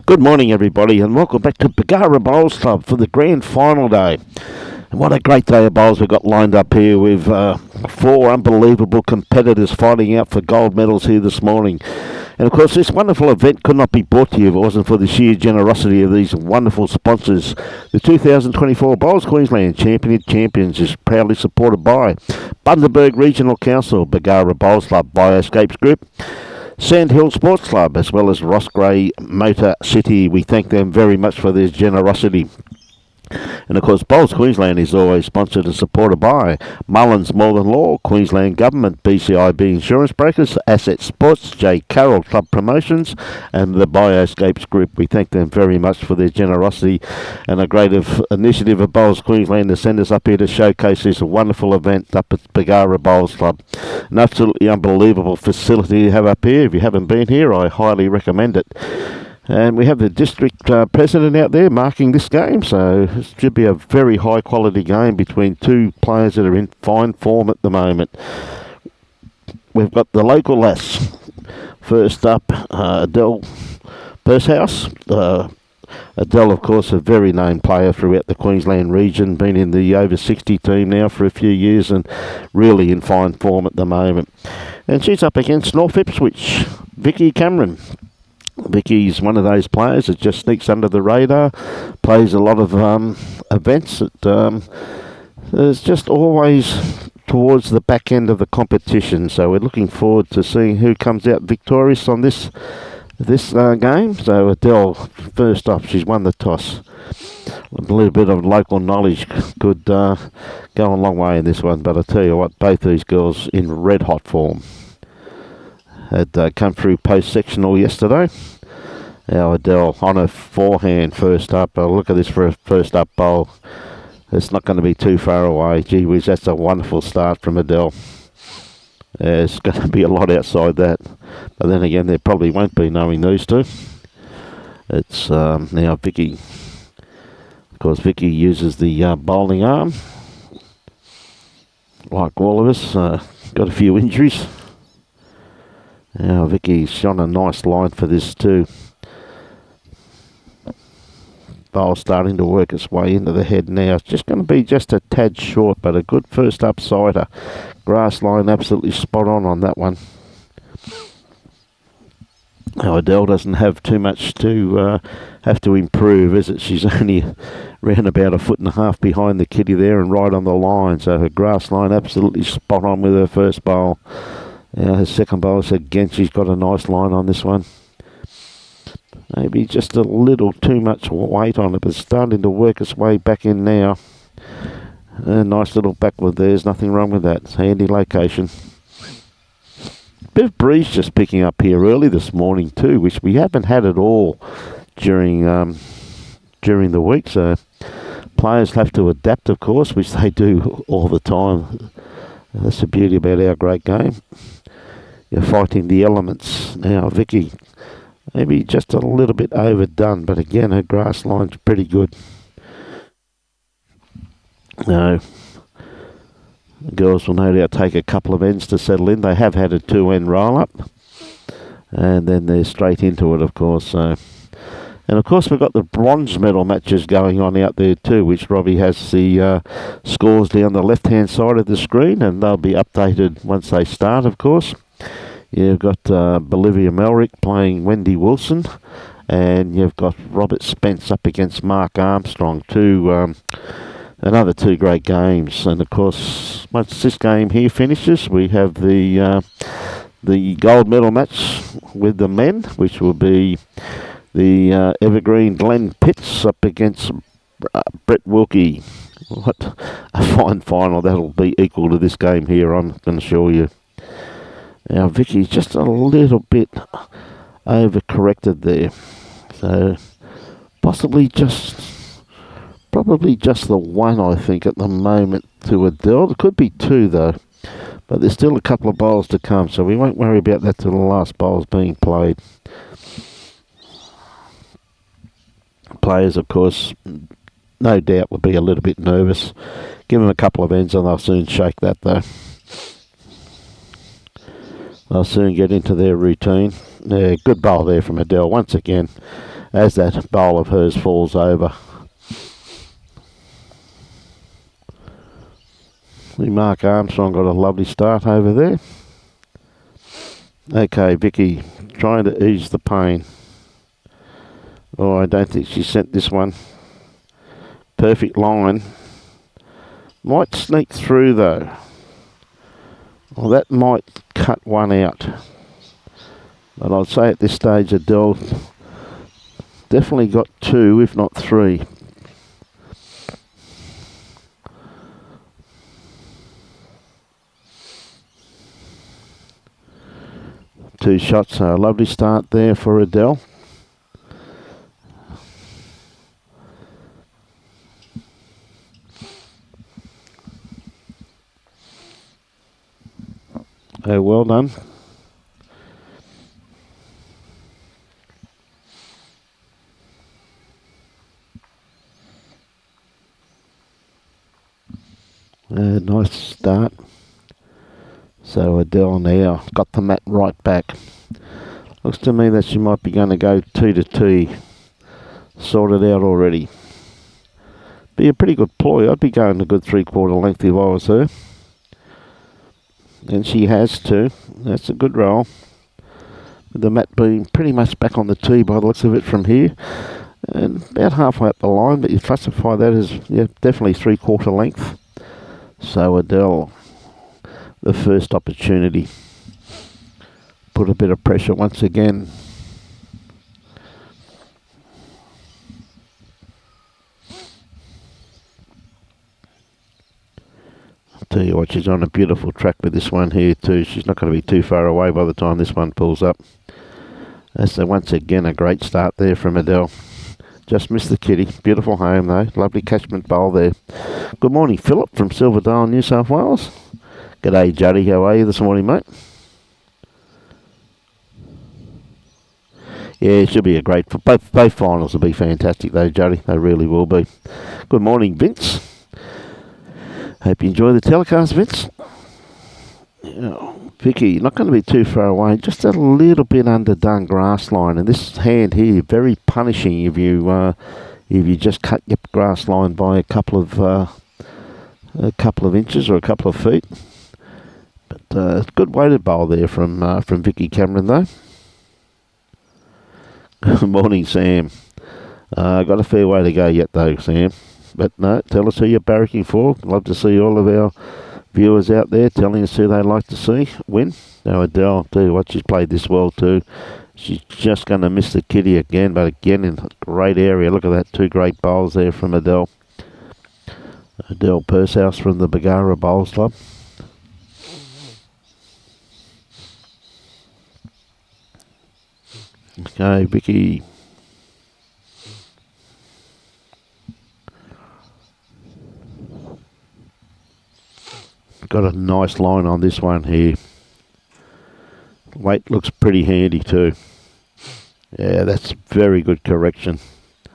Good morning, everybody, and welcome back to Bargara Bowls Club for the grand final day. And what a great day of bowls we've got lined up here with four unbelievable competitors fighting out for gold medals here this morning. And of course, this wonderful event could not be brought to you if it wasn't for the sheer generosity of these wonderful sponsors. The 2024 Bowls Queensland Champions is proudly supported by Bundaberg Regional Council, Bargara Bowls Club, Bioscapes Group, Sandhill Sports Club, as well as Ross Gray Motor City. We thank them very much for their generosity. And of course, Bowls Queensland is always sponsored and supported by Mullins More Than Law, Queensland Government, BCIB Insurance Brokers, Asset Sports, J. Carroll Club Promotions, and the Bioscapes Group. We thank them very much for their generosity and a great initiative of Bowls Queensland to send us up here to showcase this wonderful event up at Bargara Bowls Club. An absolutely unbelievable facility to have up here. If you haven't been here, I highly recommend it. And we have the district president out there marking this game, so it should be a very high quality game between two players that are in fine form at the moment. We've got the local lass. First up, Adele Pershouse. Adele, of course, a very known player throughout the Queensland region, been in the over 60 team now for a few years and really in fine form at the moment. And she's up against North Ipswich, Vicki Cameron. Vicky's one of those players that just sneaks under the radar, plays a lot of events that is just always towards the back end of the competition. So we're looking forward to seeing who comes out victorious on this game. So Adele, first up, she's won the toss. A little bit of local knowledge could go a long way in this one, but I tell you what, both these girls in red hot form. Had come through post-sectional yesterday. Now Adele on her forehand first up. Look at this for a first up bowl. It's not going to be too far away. Gee whiz, that's a wonderful start from Adele. There's going to be a lot outside that. But then again, there probably won't be, knowing these two. It's now Vicki. Of course, Vicki uses the bowling arm. Like all of us, got a few injuries. Now Vicky's shot a nice line for this too. Bowl starting to work its way into the head now. It's just going to be just a tad short, but a good first upsider. Grass line absolutely spot on that one. Now Adele doesn't have too much to have to improve, is it? She's only around about 1.5 foot behind the kitty there and right on the line. So her grass line absolutely spot on with her first bowl. Her second bowl, again, she's got a nice line on this one. Maybe just a little too much weight on it, but it's starting to work its way back in now. A nice little backward there, there's nothing wrong with that. It's handy location. Bit of breeze just picking up here early this morning too, which we haven't had at all during the week. So players have to adapt, of course, which they do all the time. That's the beauty about our great game. You're fighting the elements. Now Vicki, maybe just a little bit overdone, but again her grass line's pretty good. No, the girls will no doubt take a couple of ends to settle in. They have had a 2-end roll up, and then they're straight into it, of course. So, and of course we've got the bronze medal matches going on out there too, which Robbie has the scores down the left hand side of the screen, and they'll be updated once they start, of course. You've got Bolivia Melrick playing Wendy Wilson, and you've got Robert Spence up against Mark Armstrong. Another two great games. And of course, once this game here finishes, we have the gold medal match with the men, which will be the Evergreen Glenn Pitts up against Brett Wilkie. What a fine final. That'll be equal to this game here, I'm going to assure you. Now Vicky's just a little bit overcorrected there. So probably just the one, I think, at the moment to Adele. It could be two though. But there's still a couple of bowls to come, so we won't worry about that till the last bowl's being played. Players, of course, no doubt will be a little bit nervous. Give them a couple of ends and they'll soon shake that though. They'll soon get into their routine. Yeah, good bowl there from Adele once again. as that bowl of hers falls over. Mark Armstrong got a lovely start over there. Okay, Vicki, trying to ease the pain. Oh, I don't think she sent this one. Perfect line. Might sneak through though. Well, that might cut one out. But I'd say at this stage Adele definitely got 2, if not 3. Two shots, so a lovely start there for Adele. Oh, well done. Nice start. So Adele now got the mat right back. Looks to me that she might be going to go 2 to tee. Sorted out already. Be a pretty good ploy. I'd be going a good 3/4 length if I was her. And she has too. That's a good roll. With the mat being pretty much back on the tee by the looks of it from here. And about halfway up the line, but you classify that as definitely 3/4 length. So Adele, the first opportunity. Put a bit of pressure once again. I'll tell you what, she's on a beautiful track with this one here too. She's not going to be too far away by the time this one pulls up. That's once again a great start there from Adele. Just missed the kitty. Beautiful home though. Lovely catchment bowl there. Good morning, Philip from Silverdale, New South Wales. G'day, Juddy. How are you this morning, mate? Yeah, it should be a great... Both finals will be fantastic though, Juddy. They really will be. Good morning, Vince. Hope you enjoy the telecast, Vince. Vicki, you're not going to be too far away. Just a little bit underdone grass line. And this hand here, very punishing if you just cut your grass line by a couple of inches or a couple of feet. But good weighted bowl there from Vicki Cameron though. Good morning, Sam. Got a fair way to go yet though, Sam. But no, tell us who you're barracking for. Love to see all of our viewers out there telling us who they like to see win. Now Adele, I'll tell you what, she's played this well too. She's just going to miss the kitty again, but again in a great area. Look at that, 2 great bowls there from Adele. Adele Pershouse from the Bargara Bowls Club. Okay, Vicki. Got a nice line on this one here. Weight looks pretty handy too. Yeah, that's very good correction.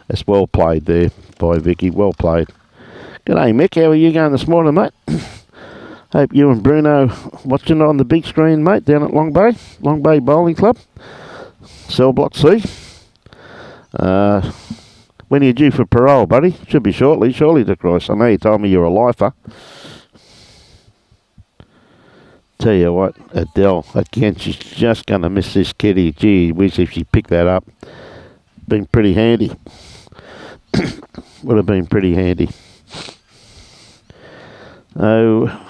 That's well played there by Vicki. Well played. G'day, Mick. How are you going this morning, mate? Hope you and Bruno watching on the big screen, mate, down at Long Bay Bowling Club. Cell Block C. When are you due for parole, buddy? Should be shortly, De Croix. I know you told me you're a lifer. Tell you what, Adele, again, she's just going to miss this kitty. Gee whiz, if she picked that up. Been pretty handy. Would have been pretty handy. Oh,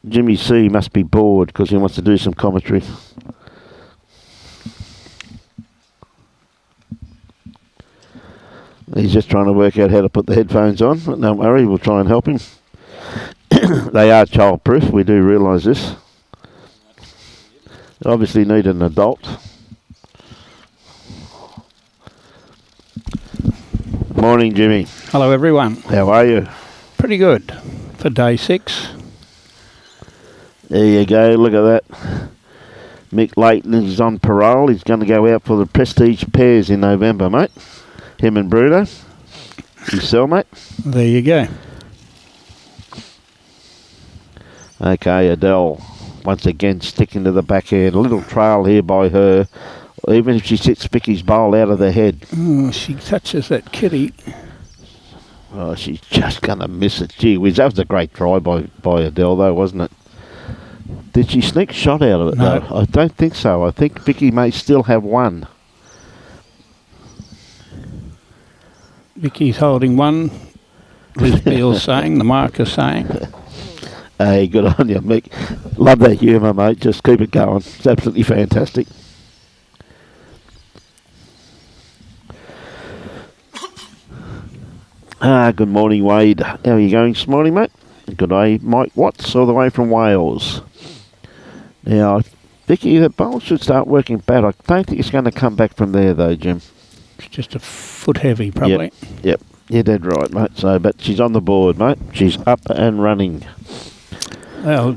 Jimmy C must be bored because he wants to do some commentary. He's just trying to work out how to put the headphones on. But don't worry, we'll try and help him. They are child-proof, we do realise this. They obviously need an adult. Morning, Jimmy. Hello, everyone. How are you? Pretty good for day 6. There you go, look at that. Mick Layton is on parole. He's going to go out for the Prestige Pairs in November, mate. Him and Bruno. You sell, mate? There you go. Okay, Adele, once again sticking to the backhand. A little trail here by her. Even if she sits Vicky's bowl out of the head. She touches that kitty. Oh, she's just going to miss it. Gee whiz, that was a great try by Adele, though, wasn't it? Did she sneak shot out of it, No. though? I don't think so. I think Vicky may still have one. Vicky's holding one. Liz Beale's saying, the marker's saying. Hey, good on you, Mick. Love that humour, mate. Just keep it going. It's absolutely fantastic. Good morning, Wade. How are you going this morning, mate? Good day, Mike Watts, all the way from Wales. Now, Vicky, the bowl should start working bad. I don't think it's going to come back from there, though, Jim. It's just a foot heavy, probably. Yep. You're dead right, mate. So, but she's on the board, mate. She's up and running. Well,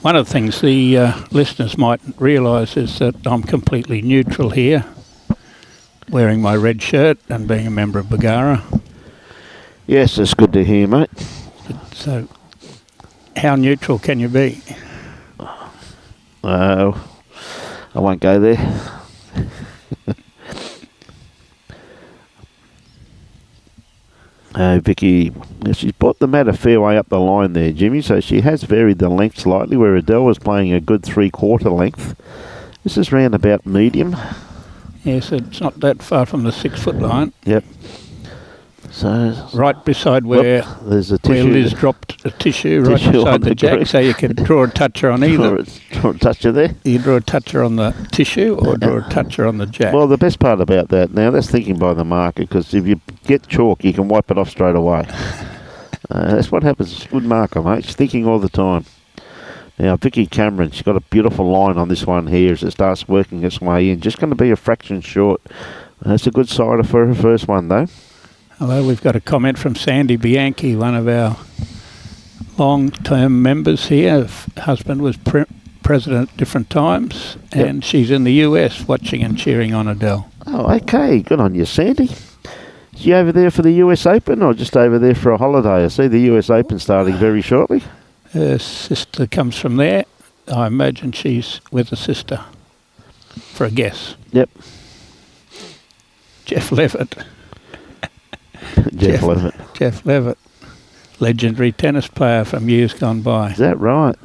one of the things the listeners might realise is that I'm completely neutral here, wearing my red shirt and being a member of Bargara. Yes, that's good to hear, mate. So, how neutral can you be? I won't go there. Vicky, she's brought the mat a fair way up the line there, Jimmy, so she has varied the length slightly, where Adele was playing a good 3/4 length. This is round about medium. Yes, it's not that far from the 6 foot line. Yep. So right beside where there's a where tissue. Liz dropped a tissue right Tissue on beside the the jack, green. so you can draw a toucher on either. Draw a toucher there. You draw a toucher on the tissue or draw a toucher on the jack. Well, the best part about that, now that's thinking by the marker, because if you get chalk, you can wipe it off straight away. That's what happens. It's a good marker, mate. She's thinking all the time. Now, Vicki Cameron, she's got a beautiful line on this one here as it starts working its way in. Just going to be a fraction short. That's a good sider for her first one, though. Hello, we've got a comment from Sandy Bianchi, one of our long-term members here. Husband was president at different times, and she's in the US watching and cheering on Adele. Oh, okay. Good on you, Sandy. Is you over there for the US Open or just over there for a holiday? I see the US Open starting very shortly. Her sister comes from there. I imagine she's with a sister, for a guess. Yep. Jeff Levitt. Jeff Levitt, legendary tennis player from years gone by. Is that right?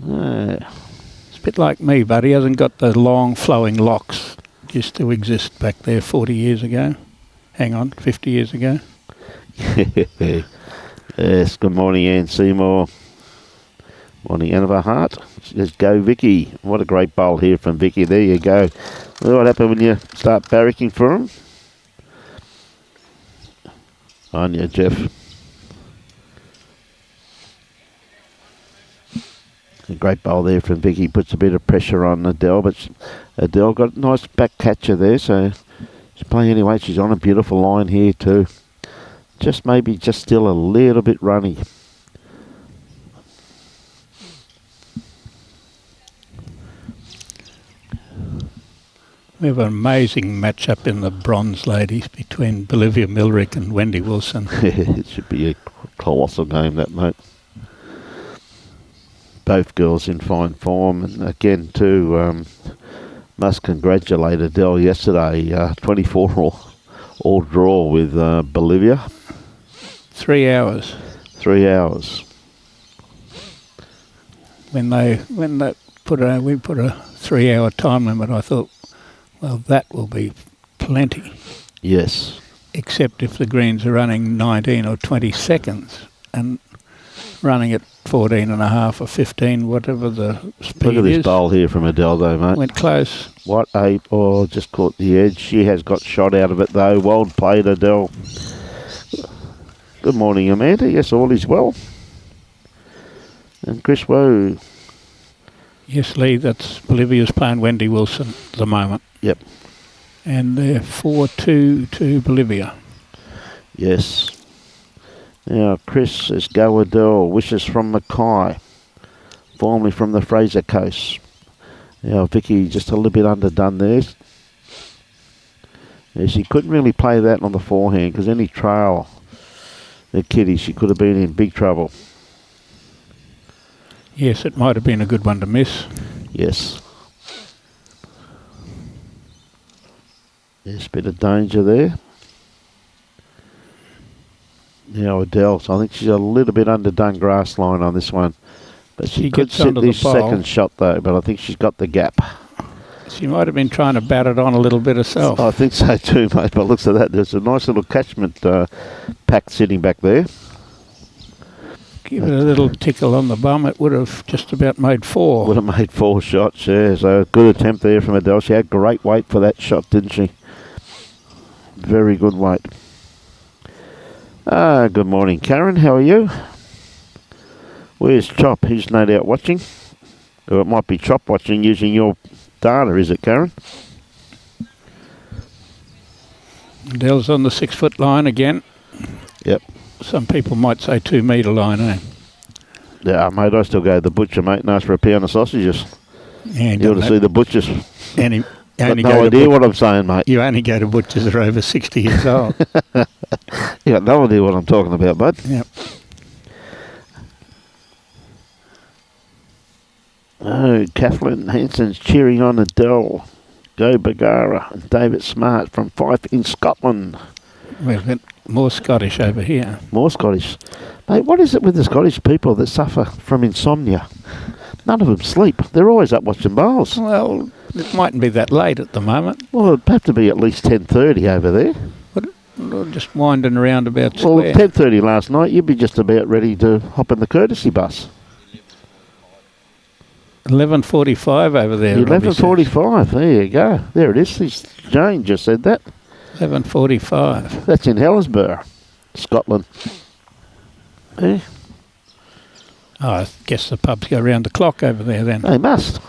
It's a bit like me, but he hasn't got the long flowing locks used to exist back there 40 years ago. Hang on, 50 years ago. Yes, good morning, Ann Seymour. Morning, Anna Hart. Let's go, Vicky. What a great bowl here from Vicky. There you go. What happens when you start barracking for them? On you, Jeff. A great bowl there from Vicky. Puts a bit of pressure on Adele, but Adele got a nice back catcher there, so she's playing anyway. She's on a beautiful line here too. Just maybe just still a little bit runny. We have an amazing match-up in the bronze ladies between Bolivia Millrick and Wendy Wilson. It should be a colossal game, that, mate. Both girls in fine form, and again too, must congratulate Adele yesterday. 24 all draw with Bolivia. 3 hours. 3 hours. When we put a 3 hour time limit, I thought, well, that will be plenty. Yes. Except if the greens are running 19 or 20 seconds and running at 14 and a half or 15, whatever the speed is. Look at this bowl here from Adele, though, mate. Went close. What a... Oh, just caught the edge. She has got shot out of it, though. Well played, Adele. Good morning, Amanda. Yes, all is well. And Chris Woe. Yes, Lee, that's Bolivia's playing Wendy Wilson at the moment. Yep. And they're 4-2 to Bolivia. Yes. Now, Chris says, go Adele. Wishes from Mackay. Formerly from the Fraser Coast. Now, Vicky just a little bit underdone there. Yeah, she couldn't really play that on the forehand because any trail the kitty, she could have been in big trouble. Yes, it might have been a good one to miss. Yes. There's a bit of danger there. Now Adele, so I think she's a little bit underdone grass line on this one. But she could gets sit onto the this bowl. second shot though, but I think she's got the gap. She might have been trying to bat it on a little bit herself. I think so too, mate, but looks at that. There's a nice little catchment pack sitting back there. Give it a little tickle on the bum, it would have just about made 4. Would have made 4 shots, yeah. So good attempt there from Adele. She had great weight for that shot, didn't she? Very good weight. Good morning, Karen. How are you? Where's Chop? He's no doubt watching. Or it might be Chop watching using your data, is it, Karen? Adele's on the 6-foot line again. Yep. Some people might say 2 metre line, eh? Yeah, mate, I still go to the butcher, mate, and ask for a pound of sausages. Yeah, You ought to see the butchers. Any, Got no idea what I'm saying, mate. You only go to butchers that are over 60 years old. You got no idea what I'm talking about, bud. Yep. Oh, Kathleen Hanson's cheering on Adele. Go Bargara and David Smart from Fife in Scotland. We've got more Scottish over here. More Scottish. Mate, what is it with the Scottish people that suffer from insomnia? None of them sleep. They're always up watching bowls. Well, it mightn't be that late at the moment. Well, it'd have to be at least 10:30 over there. But we're just winding around about Well, square. 10:30 last night, you'd be just about ready to hop in the courtesy bus. 11:45 over there. 11:45, there you go. There it is. Jane just said that. 11:45. That's in Helensburgh, Scotland. Yeah, Oh, I guess the pubs go round the clock over there then. they must.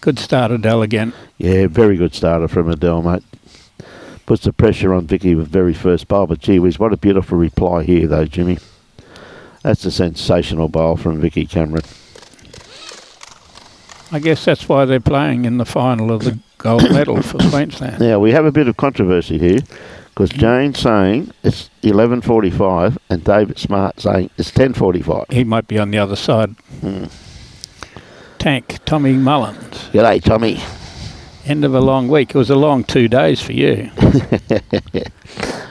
Good start, Adele again. Yeah, very good starter from Adele, mate. Puts the pressure on Vicki with very first bowl, but gee whiz, what a beautiful reply here though, Jimmy. That's a sensational bowl from Vicki Cameron. I guess that's why they're playing in the final of the gold medal for Queensland. Now, we have a bit of controversy here, because Jane's saying it's 11:45 and David Smart saying it's 10:45. He might be on the other side. Tank, Tommy Mullins. G'day, Tommy. End of a long week. It was a long 2 days for you.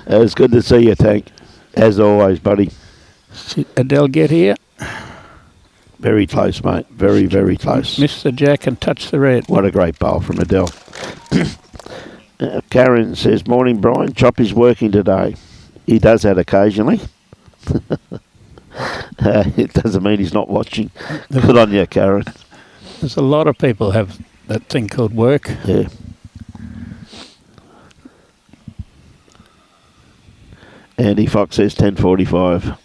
It's good to see you, Tank. As always, buddy. Did Adele get here? Very close, mate. Very, very close. Missed the jack and touched the red. What a great bowl from Adele. Karen says, morning, Brian. Chop is working today. He does that occasionally. It doesn't mean he's not watching. Good on you, Karen. There's a lot of people have that thing called work. Yeah. Andy Fox says 10:45.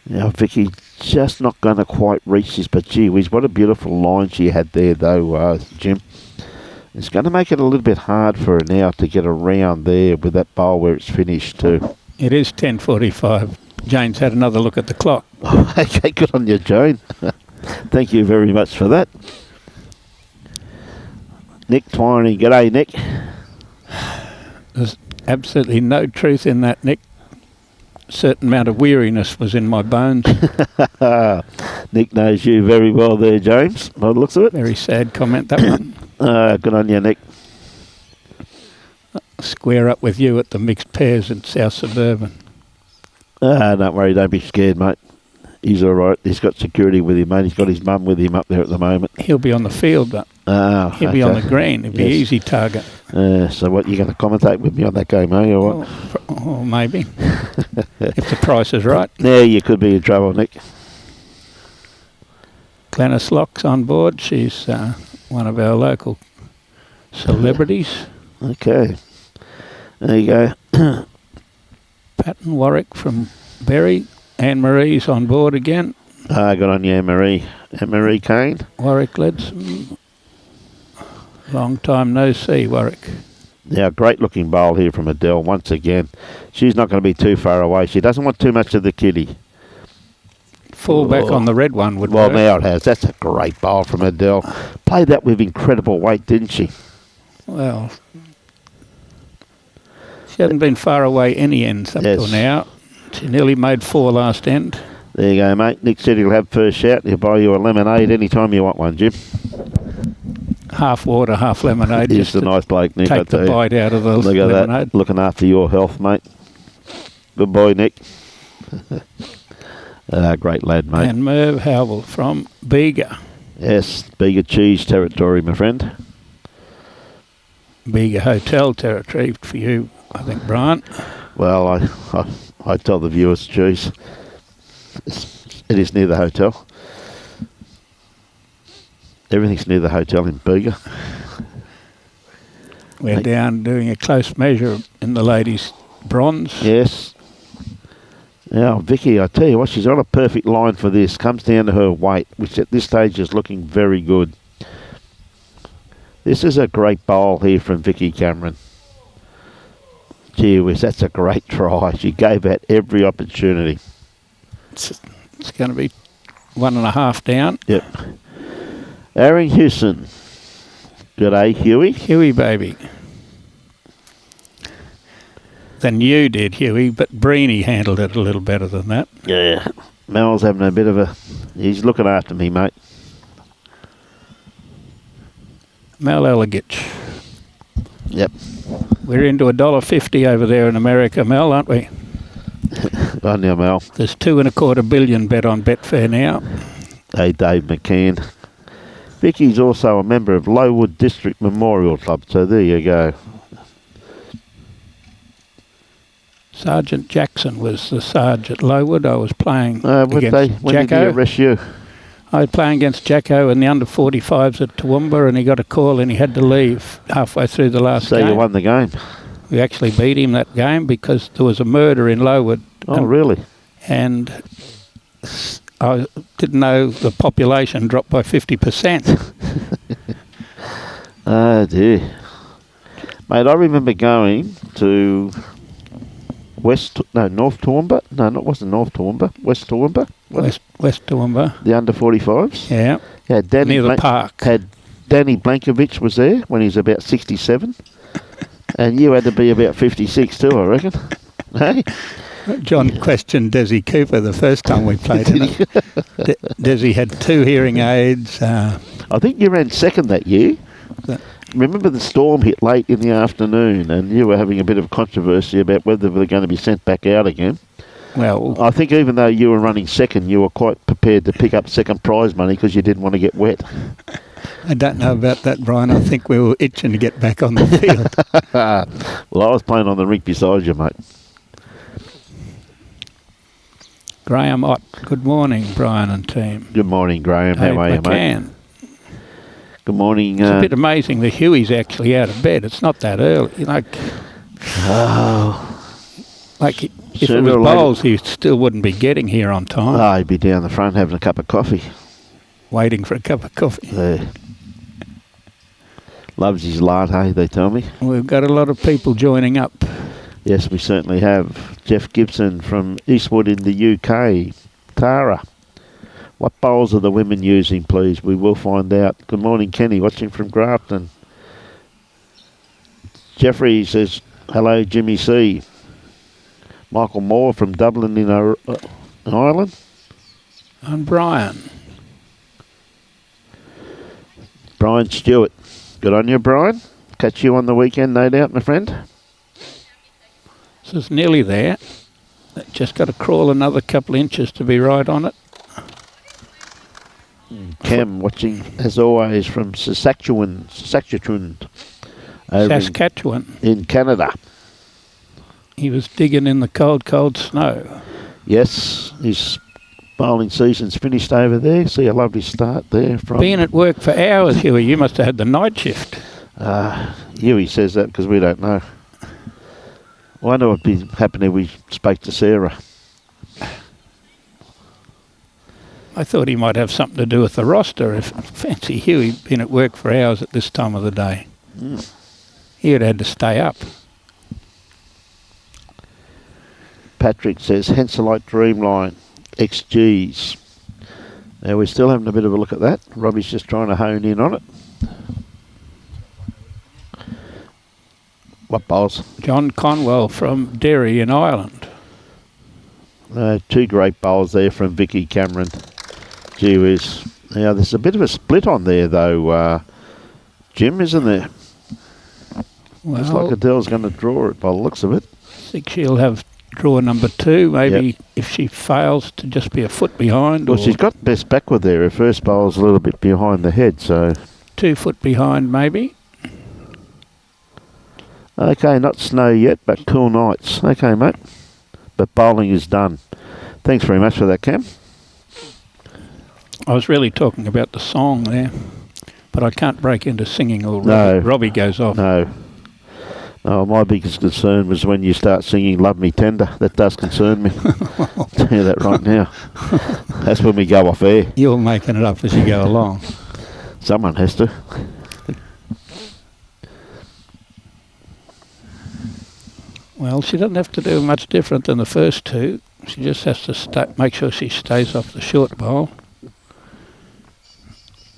Now, Vicki just not going to quite reach this, but gee whiz, what a beautiful line she had there, though, Jim. It's going to make it a little bit hard for her now to get around there with that bowl where it's finished, too. It is 10:45. Jane's had another look at the clock. Okay, good on you, Jane. Thank you very much for that. Nick Twining, g'day, Nick. There's absolutely no truth in that, Nick. Certain amount of weariness was in my bones. Nick knows you very well there, James, by the looks of it. Very sad comment, that one. Good on you, Nick. Square up with you at the mixed pairs in South Suburban. Don't worry, don't be scared, mate. He's all right. He's got security with him, mate. He's got his mum with him up there at the moment. He'll be on the field, but he'll be on the green. He'll be an easy target. So what, you going to commentate with me on that game, are you, or what? Oh, maybe. If the price is right. Yeah, you could be in trouble, Nick. Glenys Locke's on board. She's one of our local celebrities. Okay. There you go. Patton Warwick from Berry. Anne-Marie's on board again. Good on you, Anne-Marie. Anne-Marie Kane. Warwick Ledson. Long time no see, Warwick. Now, great looking bowl here from Adele once again. She's not going to be too far away. She doesn't want too much of the kitty. Fall back on the red one would Well, work. now it has. That's a great bowl from Adele. Played that with incredible weight, didn't she? Well, she hasn't been far away any ends up till now. She nearly made 4 last end. There you go, mate. Nick said he'll have first shout. He'll buy you a lemonade anytime you want one, Jim. half water, half lemonade. He's a nice bloke, Nick. Take the bite out of the Look at lemonade. that, looking after your health, mate. Good boy, Nick. Great lad, mate. And Merv Howell from Bega. Yes, Bega cheese territory, my friend. Bega hotel territory for you, I think, Brian. Well, I tell the viewers, cheese. It is near the hotel. Everything's near the hotel in Bega. We're down doing a close measure in the ladies' bronze. Yes. Now, Vicki, I tell you what, she's on a perfect line for this. Comes down to her weight, which at this stage is looking very good. This is a great bowl here from Vicki Cameron. Gee whiz, that's a great try. She gave out every opportunity. It's going to be 1.5 down. Yep. Aaron Hewson. G'day, Huey. Huey, baby. Than you did, Huey, but Breeny handled it a little better than that. Yeah. Mel's having a bit of a... He's looking after me, mate. Mel Elegich. Yep. We're into $1.50 over there in America, Mel, aren't we? On you, Mel. There's $2.25 billion bet on Betfair now. Hey, Dave McCann. Vicky's also a member of Lowood District Memorial Club, so there you go. Sergeant Jackson was the sergeant at Lowood. I was playing against when did he Jacko. arrest you? I was playing against Jacko in the under-45s at Toowoomba, and he got a call and he had to leave halfway through the last game. So you won the game? We actually beat him that game because there was a murder in Lowood. Oh, really? And I didn't know the population dropped by 50%. Oh, dear. Mate, I remember going to... North Toowoomba? No, it wasn't North Toowoomba. West Toowoomba? West Toowoomba. The under-45s? Yeah. Danny near the park. Had Danny Blankovich was there when he was about 67. And you had to be about 56 too, I reckon. Hey? John questioned Desi Cooper the first time we played in it. Desi had 2 hearing aids. I think you ran second that year. Remember the storm hit late in the afternoon and you were having a bit of controversy about whether they were going to be sent back out again. Well, I think even though you were running second, you were quite prepared to pick up second prize money because you didn't want to get wet. I don't know about that, Brian. I think we were itching to get back on the field. Well, I was playing on the rink beside you, mate. Graham Ott. Good morning, Brian and team. Good morning, Graham. How are you, mate? Good morning. It's a bit amazing that Huey's actually out of bed. It's not that early. Like if it was bowls, he still wouldn't be getting here on time. Oh, he'd be down the front having a cup of coffee. Waiting for a cup of coffee. Loves his latte, they tell me. We've got a lot of people joining up. Yes, we certainly have. Jeff Gibson from Eastwood in the UK. Tara. What bowls are the women using, please? We will find out. Good morning, Kenny, watching from Grafton. Jeffrey says, hello, Jimmy C. Michael Moore from Dublin in Ireland. And Brian. Brian Stewart. Good on you, Brian. Catch you on the weekend, no doubt, my friend. This is nearly there. Just got to crawl another couple inches to be right on it. Cam watching, as always, from Saskatchewan in Canada. He was digging in the cold, cold snow. Yes, his bowling season's finished over there. See a lovely start there. From being at work for hours, Huey, you must have had the night shift. Huey says that because we don't know. I wonder what would be happening if we spoke to Sarah. I thought he might have something to do with the roster. If fancy Huey been at work for hours at this time of the day. He would have had to stay up. Patrick says Henselite Dreamline XGs. Now we're still having a bit of a look at that. Robbie's just trying to hone in on it. What bowls? John Conwell from Derry in Ireland. 2 great bowls there from Vicki Cameron. Gee whiz. Now there's a bit of a split on there though. Jim, isn't there? Looks like Well, Adele's going to draw it by the looks of it. I think she'll have draw number 2. Maybe if she fails to just be a foot behind. Well, or she's got best backward there. Her first bowl's a little bit behind the head, so... 2 foot behind, maybe. Okay, not snow yet, but cool nights. Okay, mate. But bowling is done. Thanks very much for that, Cam. I was really talking about the song there, but I can't break into singing or No. Robbie goes off. No. Oh, my biggest concern was when you start singing Love Me Tender. That does concern me. I'll tell you that right now. That's when we go off air. You're making it up as you go along. Someone has to. Well, she doesn't have to do much different than the first 2. She just has to make sure she stays off the short bowl.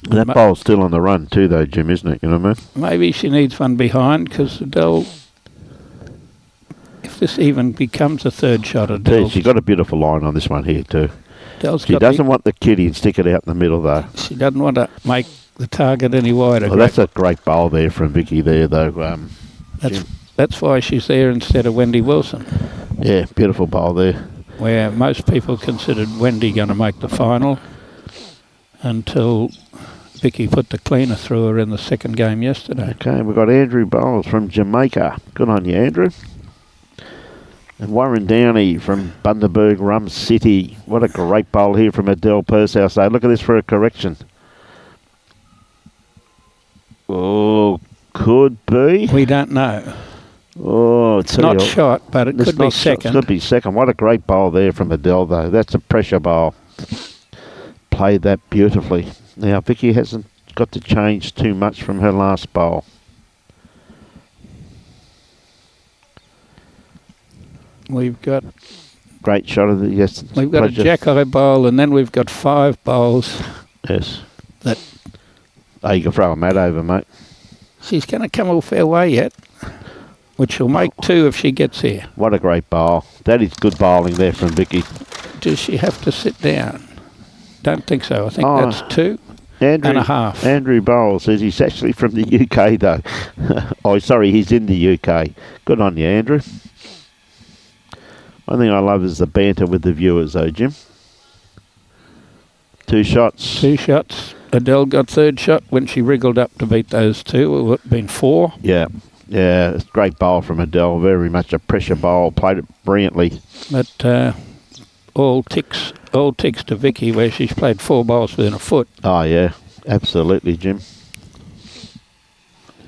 That bowl's still on the run too, though, Jim, isn't it? You know what I mean? Maybe she needs one behind, because Adele, if this even becomes a third shot, Adele's, She's got a beautiful line on this one here too. Adele's She doesn't want the kitty and stick it out in the middle, though. She doesn't want to make the target any wider. Well, that's a great bowl there from Vicki there, though. Jim. That's why she's there instead of Wendy Wilson, Yeah, beautiful bowl there. where most people considered Wendy going to make the final until Vicki put the cleaner through her in the second game yesterday. Okay, we've got Andrew Bowles from Jamaica. Good on you, Andrew. And Warren Downey from Bundaberg, Rum City. What a great bowl here from Adele Pershouse. So look at this for a correction. Oh, could be. We don't know. Oh, It's not shot, but it could be second. It could be second. What a great bowl there from Adele, though. That's a pressure bowl. Played that beautifully. Now, Vicki hasn't got to change too much from her last bowl. We've got Great shot of the yes. we've got a jack-eye bowl, and then we've got 5 bowls. Yes. That Oh, you can throw a mat over, mate. she's going to come all fair way yet, which she'll make 2 if she gets here. What a great bowl. That is good bowling there from Vicki. Does she have to sit down? Don't think so. I think Oh. that's 2 Andrew, and a half. Andrew Bowles says he's actually from the UK, though. Oh, sorry, he's in the UK. Good on you, Andrew. One thing I love is the banter with the viewers, though, Jim. 2 shots. 2 shots. Adele got 3rd shot when she wriggled up to beat those 2. It would have been 4. Yeah. Yeah, it's a great bowl from Adele. Very much a pressure bowl. Played it brilliantly. But all ticks to Vicki, where she's played 4 bowls within a foot. Oh, yeah. Absolutely, Jim.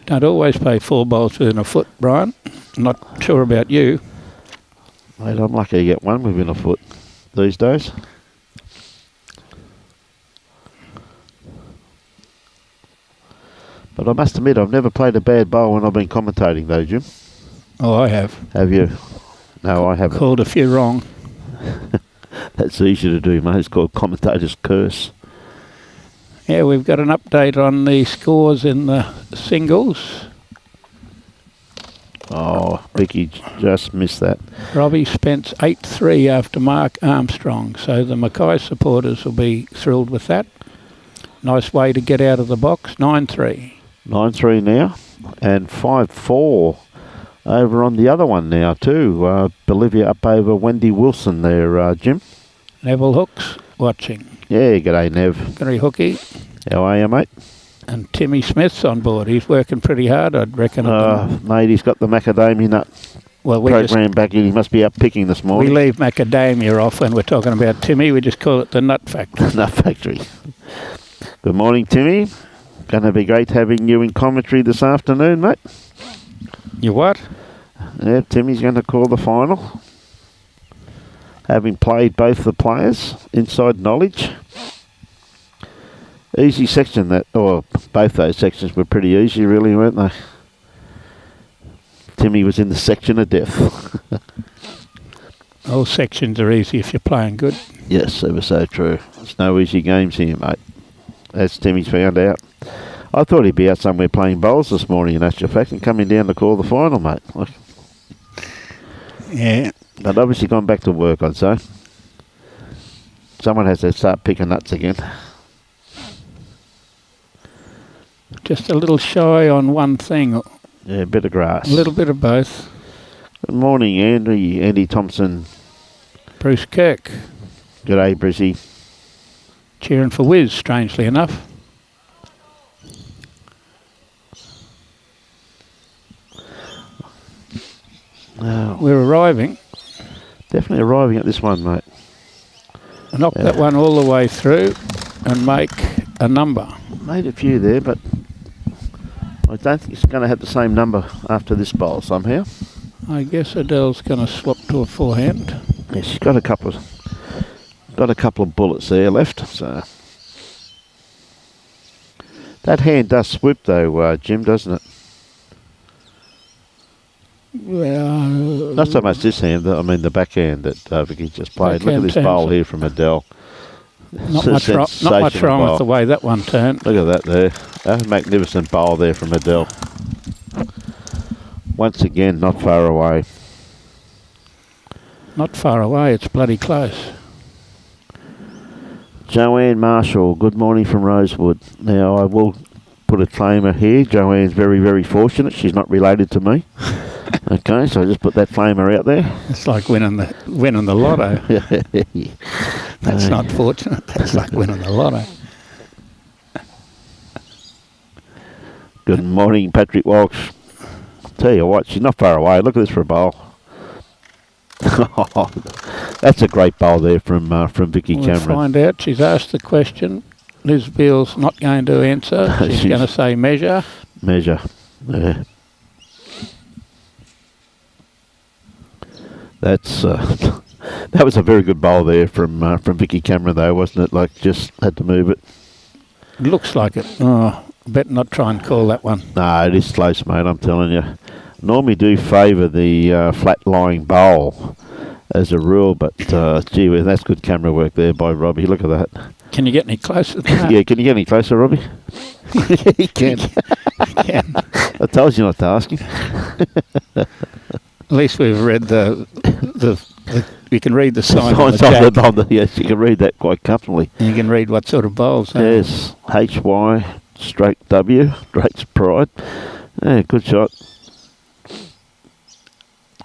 Don't always play 4 bowls within a foot, Brian. Not sure about you. Mate, I'm lucky to get one within a foot these days. But I must admit, I've never played a bad bowl when I've been commentating, though, Jim. Oh, I have. Have you? No, I haven't. Called a few wrong. That's easy to do, mate. It's called commentator's curse. Yeah, we've got an update on the scores in the singles. Oh, Vicki just missed that. Robbie Spence 8-3 after Mark Armstrong, so the Mackay supporters will be thrilled with that. Nice way to get out of the box, 9-3. 9-3 now, and 5-4 over on the other one now too. Bolivia up over Wendy Wilson there, Jim. Neville Hooks watching. Yeah, g'day, Nev. Very hooky. How are you, mate? And Timmy Smith's on board. He's working pretty hard, I'd reckon. Mate, he's got the macadamia nut program back in. He must be up picking this we morning. leave macadamia off when we're talking about Timmy. We just call it the nut factory. Nut factory. Good morning, Timmy. Going to be great having you in commentary this afternoon, mate. You what? Yeah, Timmy's going to call the final. Having played both the players, inside knowledge. Easy section both those sections were pretty easy really, weren't they? Timmy was in the section of death. All sections are easy if you're playing good. Yes, ever so true. There's no easy games here, mate. As Timmy's found out. I thought he'd be out somewhere playing bowls this morning, in actual fact, and coming down to call the final, mate. Yeah. But obviously gone back to work, I'd say. Someone has to start picking nuts again. Just a little shy on one thing. Yeah, a bit of grass. A little bit of both. Good morning, Andy Thompson. Bruce Kirk. G'day, Brizzy. Cheering for Wiz, strangely enough. Oh, We're arriving. definitely arriving at this one, mate. Knock that one all the way through and make a number. Made a few there, but I don't think it's going to have the same number after this bowl somehow. I guess Adele's going to swap to a forehand. Yeah, she's got a couple of bullets there left. So that hand does swoop though, Jim, doesn't it? Well, Not so much this hand. I mean the backhand that Vicki just played. Look at this bowl here from Adele. not much wrong with the way that one turned. Look at that there. That's a magnificent bowl there from Adele. Once again, not far away. Not far away, it's bloody close. Joanne Marshall, good morning from Rosewood. Now, I will put a claimer here. Joanne's very, very fortunate. She's not related to me. Okay, so I just put that claimer out there. It's like winning the lotto. That's not fortunate. That's like winning the lotto. Good morning, Patrick Walsh. Tell you what, she's not far away. Look at this for a bowl. That's a great bowl there from Vicki We'll Cameron. find out. She's asked the question. Liz Beale's not going to answer. She's going to say measure. Measure. Yeah. That's that was a very good bowl there from Vicki Cameron though, wasn't it? Like just had to move it. Looks like it. Oh, better not try and call that one. No, it is close, mate. I'm telling you. Normally do favour the flat-lying bowl as a rule, but gee whiz, that's good camera work there by Robbie. Look at that. Can you get any closer than that? Yeah, can you get any closer, Robbie? He can. Can. I told you not to ask him. At least we've read the we can read the sign on the Signs jack. on the, yes, you can read that quite comfortably. And you can read what sort of bowls. Yes, HY/W, Drake's Pride. Yeah, good shot.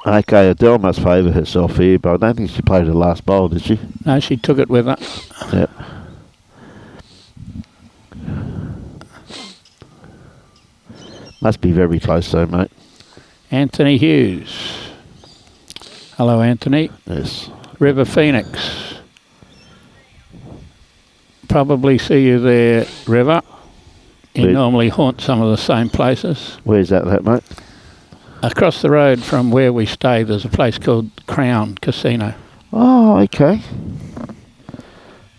Okay, Adele must favour herself here, but I don't think she played her last bowl, did she? No, she took it with her. Yep. Must be very close though, mate. Anthony Hughes. Hello, Anthony. Yes. River Phoenix. Probably see you there, River. You Where- normally haunt some of the same places. Where's that, mate? Across the road from where we stay, there's a place called Crown Casino. Oh, okay.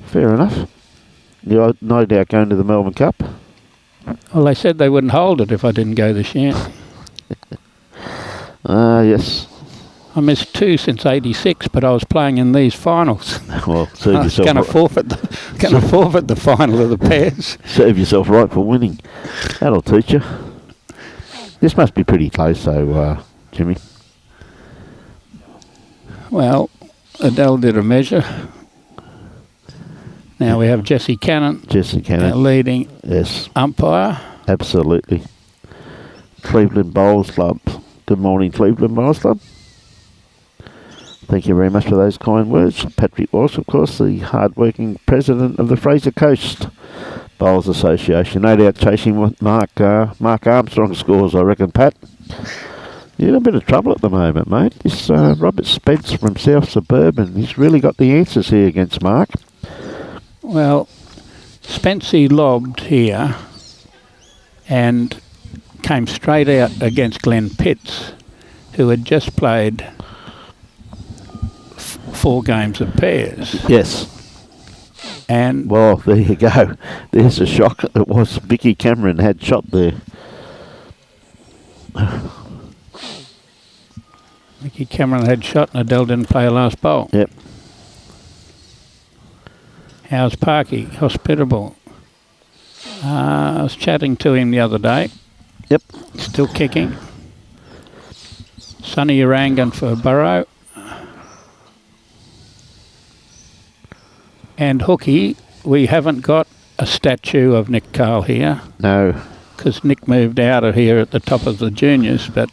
Fair enough. You're no doubt going to the Melbourne Cup? Well, they said they wouldn't hold it if I didn't go this year. Yes. I missed 2 since '86, but I was playing in these finals. Well, I serve was yourself, going to forfeit the final of the pairs. serve yourself right for winning. That'll teach you. This must be pretty close though, Jimmy. Well, Adele did a measure. Now we have Jessie Cannon, Jessie our Cannon. leading Yes, umpire. absolutely. Cleveland Bowls Club. Good morning, Cleveland Bowls Club. Thank you very much for those kind words. Patrick Walsh, of course, the hard-working president of the Fraser Coast Bowls Association. No doubt chasing what Mark Armstrong scores, I reckon, Pat. You're in a bit of trouble at the moment, mate. This Robert Spence from South Suburban, he's really got the answers here against Mark. Well, Spency lobbed here and came straight out against Glenn Pitts, who had just played 4 games of pairs. Yes. And Well, there you go. There's a shock. It was Vicki Cameron had shot there. Vicki Cameron had shot and Adele didn't play her last bowl. Yep. How's Parky? Hospitable. I was chatting to him the other day. Yep. Still kicking. Sonny Urangan for Burrow. And Hooky, we haven't got a statue of Nick Carl here. No. because Nick moved out of here at the top of the juniors, but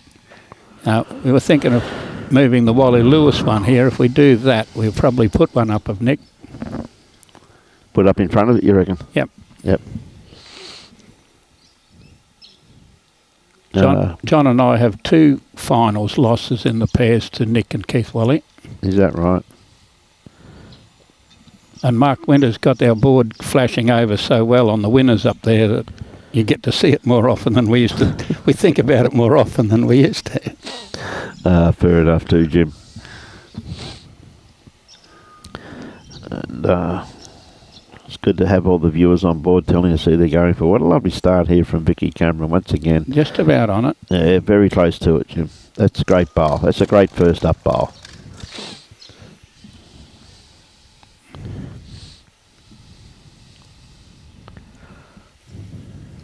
we were thinking of moving the Wally Lewis one here. If we do that, we'll probably put one up of Nick. Put up in front of it, you reckon? Yep. Yep. John and I have 2 finals losses in the pairs to Nick and Keith Wally. Is that right? And Mark Winter's got our board flashing over so well on the winners up there that you get to see it more often than we used to. We think about it more often than we used to. Fair enough too, Jim. And it's good to have all the viewers on board telling us who they're going for. What a lovely start here from Vicki Cameron once again. Just about on it. Yeah, very close to it, Jim. That's a great bowl. That's a great first up bowl.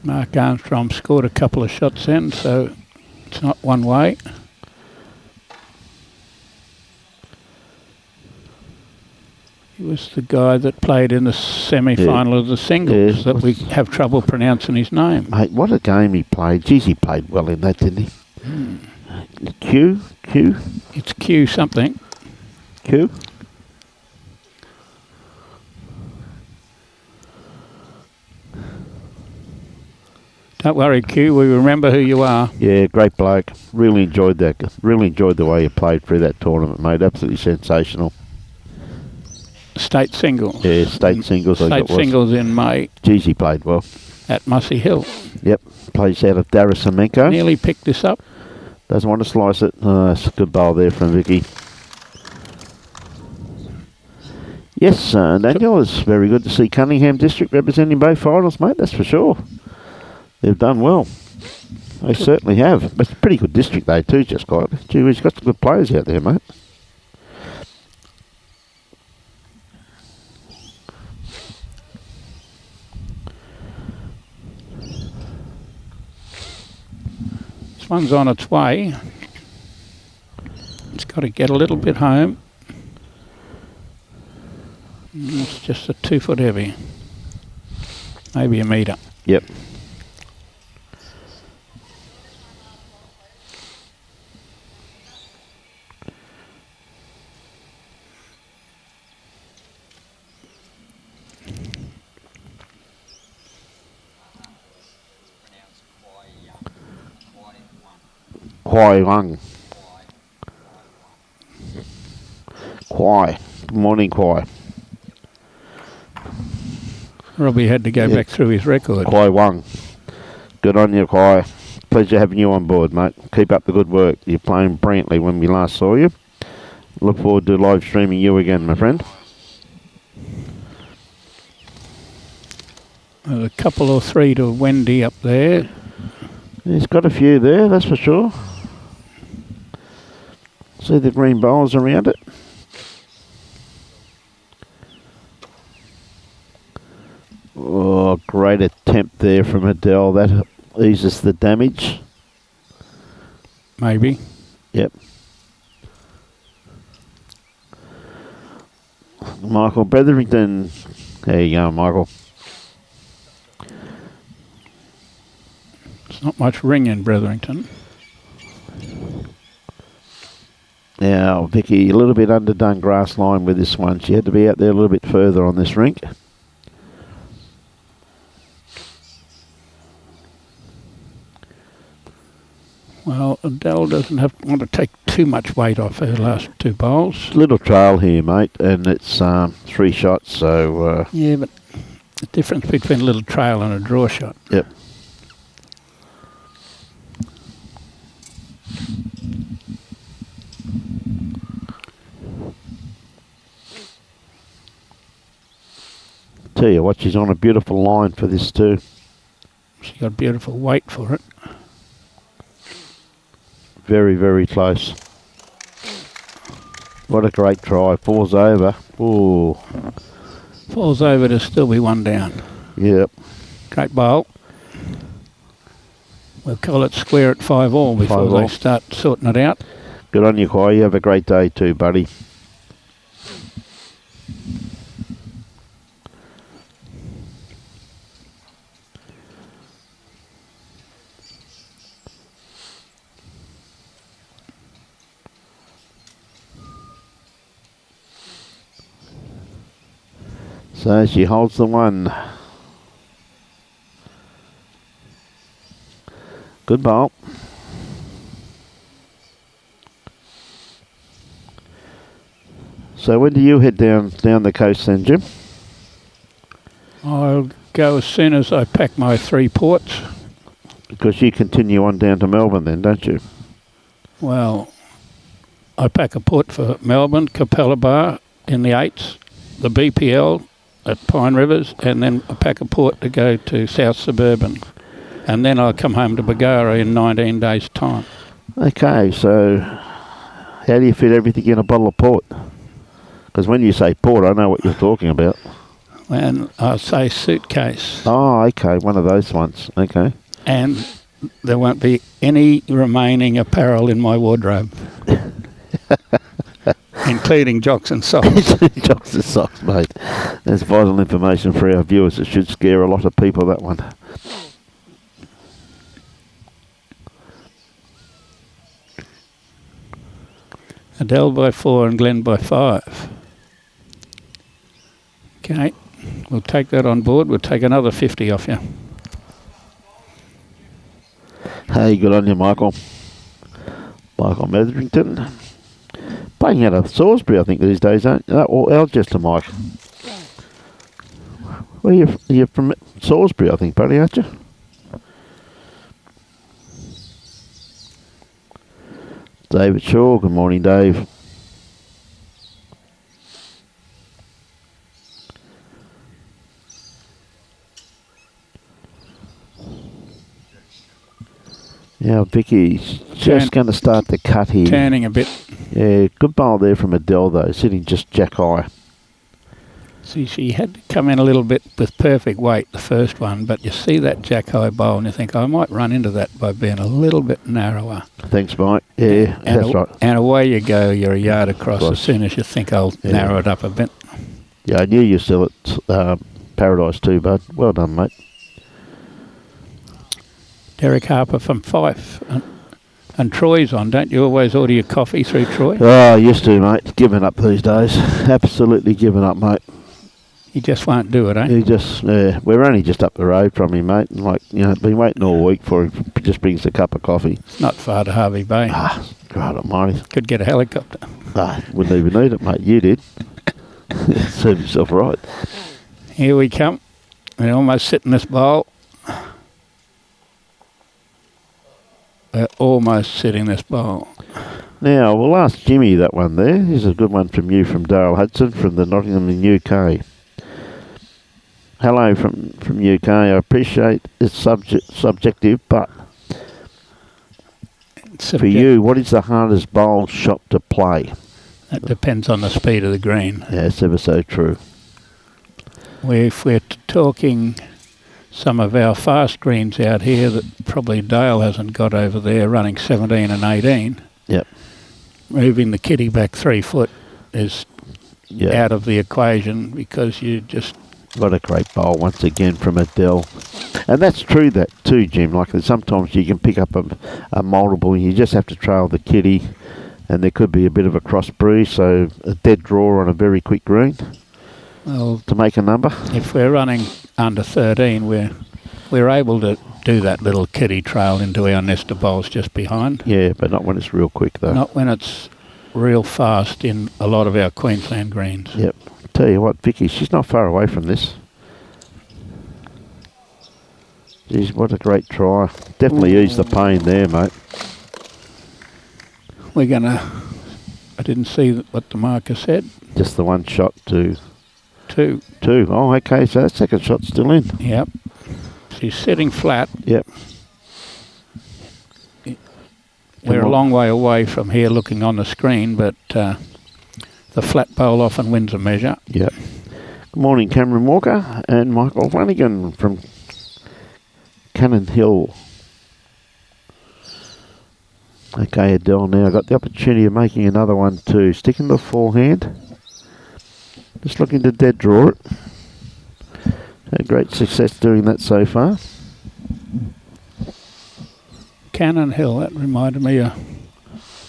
Mark Armstrong scored a couple of shots in, so it's not one way. He was the guy that played in the semi-final of the singles that we have trouble pronouncing his name. Mate, what a game he played. Geez, he played well in that, didn't he? Q? It's Q something. Q? Don't worry, Q, we remember who you are. Yeah, great bloke. Really enjoyed that. Really enjoyed the way you played through that tournament, mate. Absolutely sensational. State singles. Yeah, state singles. State singles in May. Geez, he played well. At Mussey Hill. Yep, plays out of Darrasamenko. Nearly picked this up. Doesn't want to slice it. It's a good bowl there from Vicki. Yes, Daniel, it's very good to see Cunningham District representing both finals, mate, that's for sure. They've done well. They certainly have. It's a pretty good district, though, too, just got. Gee, we've got some good players out there, mate. This one's on its way. It's got to get a little bit home. It's just a 2 foot heavy. Maybe a metre. Yep. Kwai Wang. Kwai. Good morning, Kwai. Robbie had to go back through his record. Kwai Wang. Good on you, Kwai. Pleasure having you on board, mate. Keep up the good work. You're playing brilliantly when we last saw you. Look forward to live streaming you again, my friend. There's a couple or 3 to Wendy up there. He's got a few there, that's for sure. See the green bowls around it. Oh, great attempt there from Adele. That eases the damage. Maybe. Yep. Michael Bretherington. There you go, Michael. There's not much ring in Bretherington. Now, Vicki, a little bit underdone grass line with this one. She had to be out there a little bit further on this rink. Well, Adele doesn't want to take too much weight off her last 2 bowls. Little trail here, mate, and it's 3 shots, so... Yeah, but the difference between a little trail and a draw shot. Yep. Tell you what, she's on a beautiful line for this too. She got beautiful weight for it. Very, very close. What a great try. Falls over. Ooh. Falls over to still be 1 down. Yep. Great bowl. We'll call it square at 5 all before they start sorting it out. Good on you, Kwai. You have a great day too, buddy. So she holds the one. Good bowl. So when do you head down the coast then, Jim? I'll go as soon as I pack my 3 ports. Because you continue on down to Melbourne then, don't you? Well, I pack a port for Melbourne, Capella Bar in the 8s, the BPL at Pine Rivers, and then I pack a port to go to South Suburban. And then I'll come home to Bargara in 19 days' time. Okay, so how do you fit everything in a bottle of port? Because when you say port, I know what you're talking about. And I'll say suitcase. Oh, okay, one of those ones. Okay. And there won't be any remaining apparel in my wardrobe. Including jocks and socks. Jocks and socks, mate. That's vital information for our viewers. It should scare a lot of people, that one. Adele by 4 and Glenn by 5. Okay, we'll take that on board. We'll take another 50 off you. Hey, good on you, Michael. Michael Metherington. Playing out of Salisbury, I think, these days, aren't you? Or Alcester, Mike. Well, you're from Salisbury, I think, buddy, aren't you? David Shaw, good morning, Dave. Yeah, Vicky's just going to start the cut here. Turning a bit. Yeah, good bowl there from Adele, though, sitting just jack high. See, she had to come in a little bit with perfect weight, the first one, but you see that jack high bowl and you think, I might run into that by being a little bit narrower. Thanks, Mike. Yeah, that's right. And away you go, you're a yard across as soon as you think I'll narrow it up a bit. Yeah, I knew you still at Paradise too, bud. Well done, mate. Derek Harper from Fife. And Troy's on. Don't you always order your coffee through Troy? Oh, I used to, mate. Giving up these days. Absolutely giving up, mate. He just won't do it, eh? He just, we're only just up the road from him, mate. And been waiting all week for him. Just brings a cup of coffee. It's not far to Harvey Bay. Ah, God almighty. Could get a helicopter. Ah, wouldn't even need it, mate. You did. Serve yourself right. Here we come. We're almost sitting this bowl. We're almost sitting this bowl. Now, we'll ask Jimmy that one there. Here's a good one from you, from Dale Hudson, from the Nottingham in UK. Hello from UK. I appreciate it's subjective, but for you, what is the hardest bowl shot to play? That depends on the speed of the green. Yeah, it's ever so true. If we're talking some of our fast greens out here that probably Dale hasn't got over there, running 17 and 18. Yep. Moving the kitty back 3 foot is out of the equation because you just... What a great bowl once again from Adele. And that's true that too, Jim. Like sometimes you can pick up a multiple and you just have to trail the kitty and there could be a bit of a cross breeze, so a dead draw on a very quick green. Well, to make a number. If we're running under 13, we're able to do that little kitty trail into our nest of bowls just behind. Yeah, but not when it's real quick though. Not when it's real fast in a lot of our Queensland greens. Yep. Tell you what, Vicky, she's not far away from this. Geez, what a great try. Definitely ease the pain there, mate. We're going to... I didn't see what the marker said. Just the one shot to... Two. Oh, okay, so that second shot's still in. Yep. She's sitting flat. Yep. We're a long way away from here looking on the screen, but the flat bowl often wins a measure. Yep. Good morning, Cameron Walker and Michael Flanagan from Cannon Hill. Okay, Adele, now I've got the opportunity of making another one too. Sticking the forehand. Just looking to dead draw it. Had great success doing that so far. Cannon Hill, that reminded me of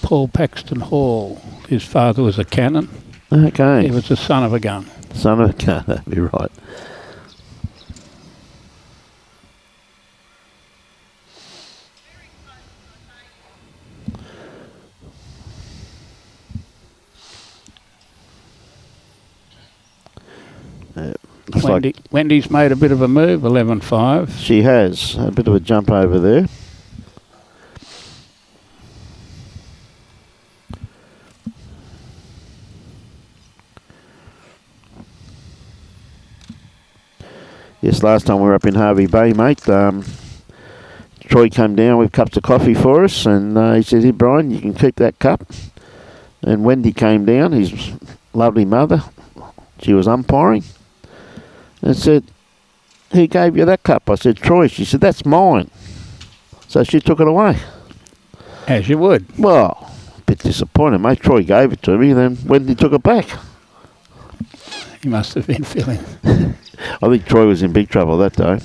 Paul Paxton Hall. His father was a cannon. Okay. He was the son of a gun. Son of a car, that'd be right. Wendy's made a bit of a move, 11-5. She has a bit of a jump over there. Yes, last time we were up in Harvey Bay, mate, Troy came down with cups of coffee for us, and he said, "Here, Brian, you can keep that cup." And Wendy came down, his lovely mother. She was umpiring. And said, "Who gave you that cup?" I said, "Troy." She said, "That's mine." So she took it away. As you would. Well, a bit disappointed, mate. Troy gave it to me, then Wendy took it back. He must have been feeling... I think Troy was in big trouble that day.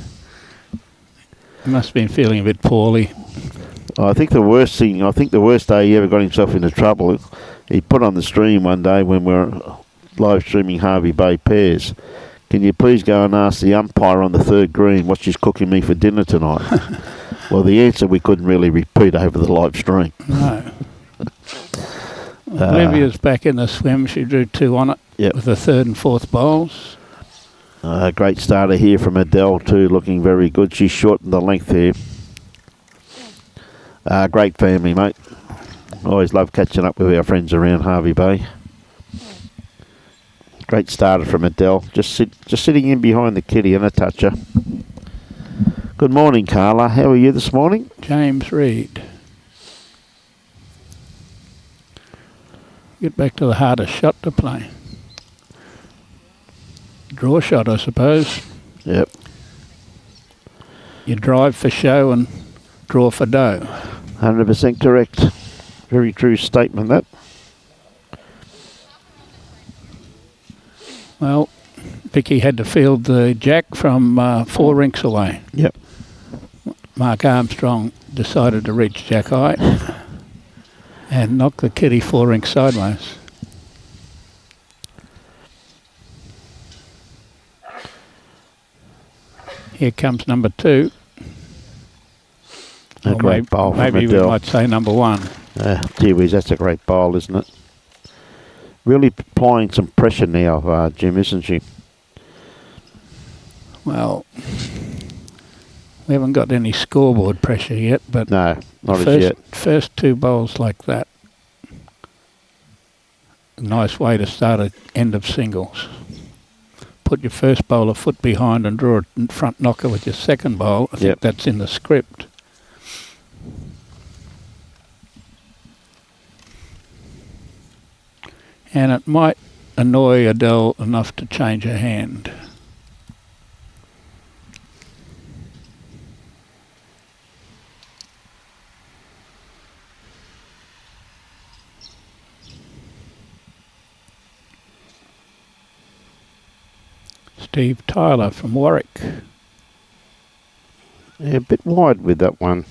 He must have been feeling a bit poorly. I think the worst day he ever got himself into trouble, he put on the stream one day when we were live streaming Harvey Bay Pairs. "Can you please go and ask the umpire on the third green what she's cooking me for dinner tonight?" Well, the answer we couldn't really repeat over the live stream. No. Olivia's back in the swim. She drew 2 on it with the third and fourth bowls. Great starter here from Adele too, looking very good. She's shortened the length here. Great family, mate. Always love catching up with our friends around Harvey Bay. Great starter from Adele. Just sitting in behind the kitty and a toucher. Good morning, Carla. How are you this morning? James Reed. Get back to the hardest shot to play. Draw shot, I suppose. Yep. You drive for show and draw for dough. 100% correct. Very true statement, that. Well, Vicki had to field the jack from 4 rinks away. Yep. Mark Armstrong decided to reach jack high and knock the kitty 4 rinks sideways. Here comes number 2. A great bowl from Maybe we Adele. might say number 1. Gee whiz, that's a great bowl, isn't it? Really applying some pressure now, Jim, isn't she? Well, we haven't got any scoreboard pressure yet, but No, not as yet. First 2 bowls like that. A nice way to start an end of singles. Put your first bowl a foot behind and draw a front knocker with your second bowl. I think that's in the script. And it might annoy Adele enough to change her hand. Steve Tyler from Warwick. Yeah, a bit wide with that one.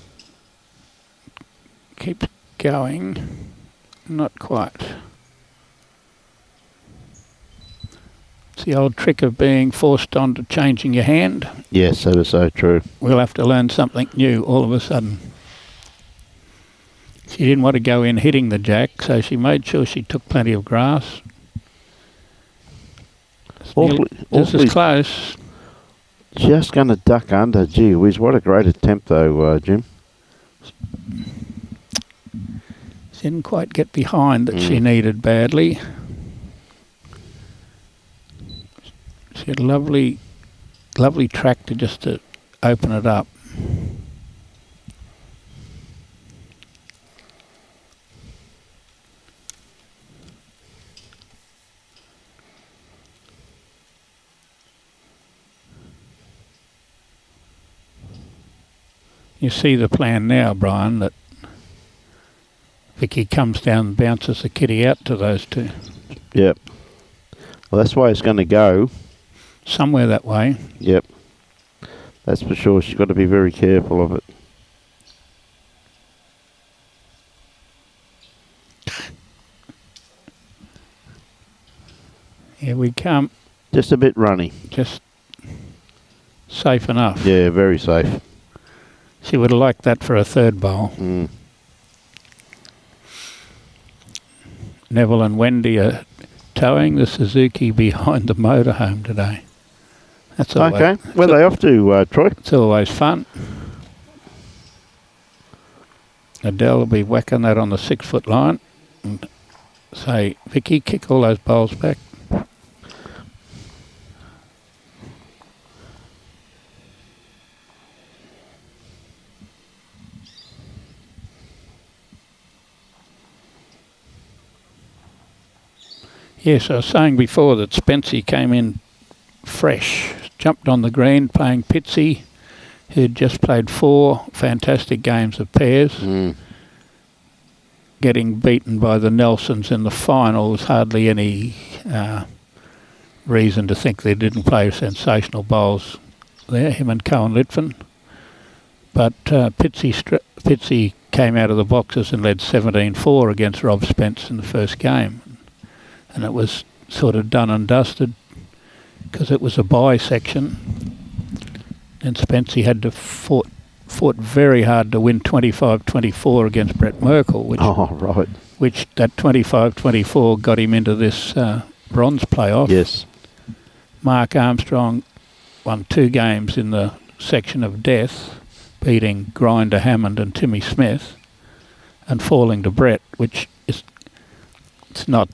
Keeps going. Not quite. It's the old trick of being forced onto changing your hand. Yes, that is so true. We'll have to learn something new all of a sudden. She didn't want to go in hitting the jack, so she made sure she took plenty of grass. This is close. Just going to duck under. Gee whiz, what a great attempt though, Jim. She didn't quite get behind that she needed badly. She had a lovely track to open it up. You see the plan now, Brian, that Vicki comes down and bounces the kitty out to those 2. Yep. Well, that's why it's going to go. Somewhere that way. Yep. That's for sure. She's got to be very careful of it. Here we come. Just a bit runny. Just safe enough. Yeah, very safe. She would have liked that for a third bowl. Mm. Neville and Wendy are towing the Suzuki behind the motorhome today. That's always, Okay. Where are they off to, Troy? it's always fun. Adele will be whacking that on the 6 foot line and say, Vicki, kick all those bowls back. Yes, I was saying before that Spency came in fresh, jumped on the green playing Pitsy, who'd just played 4 fantastic games of pairs. Mm. Getting beaten by the Nelsons in the final was hardly any reason to think they didn't play sensational bowls there, him and Cohen Litvin. But Pitsy came out of the boxes and led 17-4 against Rob Spence in the first game. And it was sort of done and dusted because it was a bye section. And Spency had to fought very hard to win 25-24 against Brett Merkel, which that 25-24 got him into this bronze playoff. Yes. Mark Armstrong won 2 games in the section of death, beating Grinder Hammond and Timmy Smith, and falling to Brett, which is it's not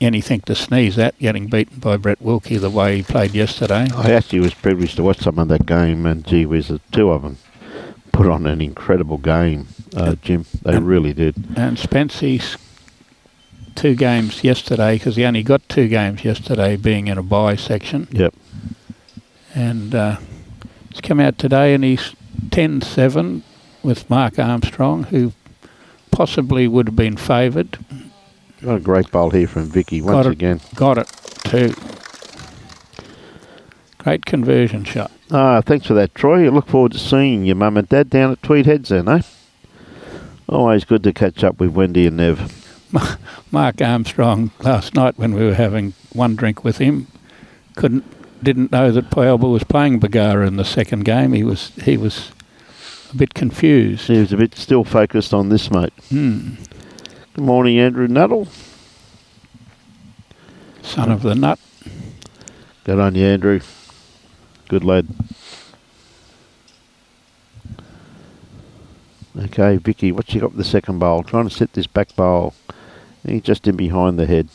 anything to sneeze at, getting beaten by Brett Wilkie the way he played yesterday. I actually was privileged to watch some of that game, and gee whiz, the 2 of them put on an incredible game, Jim. They really did. And Spency's 2 games yesterday, because he only got 2 games yesterday, being in a bye section. Yep. And he's come out today and he's 10-7 with Mark Armstrong, who possibly would have been favoured. Got a great bowl here from Vicki once again. Got it too. Great conversion shot. Thanks for that, Troy. I look forward to seeing your mum and dad down at Tweed Heads then, eh? Always good to catch up with Wendy and Nev. Mark Armstrong last night when we were having one drink with him didn't know that Poyalba was playing Bargara in the second game. He was a bit confused. He was a bit still focused on this, mate. Good morning, Andrew Nuttall. Son of the nut. Good on you, Andrew. Good lad. Okay, Vicki, what you got with the second bowl? Trying to set this back bowl. He's just in behind the head.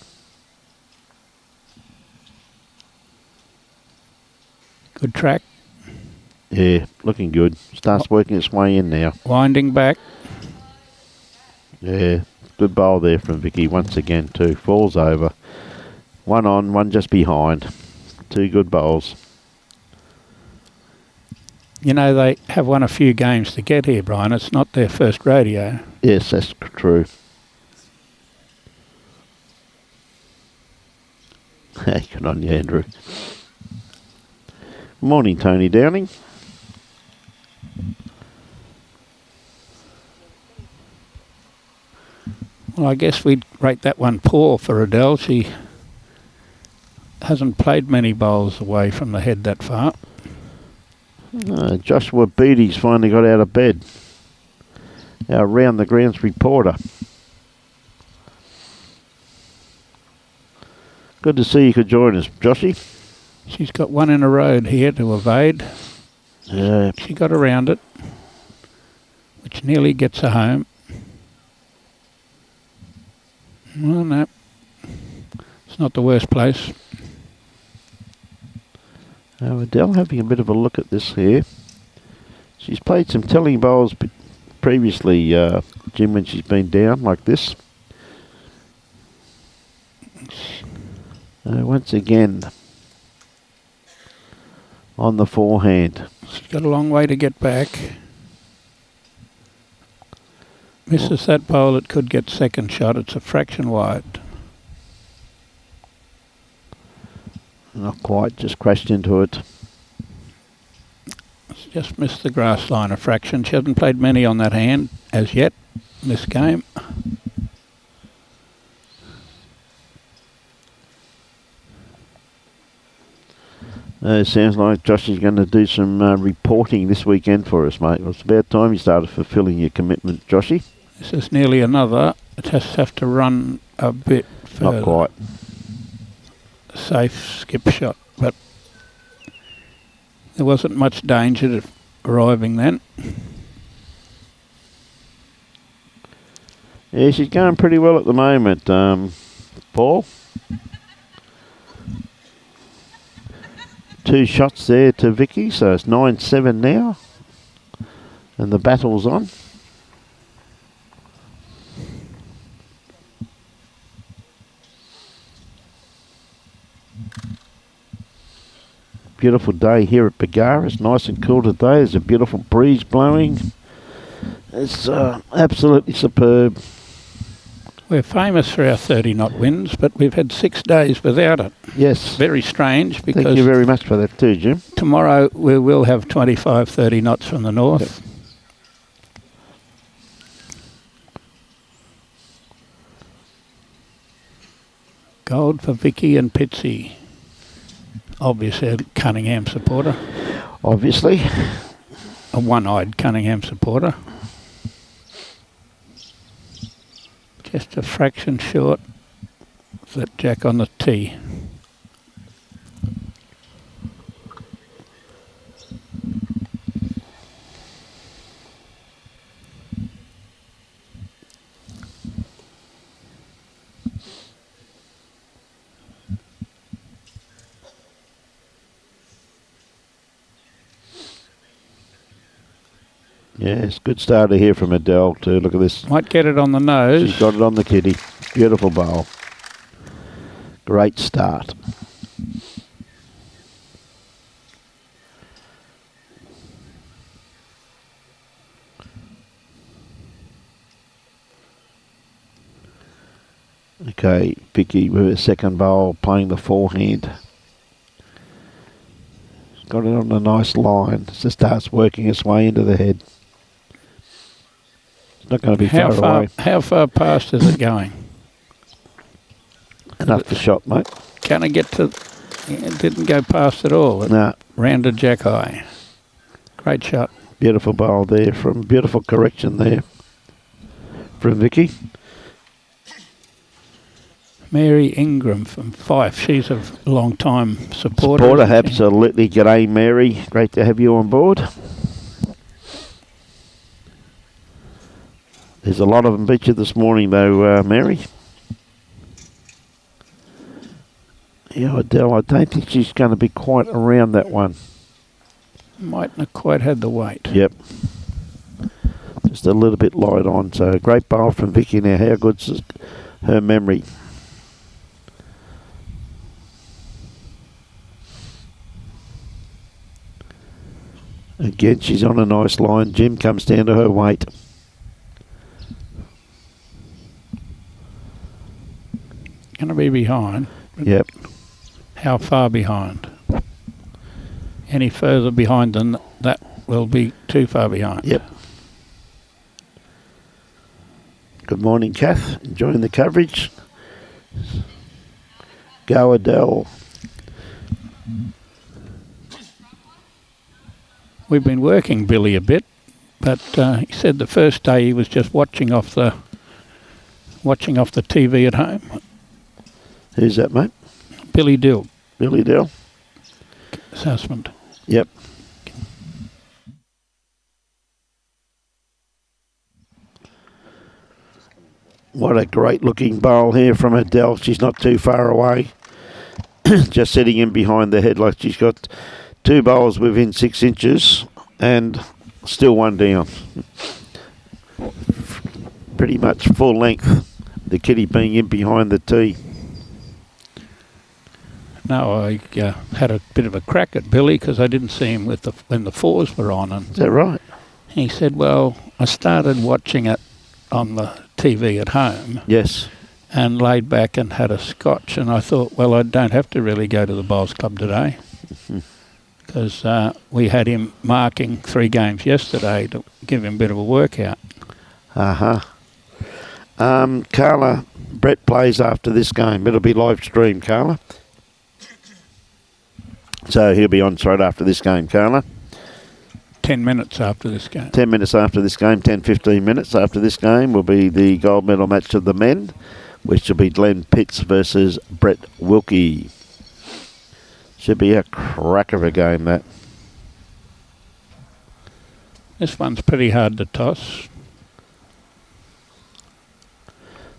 Good track. Yeah, looking good. Starts working its way in now. Winding back. Yeah, good bowl there from Vicki once again too. Falls over. One on, one just behind. 2 good bowls. You know, they have won a few games to get here, Brian. It's not their first rodeo. Yes, that's true. Hey, good on you, Andrew. Morning, Tony Downing. Well, I guess we'd rate that one poor for Adele. She hasn't played many bowls away from the head that far. Joshua Beattie's finally got out of bed. Our Round the Grounds reporter. Good to see you could join us, Joshy. She's got one in a road here to evade. Yeah. She got around it, which nearly gets her home. Well, no, it's not the worst place. Now Adele having a bit of a look at this here. She's played some telling bowls previously, Jim, when she's been down like this. Once again, on the forehand. She's got a long way to get back. Misses that bowl, it could get second shot. It's a fraction wide. Not quite, just crashed into it. It's just missed the grass line a fraction. She hasn't played many on that hand as yet in this game. Sounds like Josh is going to do some reporting this weekend for us, mate. Well, it's about time you started fulfilling your commitment, Joshy. This is nearly another. It just have to run a bit further. Not quite. Safe skip shot, but there wasn't much danger of arriving then. Yeah, she's going pretty well at the moment, Paul. 2 shots there to Vicki, so it's 9-7 now. And the battle's on. Beautiful day here at Bargara. It's nice and cool today. There's a beautiful breeze blowing. It's absolutely superb. We're famous for our 30-knot winds, but we've had 6 days without it. Yes. Very strange because... Thank you very much for that too, Jim. Tomorrow we will have 25, 30 knots from the north. Yep. Gold for Vicki and Pitsy. Obviously a Cunningham supporter. Obviously. A one-eyed Cunningham supporter. Just a fraction short of that jack on the tee. Yes, good starter here from Adele too. Look at this. Might get it on the nose. She's got it on the kitty. Beautiful bowl. Great start. Okay, Vicki with her second bowl playing the forehand. Got it on a nice line. It just starts working its way into the head. It's not going to be far away. How far past is it going? Enough for shot, mate. Can I get to... It didn't go past at all. It No. rounded jack high. Great shot. Beautiful bowl there from... Beautiful correction there from Vicki. Mary Ingram from Fife. She's a long time supporter. Absolutely. G'day, Mary. Great to have you on board. There's a lot of them beat you this morning, though, Mary. Yeah, Adele, I don't think she's going to be quite around that one. Mightn't have quite had the weight. Yep. Just a little bit light on. So, great bowl from Vicki now. How good's her memory? Again, she's on a nice line. Jim comes down to her weight. Going to be behind. Yep. How far behind? Any further behind than that will be too far behind. Yep. Good morning, Kath. Enjoying the coverage. Go, Adele. We've been working Billy a bit, but he said the first day he was just watching off the TV at home. Who's that, mate? Billy Dill. Billy Dill? His husband. Yep. What a great looking bowl here from Adele. She's not too far away. Just sitting in behind the head like she's got 2 bowls within 6 inches and still one down. Pretty much full length. The kitty being in behind the tee. No, I had a bit of a crack at Billy because I didn't see him when the 4s were on. And is that right? he said, well, I started watching it on the TV at home. Yes. And laid back and had a scotch. And I thought, well, I don't have to really go to the bowls club today. Because we had him marking 3 games yesterday to give him a bit of a workout. Uh-huh. Carla, Brett plays after this game. It'll be live streamed, Carla. So he'll be on straight after this game, Carla. 10 minutes after this game. 10 minutes after this game, 10, 15 minutes after this game will be the gold medal match of the men, which will be Glenn Pitts versus Brett Wilkie. Should be a crack of a game, that. This one's pretty hard to toss.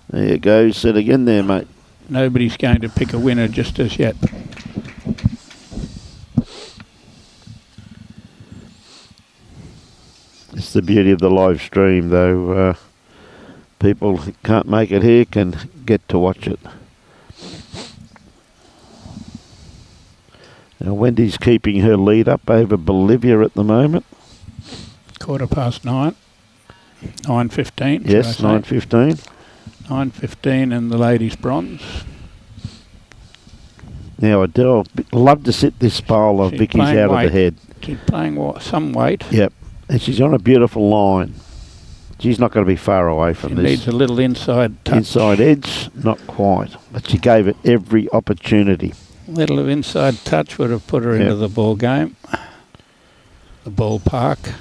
There you go. Set again there, mate. Nobody's going to pick a winner just as yet. It's the beauty of the live stream, though. People who can't make it here can get to watch it. Now, Wendy's keeping her lead up over Bolivia at the moment. 9:15. 9:15. Yes, 9:15. 9:15 in the ladies' bronze. Now, Adele, love to sit this bowl of Vicky's out of the head. She's playing some weight. Yep, and she's on a beautiful line. She's not going to be far away from this. She needs a little inside touch. Inside edge, not quite, but she gave it every opportunity. A little of inside touch would have put her into the ball game, the ballpark.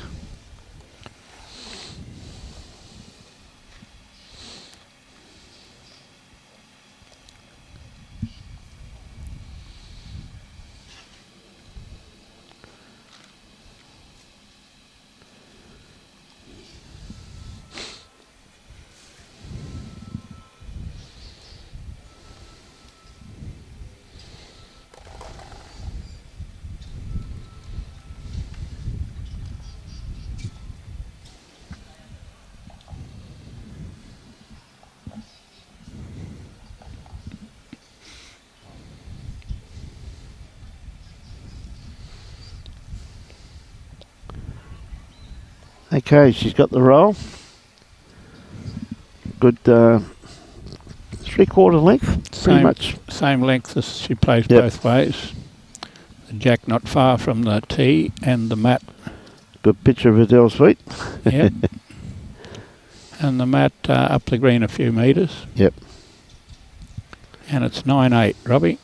Okay, she's got the roll. Good 3/4 length, pretty much. Same length as she plays both ways. The jack not far from the tee and the mat. Good picture of Adele's feet. Yep. And the mat up the green a few metres. Yep. And it's 9-8, Robbie.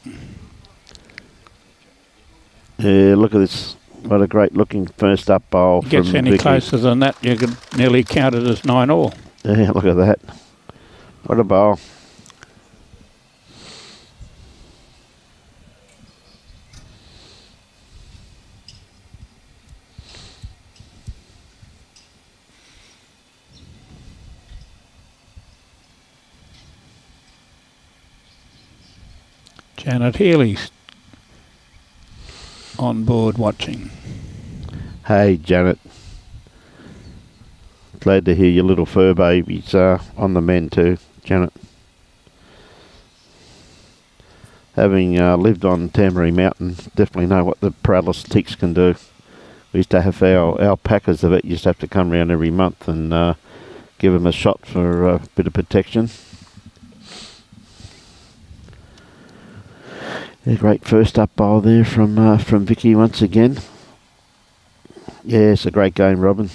Yeah, look at this. What a great looking first up bowl from Gets any Vicki. closer than that, you could nearly count it as 9-all. Yeah, look at that. What a bowl. Janet Healy's on board watching. Hey, Janet. Glad to hear your little fur babies on the men too, Janet. Having lived on Tamaree Mountain, definitely know what the Paralysis ticks can do. We used to have our alpacas of it, used to have to come round every month and give them a shot for a bit of protection. A great first up bowl there from Vicki once again. Yeah, it's a great game, Robin.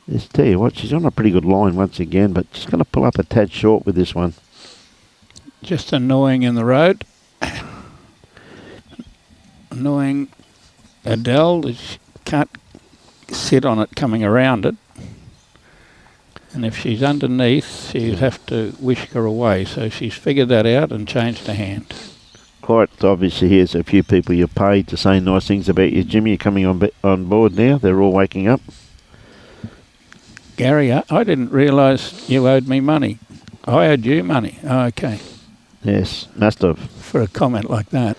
Just tell you what, she's on a pretty good line once again, but she's going to pull up a tad short with this one. Just annoying in the road. Annoying Adele. She can't sit on it coming around it. And if she's underneath, she'd have to whisk her away. So she's figured that out and changed her hand. Quite obviously, here's a few people you paid to say nice things about you, Jimmy. You're coming on board now. They're all waking up. Gary, I didn't realise you owed me money. I owed you money. Oh, okay. Yes, must have. For a comment like that.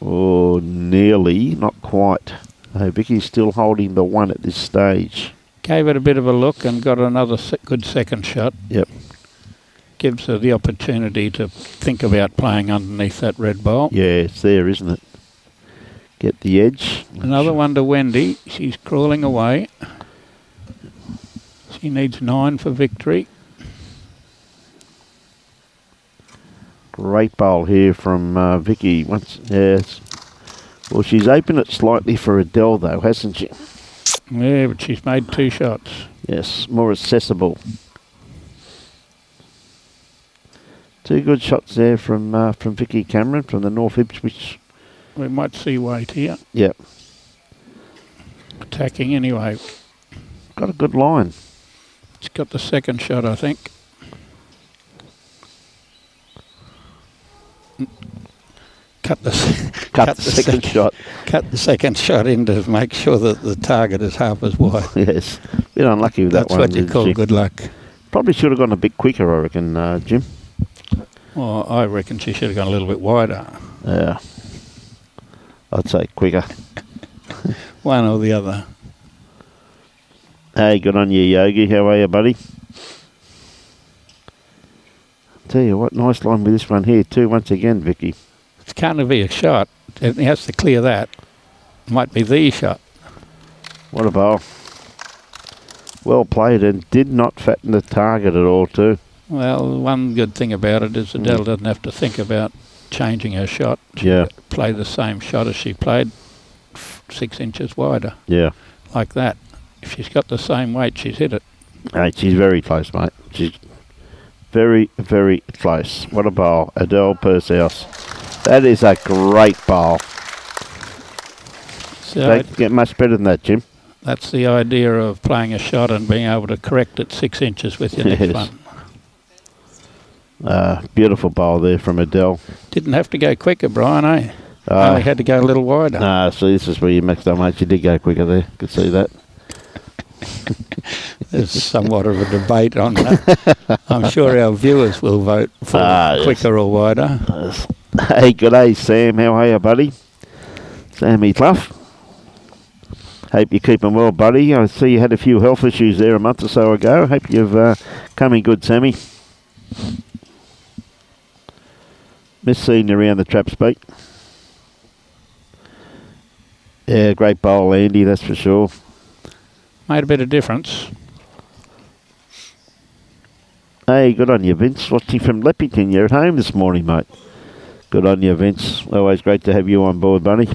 Oh, nearly, not quite. Vicky's still holding the one at this stage. Gave it a bit of a look and got another good second shot. Yep. Gives her the opportunity to think about playing underneath that red ball. Yeah, it's there, isn't it? Get the edge. Another one to Wendy. She's crawling away. She needs 9 for victory. Great bowl here from Vicki. Yes. Well, she's opened it slightly for Adele, though, hasn't she? Yeah, but she's made 2 shots. Yes, more accessible. Two good shots there from Vicki Cameron from the North Ipswich. We might see Wade here. Yep. Attacking anyway. Got a good line. It's got the second shot, I think. Cut the second shot. Cut the second shot in to make sure that the target is half as wide. Yes. Bit unlucky with that one. That's what you call good luck. Probably should have gone a bit quicker, I reckon, Jim. Well, I reckon she should have gone a little bit wider. Yeah. I'd say quicker. One or the other. Hey, good on you, Yogi. How are you, buddy? Tell you what, nice line with this one here too, once again, Vicky. It's can't be a shot. It has to clear that. Might be the shot. What a bowl. Well played and did not fatten the target at all too. Well, one good thing about it is Adele doesn't have to think about changing her shot. She play the same shot as she played 6 inches wider. Yeah. Like that. If she's got the same weight, she's hit it. Hey, she's very close, mate. She's very, very close. What a bowl. Adele Pershouse. That is a great bowl. So Don't get much better than that, Jim. That's the idea of playing a shot and being able to correct it 6 inches with your next one. Beautiful bowl there from Adele. Didn't have to go quicker, Brian, eh? Only had to go a little wider. See, this is where you mixed up, mate. You did go quicker there. Could see that. There's somewhat of a debate on that. I'm sure our viewers will vote for quicker or wider. Hey, good day, Sam. How are you, buddy? Sammy Clough. Hope you're keeping well, buddy. I see you had a few health issues there a month or so ago. Hope you've come in good, Sammy. Miss seeing you around the trap speak. Yeah, great bowl, Andy, that's for sure. Made a bit of difference. Hey, good on you, Vince. Watching from Leppington. You're at home this morning, mate. Good on you, Vince. Always great to have you on board, buddy.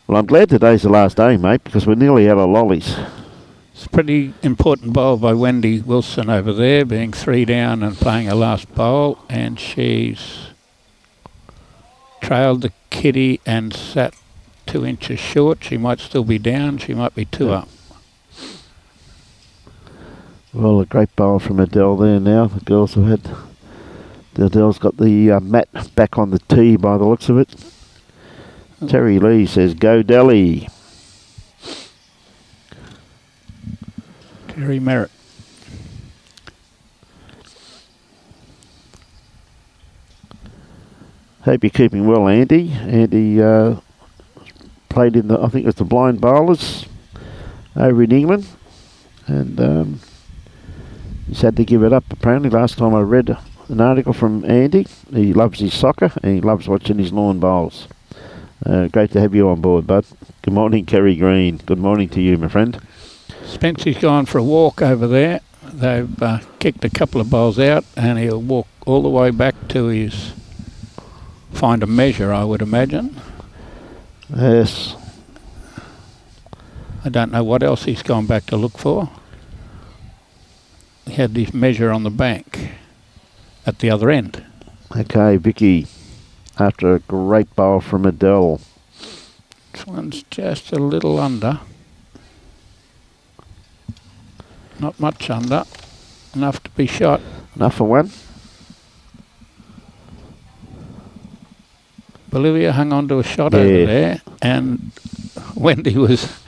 Well, I'm glad today's the last day, mate, because we're nearly out of lollies. It's a pretty important bowl by Wendy Wilson over there, being 3 down and playing her last bowl, and she's trailed the kitty and sat 2 inches short. She might still be down. She might be 2 up. Well, a great bowl from Adele there now. The girls have had... Adele's got the mat back on the tee by the looks of it. Terry Lee says, go Delhi. Terry Merritt. Hope you're keeping well, Andy. Andy played in the, I think it was the Blind Bowlers over in England. And he's had to give it up. Apparently last time I read an article from Andy, he loves his soccer and he loves watching his lawn bowls. Great to have you on board, bud. Good morning, Kerry Green. Good morning to you, my friend. Spencer's gone for a walk over there. They've kicked a couple of bowls out and he'll walk all the way back to his... find a measure, I would imagine. Yes. I don't know what else he's gone back to look for. He had his measure on the bank at the other end. Okay, Vicky, after a great bowl from Adele. This one's just a little under. Not much under. Enough to be shot. Enough for one? Bolivia hung on to a shot over there, and Wendy was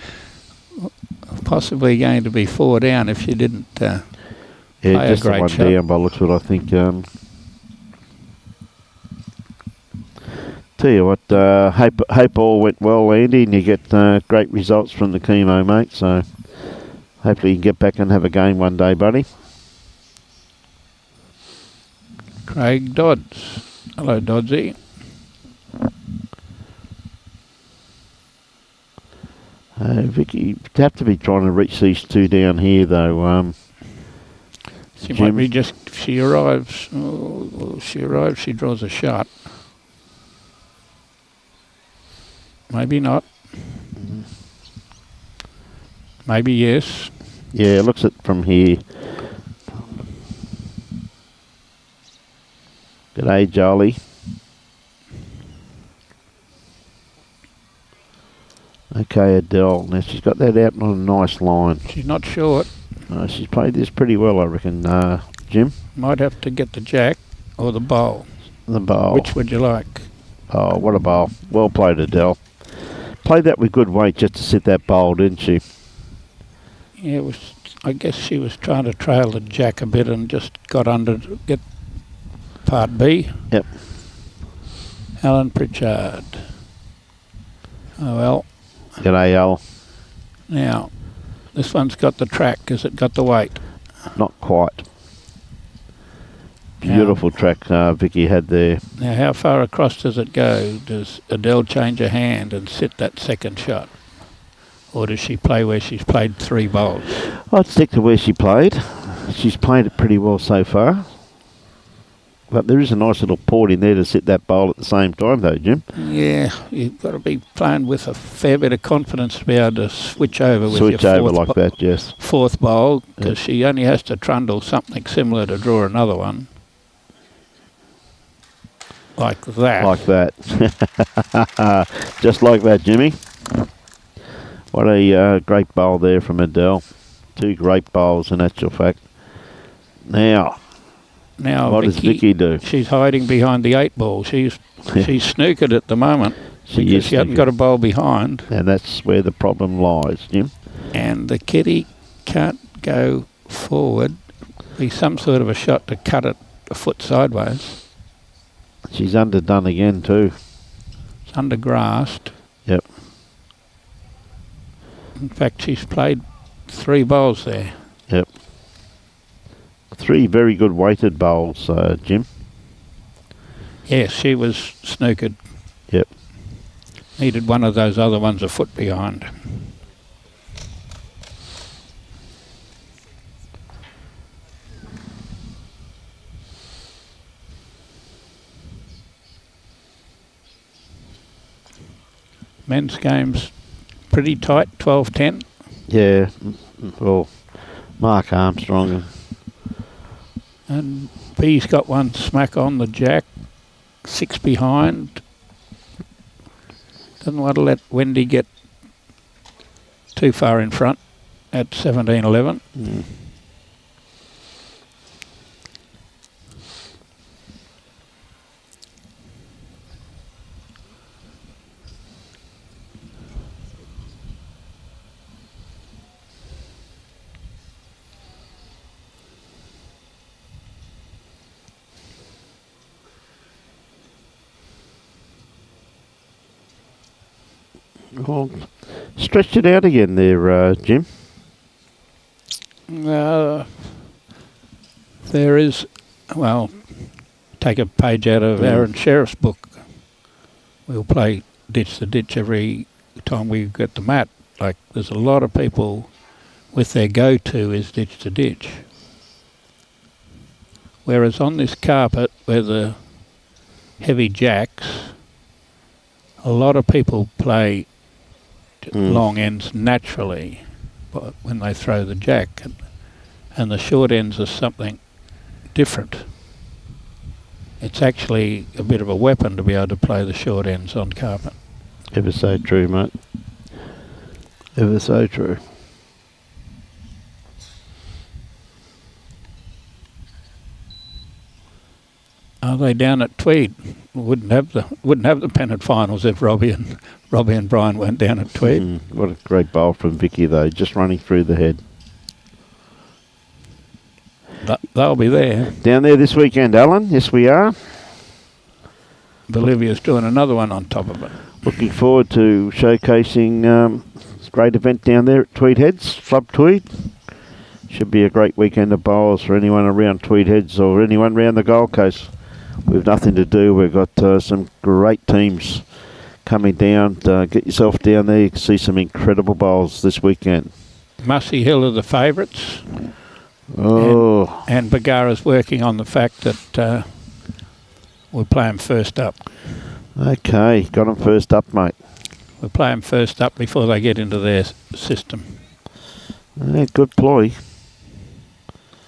possibly going to be 4 down if she didn't play just a great one shot. down by looks of it, I think. Tell you what, hope all went well, Andy, and you get great results from the chemo, mate. So hopefully you can get back and have a game one day, buddy. Craig Dodds. Hello, Doddsy. Vicky, you have to be trying to reach these 2 down here, though. She might be just, if she arrives, she draws a shot. Maybe not. Maybe yes. Yeah, looks at from here. G'day, Jolie. Okay, Adele. Now she's got that out on a nice line. She's not short. She's played this pretty well, I reckon, Jim. Might have to get the jack or the bowl. The bowl. Which would you like? Oh, what a bowl. Well played, Adele. Played that with good weight just to sit that bowl, didn't she? Yeah, it was. I guess she was trying to trail the jack a bit and just got under to get part B. Yep. Alan Pritchard. Oh well. G'day, Al. Now, this one's got the track. Has it got the weight? Not quite. Beautiful track Vicki had there. Now, how far across does it go? Does Adele change her hand and sit that second shot? Or does she play where she's played 3 bowls? I'd stick to where she played. She's played it pretty well so far. But there is a nice little port in there to sit that bowl at the same time though, Jim. Yeah, you've got to be playing with a fair bit of confidence to be able to switch over with Switch your over like that, yes. 4th bowl, because she only has to trundle something similar to draw another one. Like that. Like that. Just like that, Jimmy. What a great bowl there from Adele. 2 great bowls in actual fact. Now what does Vicki do? She's hiding behind the 8 ball. She's snookered at the moment because she hasn't got a bowl behind. And that's where the problem lies, Jim. And the kitty can't go forward. Be some sort of a shot to cut it a foot sideways. She's underdone again too. It's undergrassed. Yep. In fact, she's played 3 bowls there. Yep. 3 very good weighted bowls, Jim. Yes, she was snookered. Yep. Needed one of those other ones a foot behind. Men's game's pretty tight, 12-10. Yeah. Well, Mark Armstrong. And B's got one smack on the jack, 6 behind. Doesn't want to let Wendy get too far in front at 17-11. Well, stretched it out again there, Jim. There is, well, take a page out of Aaron Sheriff's book. We'll play Ditch the Ditch every time we get the mat. Like, there's a lot of people with their go-to is Ditch the Ditch. Whereas on this carpet, where the heavy jacks, a lot of people play long ends naturally when they throw the jack, and the short ends are something different. It's actually a bit of a weapon to be able to play the short ends on carpet. Ever so true, mate. Ever so true. Are they down at Tweed? Wouldn't have the pennant finals if Robbie and Brian went down at Tweed. What a great bowl from Vicki though, just running through the head. They'll be there. Down there this weekend, Alan. Yes, we are. Bolivia's doing another one on top of it. Looking forward to showcasing this great event down there at Tweed Heads, Club Tweed. Should be a great weekend of bowls for anyone around Tweed Heads or anyone around the Gold Coast. We've nothing to do. We've got some great teams coming down. Get yourself down there. You can see some incredible bowls this weekend. Mussy Hill are the favourites. Oh. And Bargara's working on the fact that we'll play them first up. Okay, got them first up, mate. We'll play them first up before they get into their system. Good ploy.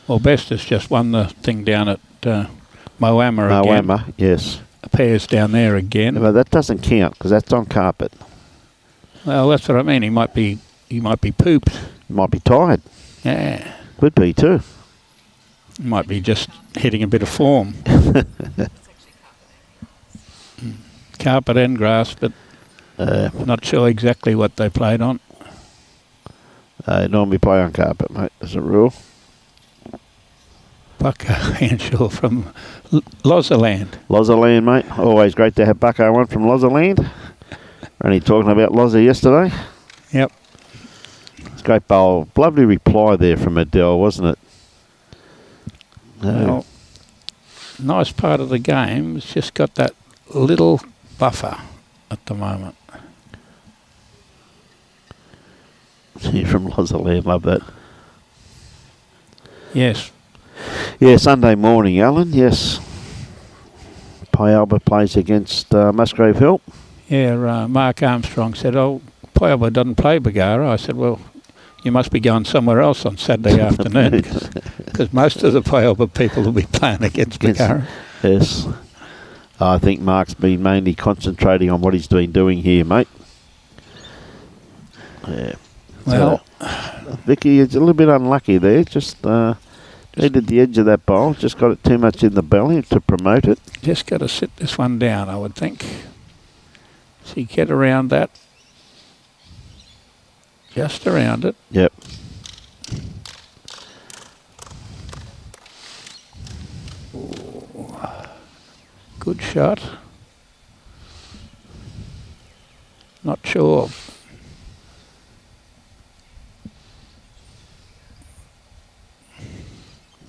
Well, Best has just won the thing down at Moama again. Moama, yes. A pair's down there again. But that doesn't count because that's on carpet. Well, that's what I mean. He might be pooped. He might be tired. Yeah. Could be too. He might be just hitting a bit of form. Carpet and grass, but not sure exactly what they played on. Normally play on carpet, mate, as a rule. Bucko Henshaw from Lozaland. Lozaland, mate. Always great to have Bucko on from Lozaland. We're only talking about Loza yesterday. Yep. It's a great bowl. Lovely reply there from Adele, wasn't it? Well, nice part of the game. It's just got that little buffer at the moment. See, from Lozaland, love that. Yes. Yeah, Sunday morning, Alan, yes. Pialba plays against Musgrave Hill. Yeah, Mark Armstrong said, oh, Pialba doesn't play Bargara. I said, well, you must be going somewhere else on Saturday afternoon because most of the Pialba people will be playing against Bargara. Yes. I think Mark's been mainly concentrating on what he's been doing here, mate. Yeah. Well, Vicki is a little bit unlucky there. Just needed the edge of that bowl. Just got it too much in the belly to promote it. Just got to sit this one down, I would think. See, get around that. Just around it. Yep. Ooh. Good shot. Not sure.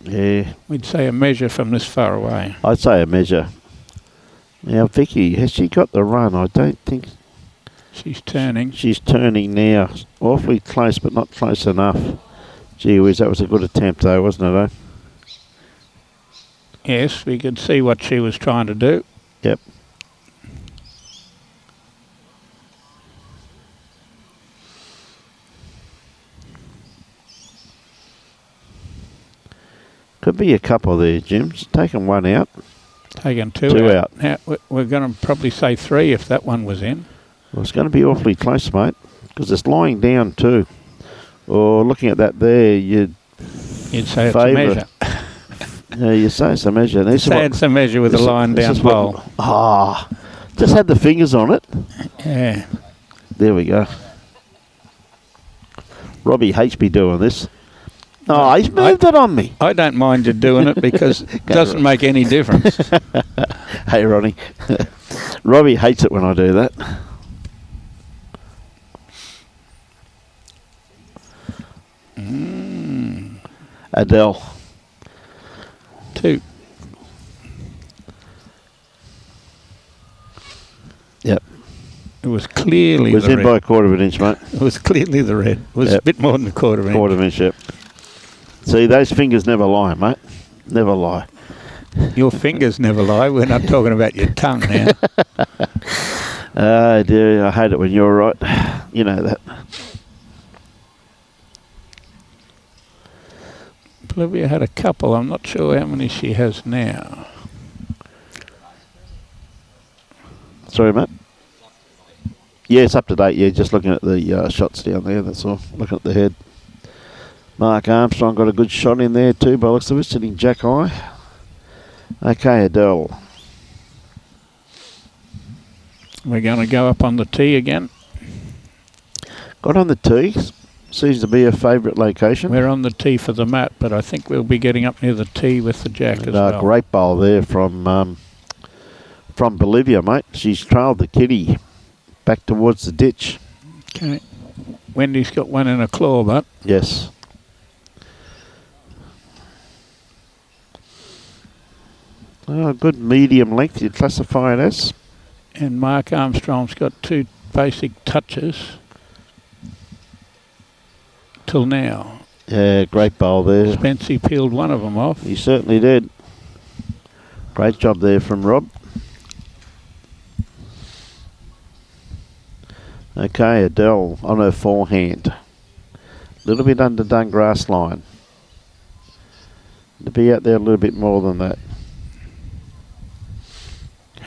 Yeah. We'd say a measure from this far away. I'd say a measure. Now, Vicki, has she got the run? I don't think. She's turning. She's turning now. Awfully close, but not close enough. Gee whiz, that was a good attempt though, wasn't it, eh? Yes, we could see what she was trying to do. Yep. Could be a couple there, Jim. Taking one out. Taking two out. Now, we're going to probably say three if that one was in. Well, it's going to be awfully close, mate, because it's lying down too. Or looking at that there, you'd say it's a measure. Yeah, you say it's a measure. It's a measure with a lying down bowl. Just had the fingers on it. Yeah. There we go. Robbie hates me doing this. Oh, he's moved it on me. I don't mind you doing it because it doesn't make any difference. Hey, Ronnie. Robbie hates it when I do that. Adele. 2. Yep. It was clearly the red. It was in by a quarter of an inch, mate. It was clearly the red. It was a bit more than a quarter of an inch. Quarter of an inch, yep. See, those fingers never lie, mate. Never lie. Your fingers never lie. We're not talking about your tongue now. Dear, I hate it when you're right. You know that. Olivia had a couple. I'm not sure how many she has now. Sorry, mate. Yeah, it's up to date. Yeah, just looking at the shots down there. That's all. Looking at the head. Mark Armstrong got a good shot in there too, by the looks of it, sitting jack high. Okay, Adele. We're going to go up on the tee again. Got on the tee. Seems to be a favourite location. We're on the tee for the mat, but I think we'll be getting up near the tee with the jack as well. Great bowl there from Bolivia, mate. She's trailed the kitty back towards the ditch. Okay. Wendy's got one in a claw, but yes. Good medium length, you'd classify it as. And Mark Armstrong's got 2 basic touches till now. Yeah, great bowl there. Spency peeled one of them off. He certainly did. Great job there from Rob. Okay, Adele on her forehand. A little bit underdone grass line. To be out there a little bit more than that.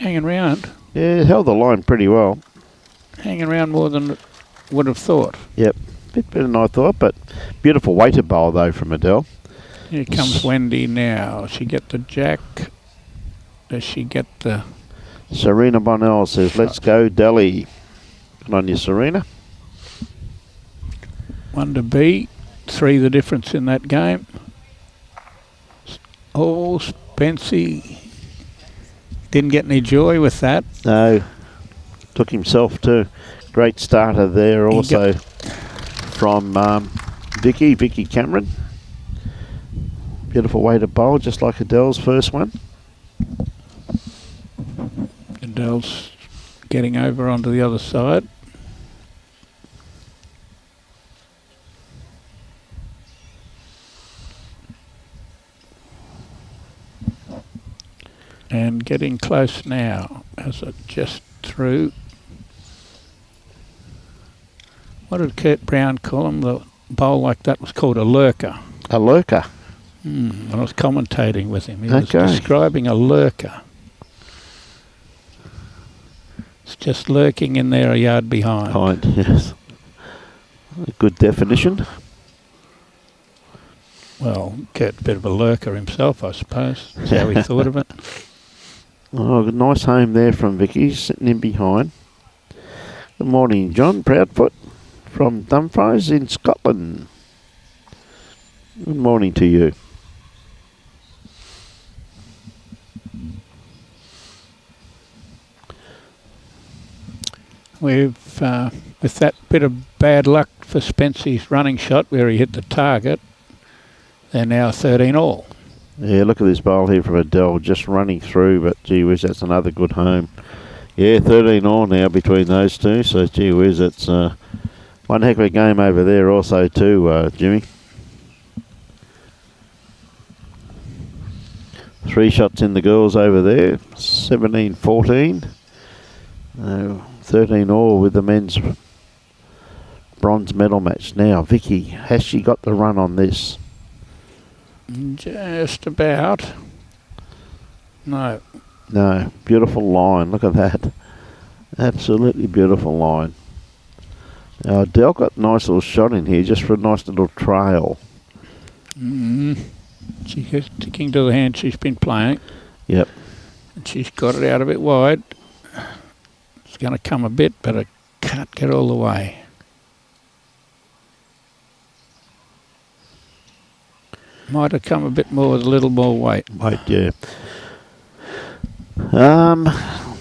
hanging around. Yeah, held the line pretty well. Hanging around more than would have thought. Yep, bit better than I thought, but beautiful weighted bowl though from Adele. Here comes Wendy now. She get the jack. Does she get the... Serena Bonnell says, let's go Delhi. Good on you, Serena. 1 to B. 3 the difference in that game. Oh, Spency didn't get any joy with that. No, took himself too. Great starter there also from Vicki Cameron. Beautiful way to bowl, just like Adele's first one. Adele's getting over onto the other side. And getting close now as it just through. What did Kurt Brown call him? The bowl like that was called a lurker. A lurker? I was commentating with him. He was describing a lurker. It's just lurking in there a yard behind. Yes. A good definition. Well, Kurt's a bit of a lurker himself, I suppose. That's how he thought of it. Oh, nice home there from Vicky, sitting in behind. Good morning, John Proudfoot from Dumfries in Scotland. Good morning to you. We've, with that bit of bad luck for Spency's running shot where he hit the target, they're now 13 all. Yeah, look at this bowl here from Adele, just running through, but gee whiz, that's another good home. Yeah, 13 all now between those two, so gee whiz, it's one heck of a game over there also too, Jimmy. 3 shots in the girls over there, 17-14. 13 all with the men's bronze medal match. Now, Vicky, has she got the run on this? Just about. No. No. Beautiful line. Look at that. Absolutely beautiful line. Now, Adele got a nice little shot in here just for a nice little trail. She's sticking to the hand she's been playing. Yep. And she's got it out a bit wide. It's going to come a bit, but it can't get all the way. Might have come a bit more with a little more weight. Weight, yeah.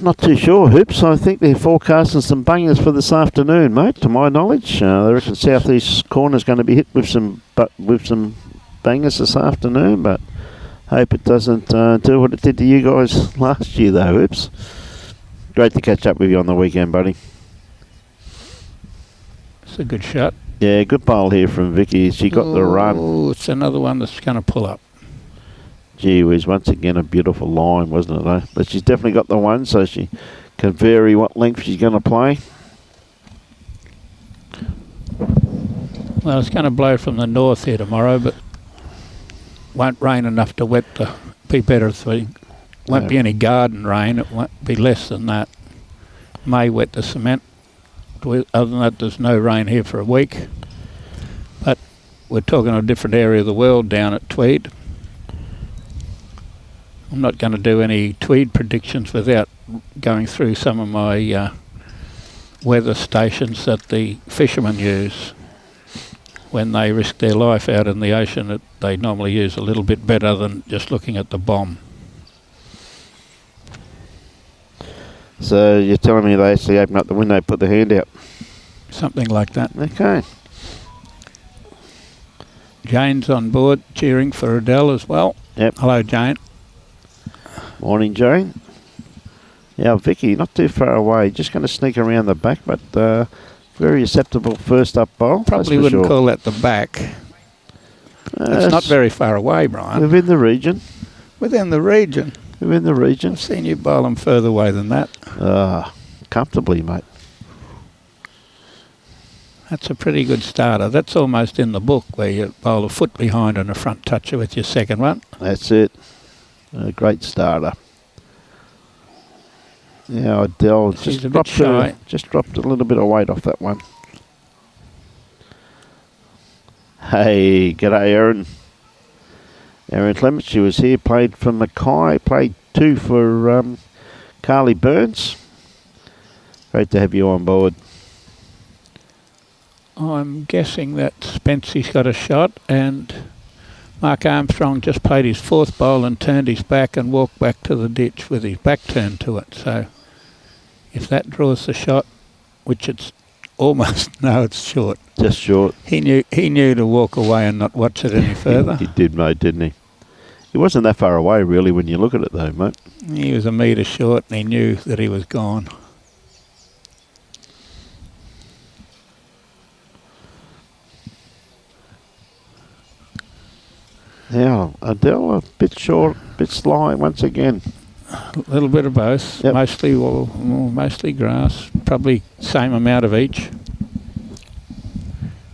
Not too sure, Hoops. I think they're forecasting some bangers for this afternoon, mate, to my knowledge. They reckon southeast corner's going to be hit with some bangers this afternoon, but hope it doesn't do what it did to you guys last year, though, Hoops. Great to catch up with you on the weekend, buddy. It's a good shot. Yeah, good bowl here from Vicky. She got the run. Oh, it's another one that's going to pull up. Gee whiz, once again a beautiful line, wasn't it, though? But she's definitely got the one, so she can vary what length she's going to play. Well, it's going to blow from the north here tomorrow, but won't rain enough to wet the... Be better thing. Won't be any garden rain. It won't be less than that. May wet the cement. Other than that, there's no rain here for a week. But we're talking a different area of the world down at Tweed. I'm not going to do any Tweed predictions without going through some of my weather stations that the fishermen use. When they risk their life out in the ocean, they normally use a little bit better than just looking at the bomb. So you're telling me they actually open up the window, put the hand out? Something like that. Okay. Jane's on board, cheering for Adele as well. Yep. Hello, Jane. Morning, Jane. Yeah, Vicky, not too far away. Just going to sneak around the back, but very acceptable first up bowl. Probably wouldn't call that the back. It's not very far away, Brian. Within the region. Within the region. Within the region. I've seen you bowl them further away than that. Comfortably, mate. That's a pretty good starter. That's almost in the book where you bowl a foot behind and a front toucher with your second one. That's it. A great starter. Yeah, Adele She's a bit shy. Just dropped a little bit of weight off that one. Hey, g'day, Erin. Erin Clements, she was here, played for Mackay, played 2 for Carly Burns. Great to have you on board. I'm guessing that Spency's got a shot, and Mark Armstrong just played his 4th bowl and turned his back and walked back to the ditch with his back turned to it. So if that draws the shot, which it's almost, no, it's short. Just short. He knew to walk away and not watch it any further. He did, mate, didn't he? He wasn't that far away, really, when you look at it, though, mate. He was a metre short, and he knew that he was gone. Now, Adele, a bit short, a bit sly once again. A little bit of both. Yep. Mostly grass. Probably same amount of each.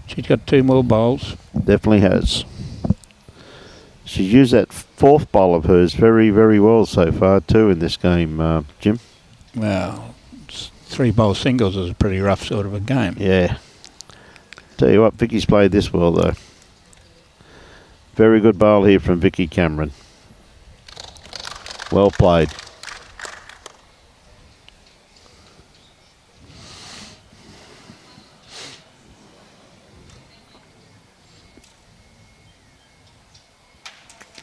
She's got 2 more bowls. Definitely has. She's used that 4th bowl of hers very, very well so far too in this game, Jim. Well, 3 bowl singles is a pretty rough sort of a game. Yeah. Tell you what, Vicky's played this well though. Very good bowl here from Vicki Cameron. Well played.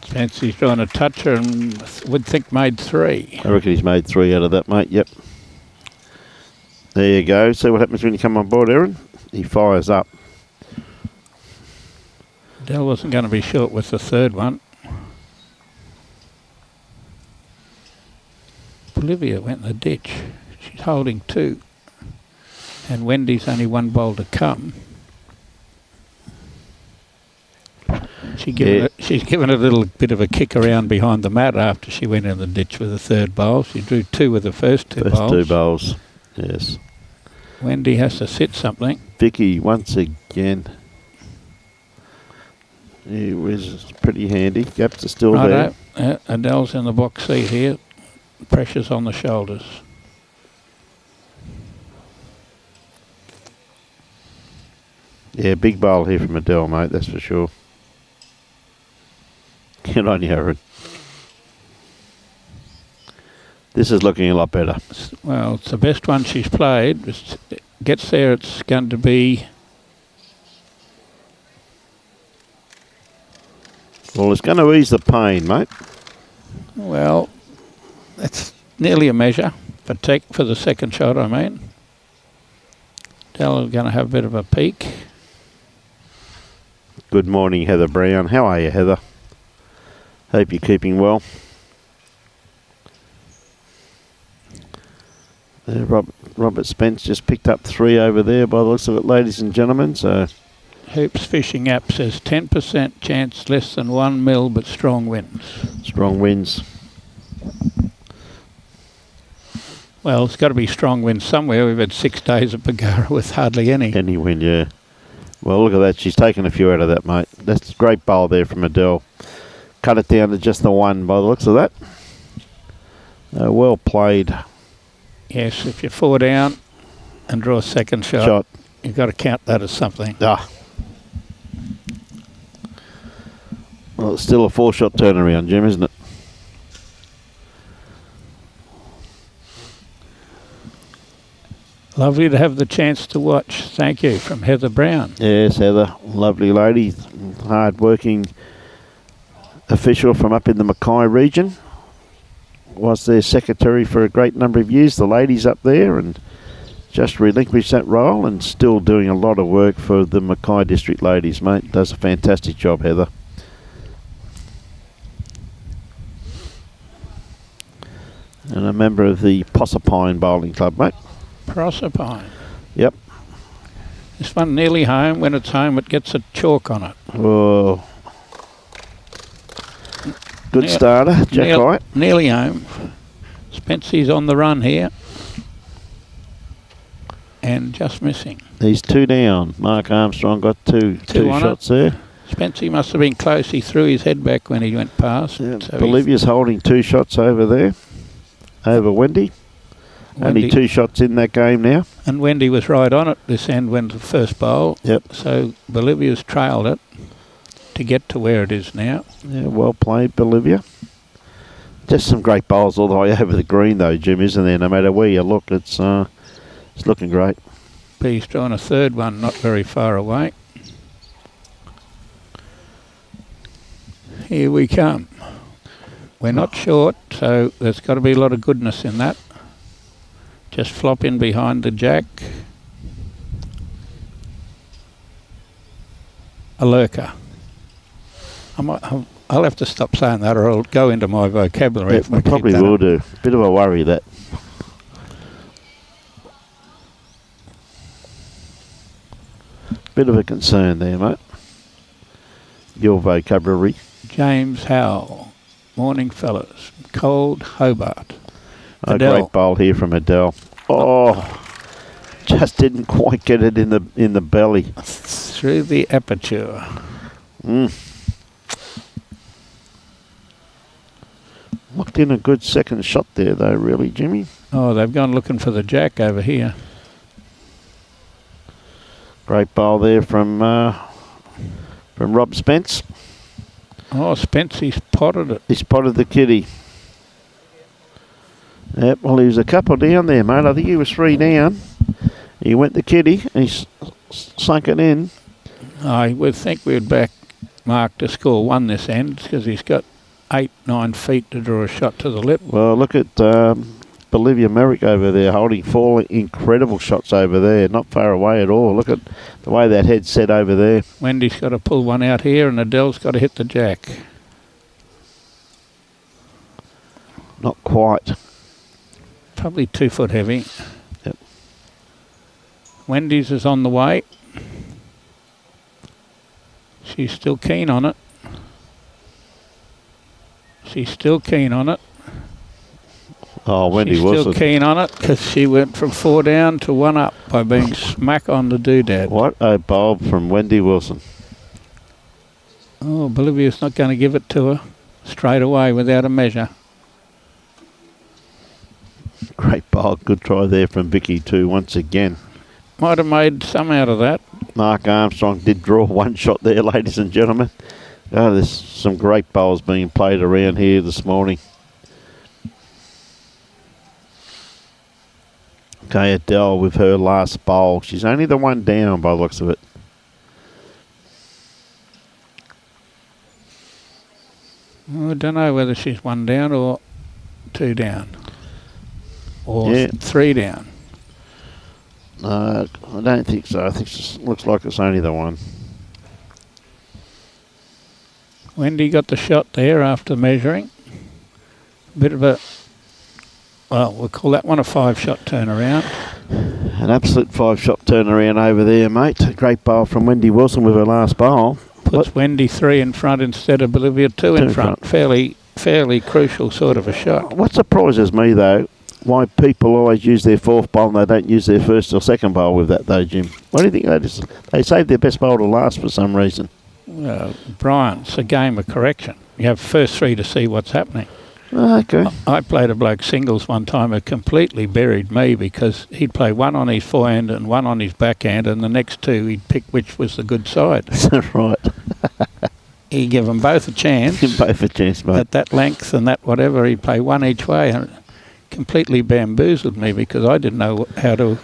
Spency's trying to touch her and would think made 3. I reckon he's made 3 out of that, mate. Yep. There you go. See what happens when you come on board, Erin? He fires up. Adele wasn't going to be short with the 3rd one. Olivia went in the ditch. She's holding 2. And Wendy's only 1 bowl to come. She's given a little bit of a kick around behind the mat after she went in the ditch with the 3rd bowl. She drew 2 with the first 2 bowls. First 2 bowls, yes. Wendy has to sit something. Vicki once again. It was pretty handy. Gaps are still there. Adele's in the box seat here. Pressure's on the shoulders. Yeah, big bowl here from Adele, mate, that's for sure. Get on you, Erin. This is looking a lot better. Well, it's the best one she's played. Gets there, it's going to be... Well, it's going to ease the pain, mate. Well, that's nearly a measure for the 2nd shot, I mean. Adele's going to have a bit of a peak. Good morning, Heather Brown. How are you, Heather? Hope you're keeping well. Robert Spence just picked up 3 over there by the looks of it, ladies and gentlemen. So, Hoops Fishing app says 10% chance, less than 1 mil, but strong winds. Strong winds. Well, it's got to be strong winds somewhere. We've had 6 days at Bargara with hardly any. Any wind, yeah. Well, look at that. She's taken a few out of that, mate. That's a great bowl there from Adele. Cut it down to just the 1 by the looks of that. Well played. Yes, if you're 4 down and draw a 2nd shot, you've got to count that as something. Ah. Well, it's still a 4-shot turnaround, Jim, isn't it? Lovely to have the chance to watch. Thank you, from Heather Brown. Yes, Heather. Lovely lady. Hard-working official from up in the Mackay region. Was their secretary for a great number of years, the ladies up there, and just relinquished that role and still doing a lot of work for the Mackay District ladies, mate. Does a fantastic job, Heather. And a member of the Proserpine Bowling Club, mate. Proserpine. Yep. This one nearly home. When it's home, it gets a chalk on it. Oh. Good starter, Jack White. Nearly home. Spency's on the run here. And just missing. He's 2 down. Mark Armstrong got two shots there. Spency must have been close. He threw his head back when he went past. Yeah, so Bolivia's holding 2 shots over there. Over Wendy. Only 2 shots in that game now. And Wendy was right on it this end when the first bowl. Yep. So Bolivia's trailed it to get to where it is now. Yeah, well played, Bolivia. Just some great bowls all the way over the green, though, Jim, isn't there? No matter where you look, it's looking great. B's drawing a third one, not very far away. Here we come. We're not short, so there's got to be a lot of goodness in that. Just flop in behind the jack. A lurker. I'll have to stop saying that or it'll go into my vocabulary. Yeah, we probably will do. Bit of a worry, that. Bit of a concern there, mate. Your vocabulary. James Howell. Morning, fellas. Cold Hobart. A Adele. great bowl here from Adele. Oh, just didn't quite get it in the belly. Through the aperture. Looked in a good second shot there, though, really, Jimmy. Oh, they've gone looking for the jack over here. Great bowl there from Rob Spence. Oh, Spence, he's potted it. He spotted the kitty. Yep, well, he was a couple down there, mate. I think he was 3 down. He went the kitty and he sunk it in. I would think we'd back Mark to score 1 this end because he's got 8-9 feet to draw a shot to the lip. Well, look at Bolivia Merrick over there holding 4 incredible shots over there. Not far away at all. Look at the way that head's set over there. Wendy's got to pull one out here and Adele's got to hit the jack. Not quite. Probably 2 foot heavy. Yep. Wendy's is on the way. She's still keen on it. She's still keen on it. Oh, Wendy She's Wilson. still keen on it because she went from 4 down to 1 up by being smack on the doodad. What a bowl from Wendy Wilson. Oh, Bolivia's not going to give it to her straight away without a measure. Great bowl. Good try there from Vicki too, once again. Might have made some out of that. Mark Armstrong did draw 1 shot there, ladies and gentlemen. Oh, there's some great bowls being played around here this morning. Okay, Adele with her last bowl. She's only the 1 down by the looks of it. I don't know whether she's 1 down or 2 down. Or 3 down. I don't think so. I think it looks like it's only the 1. Wendy got the shot there after measuring. Bit of a, well, we'll call that one a 5-shot turnaround. An absolute 5-shot turnaround over there, mate. A great bowl from Wendy Wilson with her last bowl. Puts Wendy 3 in front instead of Bolivia 2 in front. Fairly crucial sort of a shot. What surprises me, though, why people always use their 4th bowl and they don't use their 1st or 2nd bowl with that, though, Jim. Why do you think that is? They save their best bowl to last for some reason. Well, Brian, it's a game of correction. You have first 3 to see what's happening. Okay. I played a bloke singles one time who completely buried me because he'd play 1 on his forehand and 1 on his backhand, and the next 2 he'd pick which was the good side. Right. He'd give them both a chance. Give both a chance, mate. At that length and that whatever, he'd play 1 each way, and it completely bamboozled me because I didn't know how to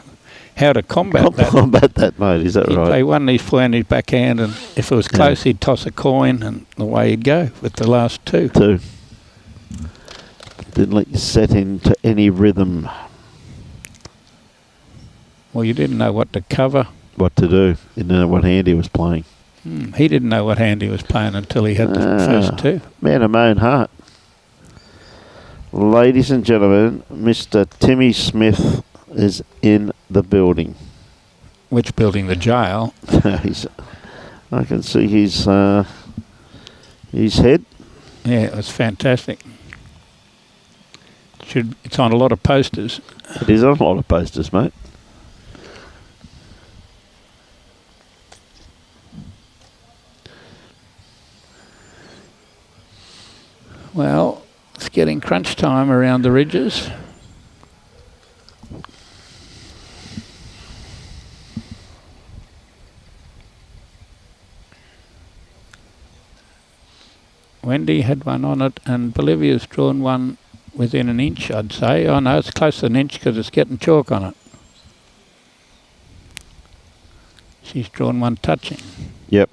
combat that. Combat that, mate. Is that He'd right? play 1 on his forehand, his backhand, and if it was close, he'd toss a coin, and the way he'd go with the last 2. 2. Didn't let you set into any rhythm. Well, you didn't know what to cover. What to do. Didn't know what hand he was playing. He didn't know what hand he was playing until he had the first 2. Man of my own heart. Ladies and gentlemen, Mr. Timmy Smith is in the building. Which building? The jail? I can see his head. Yeah, it was fantastic. It's on a lot of posters. It is on a lot of posters, mate. Well, it's getting crunch time around the ridges. Wendy had one on it, and Bolivia's drawn one within an inch, I'd say. Oh no, it's close to an inch because it's getting chalk on it. She's drawn one touching. Yep.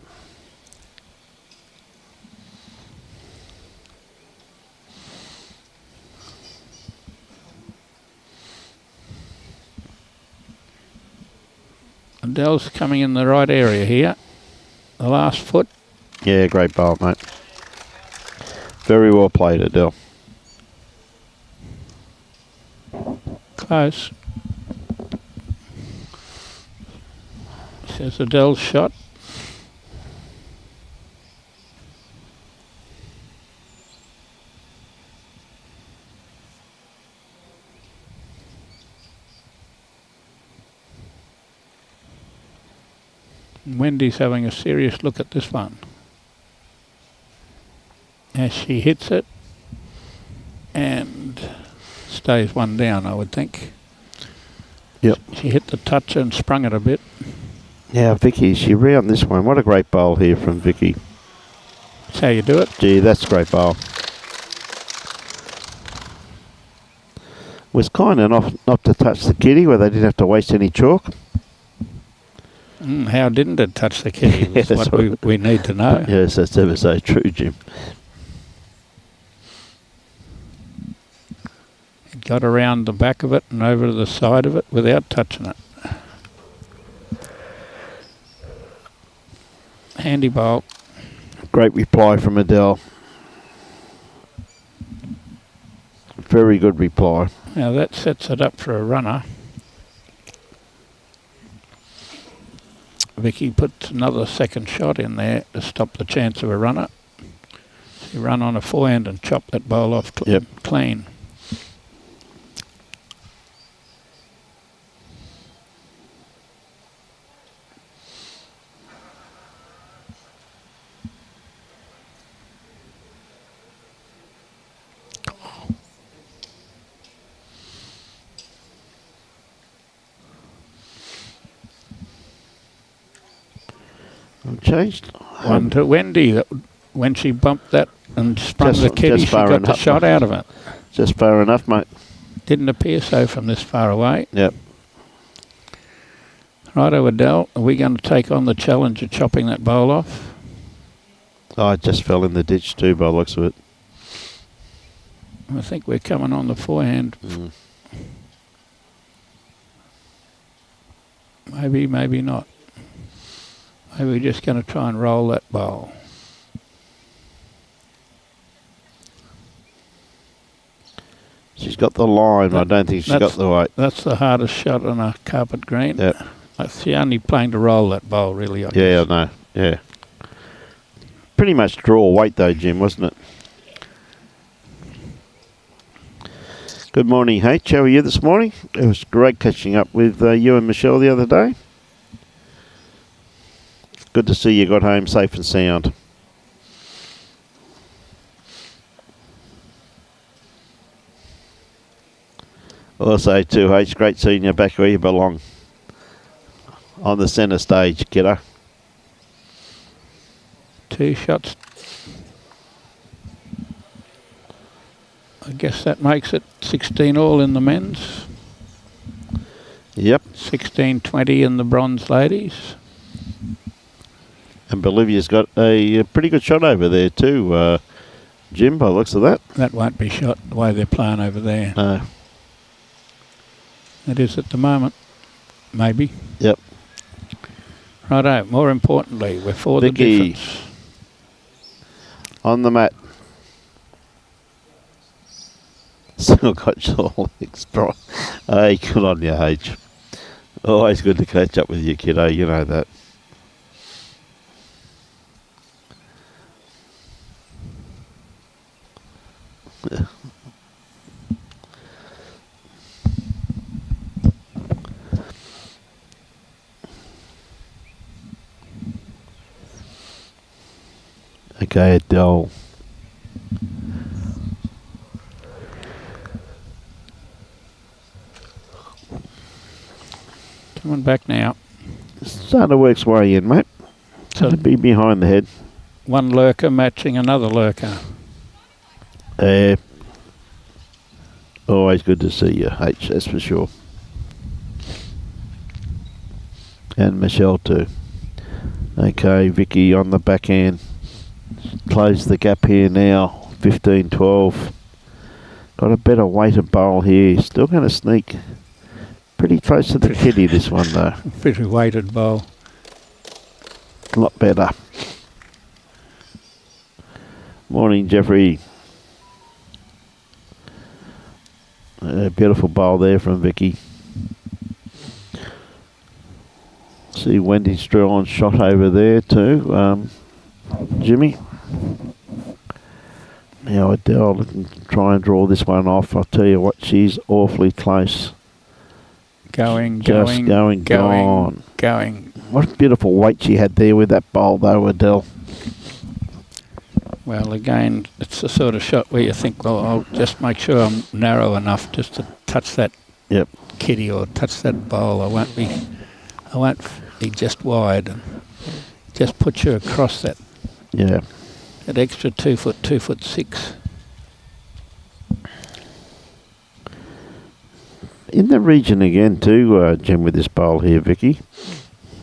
Adele's coming in the right area here. The last foot. Yeah, great bowl, mate. Very well played, Adele. Close. Says Adele's shot. Wendy's having a serious look at this one. As she hits it and stays one down, I would think. Yep. She hit the touch and sprung it a bit. Yeah, Vicky, she round this one. What a great bowl here from Vicky. That's how you do it. Gee, that's a great bowl. Was kind enough not to touch the kitty where they didn't have to waste any chalk. How didn't it touch the kitty? Yeah, That's what we need to know. Yes, that's ever so true, Jim. It got around the back of it and over to the side of it without touching it. Handy bowl. Great reply from Adele. Very good reply. Now that sets it up for a runner. Vicky puts another second shot in there to stop the chance of a runner. She run on a forehand and chop that bowl off clean. Changed. One to Wendy. When she bumped that and sprung the kitty, she got the shot out of it. Just far enough, mate. Didn't appear so from this far away. Yep. Righto, Adele, are we going to take on the challenge of chopping that bowl off? Oh, I just fell in the ditch too by the looks of it. I think we're coming on the forehand. Maybe, maybe not. Maybe we're just going to try and roll that bowl. She's got the line, but I don't think she's got the weight. That's the hardest shot on a carpet green. Yep. She's only playing to roll that bowl, really, I guess. Yeah, I know. Yeah. Pretty much draw weight though, Jim, wasn't it? Good morning, H. How are you this morning? It was great catching up with you and Michelle the other day. Good to see you got home safe and sound. Also, too, H, great seeing you back where you belong. On the centre stage, kiddo. 2 shots. I guess that makes it 16 all in the men's. Yep. 16-20 in the bronze ladies. And Bolivia's got a pretty good shot over there too, Jim, by the looks of that. That won't be shot the way they're playing over there. No. It is at the moment. Maybe. Yep. Righto, more importantly, we're for Vicki, the difference. On the mat. Still got your legs, bro. Hey, good on you, H. Always good to catch up with you, kiddo. You know that. Okay, Adele. Coming back now. Starting to work its way in, mate. So to be behind the head. one lurker matching another lurker. Always good to see you, H, that's for sure. And Michelle too. Okay, Vicky on the backhand. Close the gap here now. 15-12. Got a better weighted bowl here. Still going to sneak pretty close to the kitty, this one though. Pretty weighted bowl. A lot better. Morning, Jeffrey. A beautiful bowl there from Vicky. See Wendy's drawing shot over there too. Jimmy. Now Adele looking to try and draw this one off. I'll tell you what, she's awfully close. Going. What a beautiful weight she had there with that bowl though, Adele. Well, again, it's the sort of shot where you think, well, I'll just make sure I'm narrow enough just to touch that kitty or touch that bowl. I won't be just wide. And just put you across that. Yeah. That extra 2 foot, 2'6". In the region again too, Jim, with this bowl here, Vicky.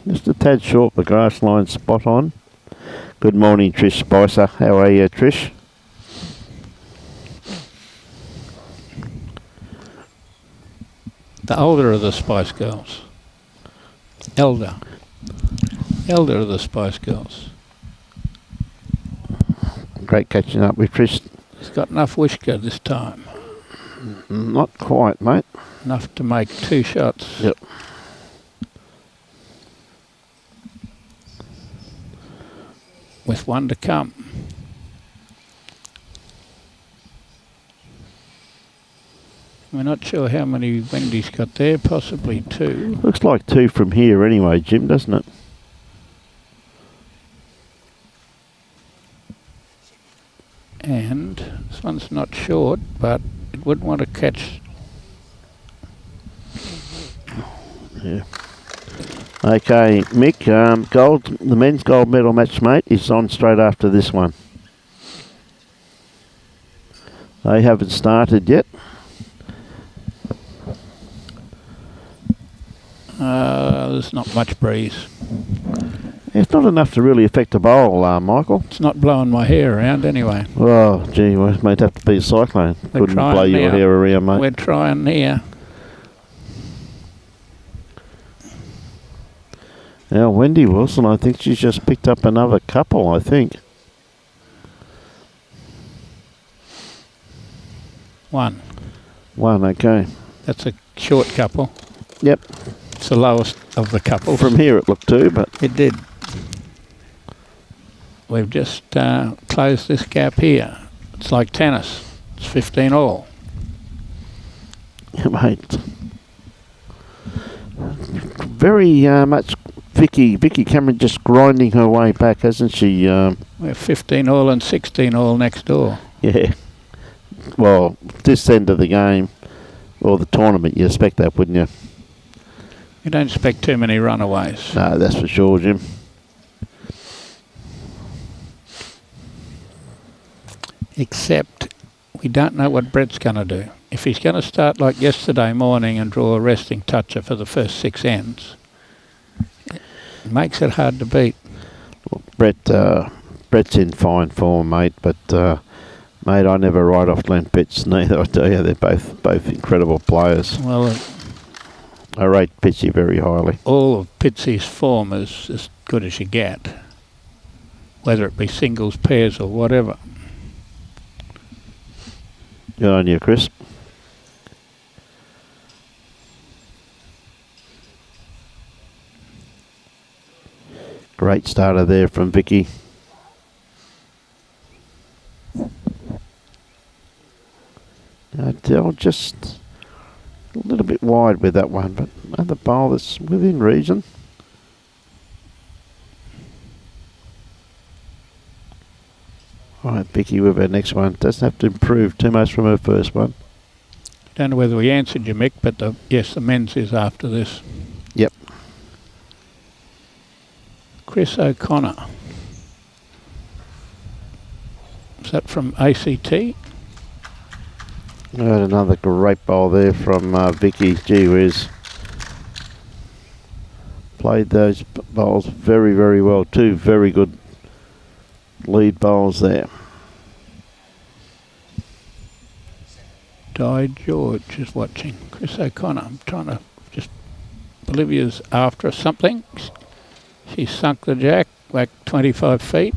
Just a tad short, the grass line spot on. Good morning, Trish Spicer. How are you, Trish? The older of the Spice Girls. Elder of the Spice Girls. Great catching up with Trish. He's got enough whisker this time. Not quite, mate. Enough to make 2 shots. Yep. With 1 to come. We're not sure how many Wendy's got there, possibly 2. Looks like 2 from here anyway, Jim, doesn't it? And this one's not short, but it wouldn't want to catch. Yeah. Okay, Mick, the men's gold medal match, mate, is on straight after this one. They haven't started yet. There's not much breeze. It's not enough to really affect the bowl, Michael. It's not blowing my hair around anyway. Oh, gee, well, it might have to be a cyclone. Couldn't blow your hair around, mate. We're trying here. Now, Wendy Wilson, I think she's just picked up another couple, I think. 1. 1, okay. That's a short couple. Yep. It's the lowest of the couples. From here it looked too, but... It did. We've just closed this gap here. It's like tennis. It's 15 all. Yeah, mate. Very much Vicki Cameron just grinding her way back, hasn't she? We're 15 all and 16 all next door. Yeah. Well, this end of the game, or the tournament, you expect that, wouldn't you? You don't expect too many runaways. No, that's for sure, Jim. Except we don't know what Brett's going to do. If he's going to start like yesterday morning and draw a resting toucher for the first 6 ends, it makes it hard to beat. Well, Brett's in fine form, mate, but mate, I never write off Glenn Pitts neither, I tell you. They're both incredible players. Well, I rate Pitsy very highly. All of Pitsy's form is as good as you get, whether it be singles, pairs or whatever. Good on you, Chris. Great starter there from Vicky. Adele just a little bit wide with that one, but another bowl that's within region. All right, Vicky with her next one. Doesn't have to improve too much from her first one. Don't know whether we answered you, Mick, but yes, the men's is after this. Yep. Chris O'Connor. that from ACT? I had another great bowl there from Vicki. Gee whiz. Played those bowls very, very well. Two very good lead bowls there. Di George is watching. Chris O'Connor. I'm trying to just... Bolivia's after something. She sunk the jack back 25 feet.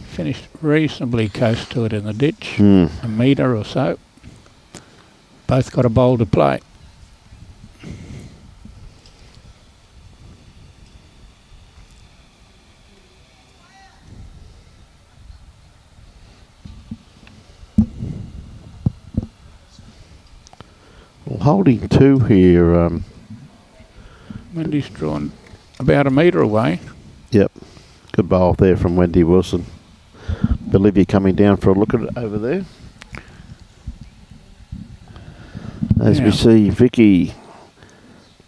Finished reasonably close to it in the ditch, a metre or so. Both got a bowl to play. Well, holding two here. Wendy's drawn about a metre away. Yep, good bowl there from Wendy Wilson. Bolivia coming down for a look at it over there. As we see Vicki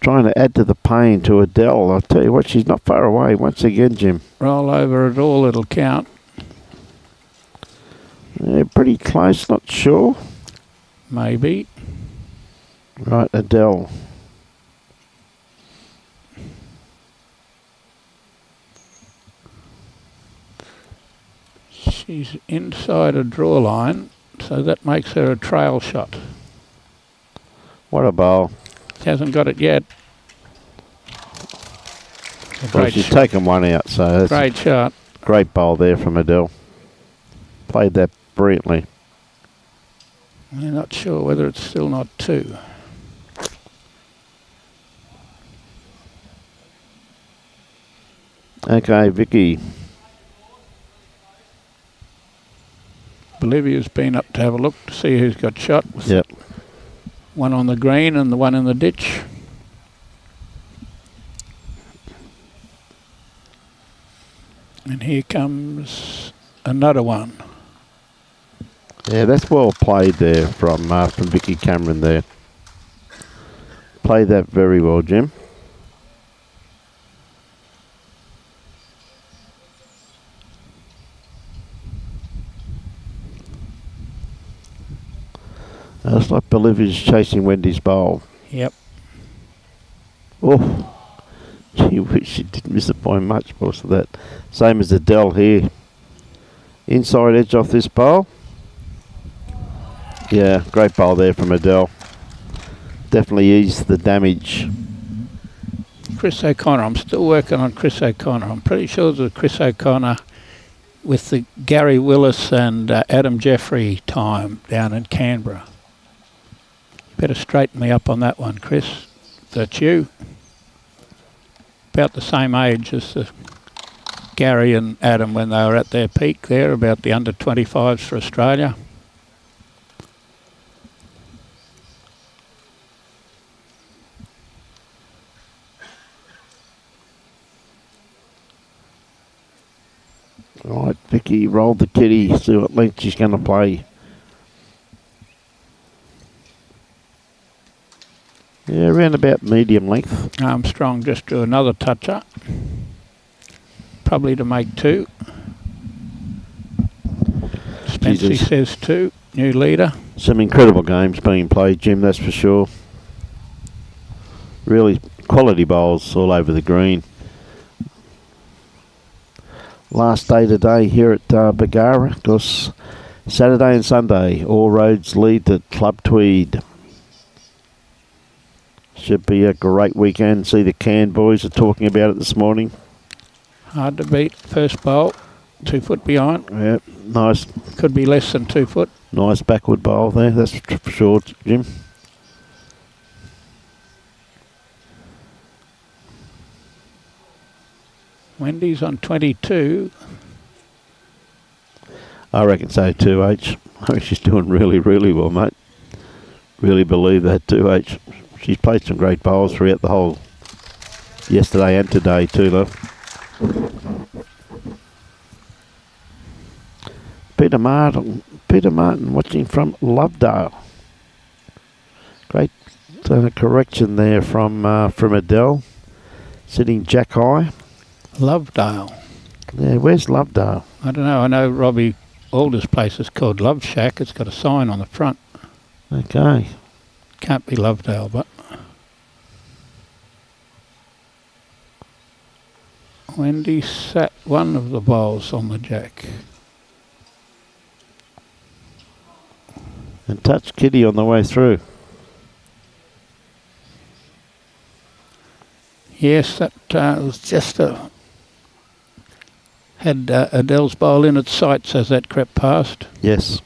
trying to add to the pain to Adele. I'll tell you what, she's not far away once again, Jim. Roll over at all, it'll count. Yeah, pretty close, not sure. Maybe. Right, Adele. She's inside a draw line, so that makes her a trail shot. What a bowl. She hasn't got it yet. Well, she's taken one out, so that's great shot. Great bowl there from Adele. Played that brilliantly. I'm not sure whether it's still not two. Okay, Vicki. Bolivia's been up to have a look to see who's got shot. Yep. One on the green and the one in the ditch. And here comes another one. Yeah, that's well played there from Vicki Cameron there. Played that very well, Jim. It's like Bolivia's chasing Wendy's bowl. Yep. Oh, gee whiz, she didn't miss it by much because of that. Same as Adele here. Inside edge off this bowl. Yeah, great bowl there from Adele. Definitely eased the damage. Chris O'Connor. I'm still working on Chris O'Connor. I'm pretty sure it was Chris O'Connor with the Gary Willis and Adam Jeffrey time down in Canberra. Better straighten me up on that one, Chris. That's you. About the same age as the Gary and Adam when they were at their peak there, about the under 25s for Australia. Right, Vicki rolled the kitty, see what length she's going to play. Yeah, around about medium length. Armstrong just drew another toucher. Probably to make two. Spencer says two. New leader. Some incredible games being played, Jim, that's for sure. Really quality bowls all over the green. Last day today here at Bargara, because Saturday and Sunday, all roads lead to Club Tweed. Should be a great weekend. See the Cairn boys are talking about it this morning. Hard to beat. First bowl, 2 foot behind. Yeah, nice. Could be less than 2 foot. Nice backward bowl there, that's for sure, Jim. Wendy's on 22. I reckon so, 2H. I think she's doing really, really well, mate. Really believe that, 2H. She's played some great bowls throughout the whole yesterday and today too, love. Peter Martin watching from Lovedale. Great So a correction there from Adele. Sitting Jack high. Lovedale. Yeah, where's Lovedale? I don't know. I know Robbie Alder's place is called Love Shack. It's got a sign on the front. Okay. Can't be Lovedale, but... Wendy sat one of the bowls on the jack. And touched Kitty on the way through. Yes, that was just a... Had Adele's bowl in its sights as that crept past. Yes.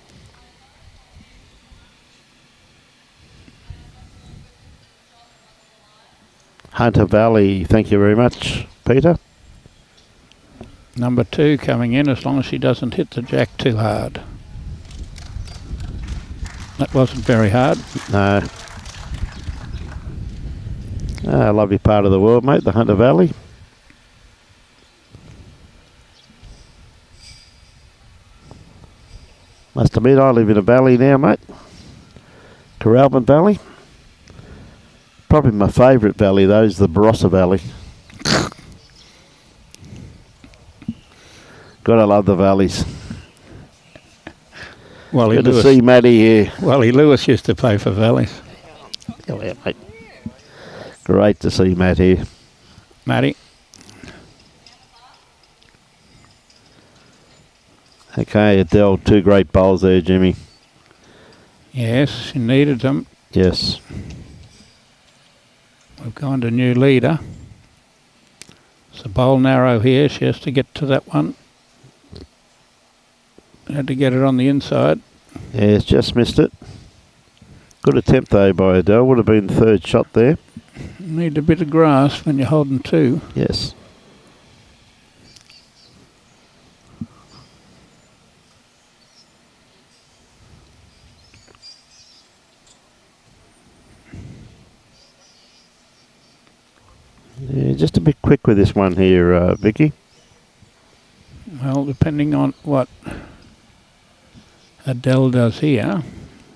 Hunter Valley, thank you very much, Peter. Number 2 coming in, as long as she doesn't hit the jack too hard. That wasn't very hard. No. Lovely part of the world, mate, the Hunter Valley. Must admit, I live in a valley now, mate. Coralban Valley. Probably my favourite valley, though, is the Barossa Valley. Gotta love the valleys. Good to see Matty here. Wally Lewis used to play for Valleys. Oh, yeah, mate. Great to see Matt here. Matty. Okay, Adele, 2 great bowls there, Jimmy. Yes, she needed them. Yes. We've gone to new leader. It's a bowl narrow here. She has to get to that one. Had to get it on the inside. Yes, just missed it. Good attempt though by Adele. Would have been the 3rd shot there. Need a bit of grass when you're holding 2. Yes. Yeah, just a bit quick with this one here, Vicki. Well, depending on what Adele does here,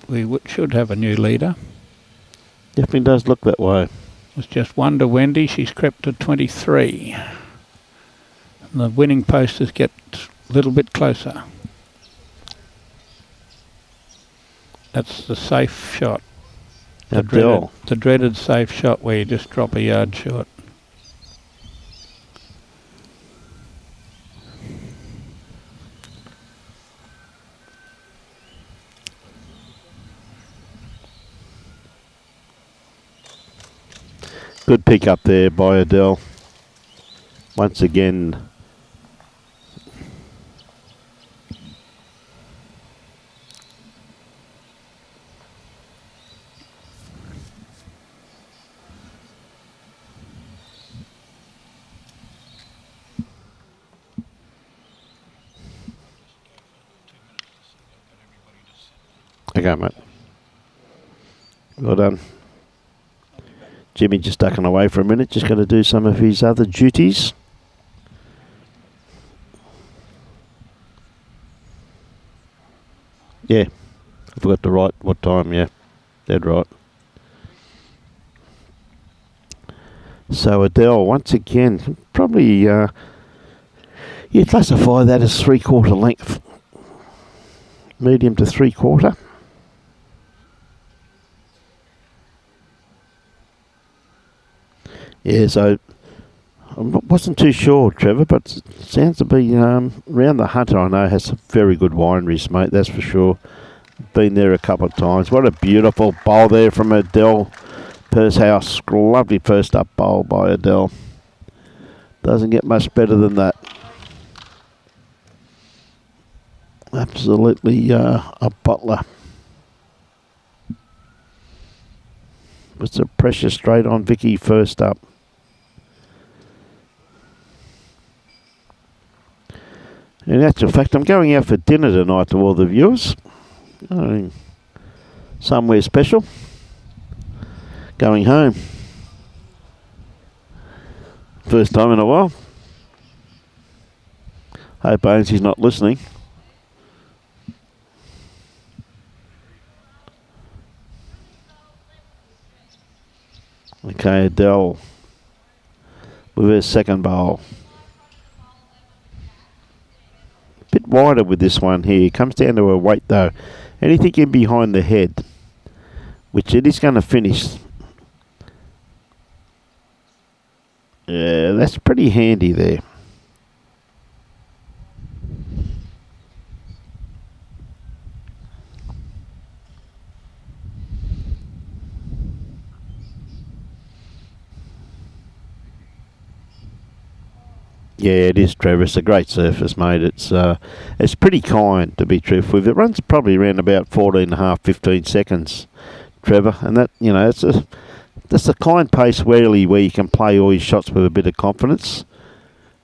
we should have a new leader. Definitely does look that way. It's just 1 to Wendy. She's crept to 23. And the winning posters get a little bit closer. That's the safe shot. The dreaded safe shot where you just drop a yard short. Good pick up there by Adele. Once again. Okay, mate. Well done. Jimmy just ducking away for a minute, just going to do some of his other duties. Yeah, I forgot to write what time, yeah, dead right. So Adele, once again, probably, you classify that as 3/4 length. Medium to 3/4. Yeah, so I wasn't too sure, Trevor, but it sounds to be round the Hunter. I know has some very good wineries, mate. That's for sure. Been there a couple of times. What a beautiful bowl there from Adele Pershouse. Lovely first up bowl by Adele. Doesn't get much better than that. Absolutely a butler. It's a pressure straight on Vicki first up. In actual fact, I'm going out for dinner tonight to all the viewers. Somewhere special. Going home. First time in a while. Hope Bonesy's not listening. Okay, Adele with her second bowl. Bit wider with this one here. Comes down to her weight though. Anything in behind the head, which it is going to finish. Yeah, that's pretty handy there. Yeah, it is, Trevor. It's a great surface, mate. It's pretty kind, to be truthful. It runs probably around about 14.5, 15 seconds, Trevor. And that, that's a kind pace really where you can play all your shots with a bit of confidence.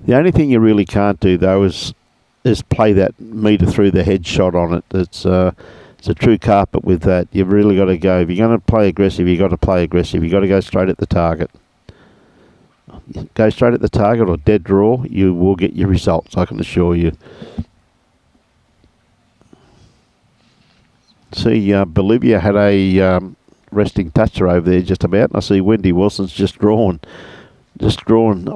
The only thing you really can't do, though, is play that metre through the head shot on it. It's a true carpet with that. You've really got to go. If you're going to play aggressive, you've got to play aggressive. You've got to go straight at the target. Go straight at the target or dead draw, you will get your results, I can assure you. See, Bolivia had a resting toucher over there just about, and I see Wendy Wilson's just drawn her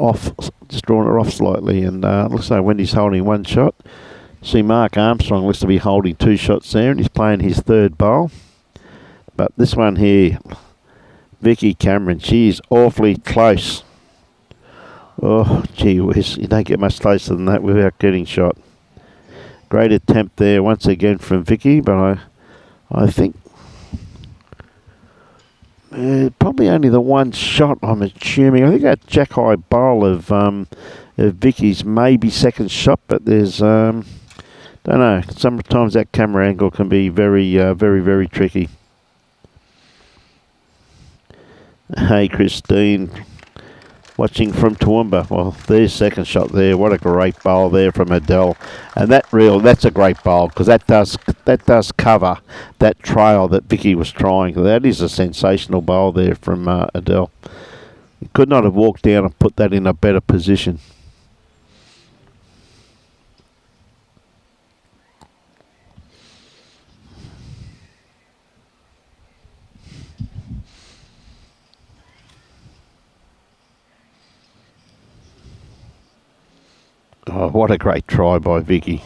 off slightly, and looks like Wendy's holding one shot. See, Mark Armstrong looks to be holding 2 shots there, and he's playing his third bowl. But this one here, Vicki Cameron, she is awfully close. Oh, gee whiz, you don't get much closer than that without getting shot. Great attempt there once again from Vicki, but I think probably only the one shot, I'm assuming. I think that jack high bowl of Vicky's maybe second shot, but there's don't know. Sometimes that camera angle can be very, very tricky. Hey, Christine, watching from Toowoomba. Well, there's second shot there. What a great bowl there from Adele, and that's a great bowl because that does cover that trail that Vicki was trying. That is a sensational bowl there from Adele. You could not have walked down and put that in a better position. Oh, what a great try by Vicki.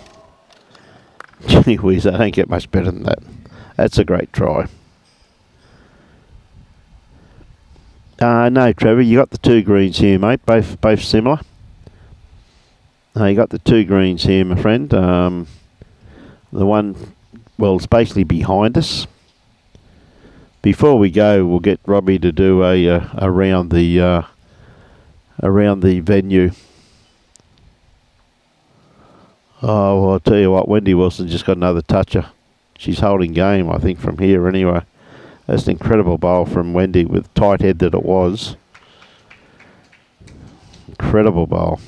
Gee whiz, I don't get much better than that. That's a great try. No, Trevor, you got the 2 greens here, mate. Both similar. You got the 2 greens here, my friend. The one, well, it's basically behind us. Before we go, we'll get Robbie to do around the venue. Oh, well, I'll tell you what, Wendy Wilson just got another toucher. She's holding game, I think, from here anyway. That's an incredible bowl from Wendy with tight head that it was. Incredible bowl.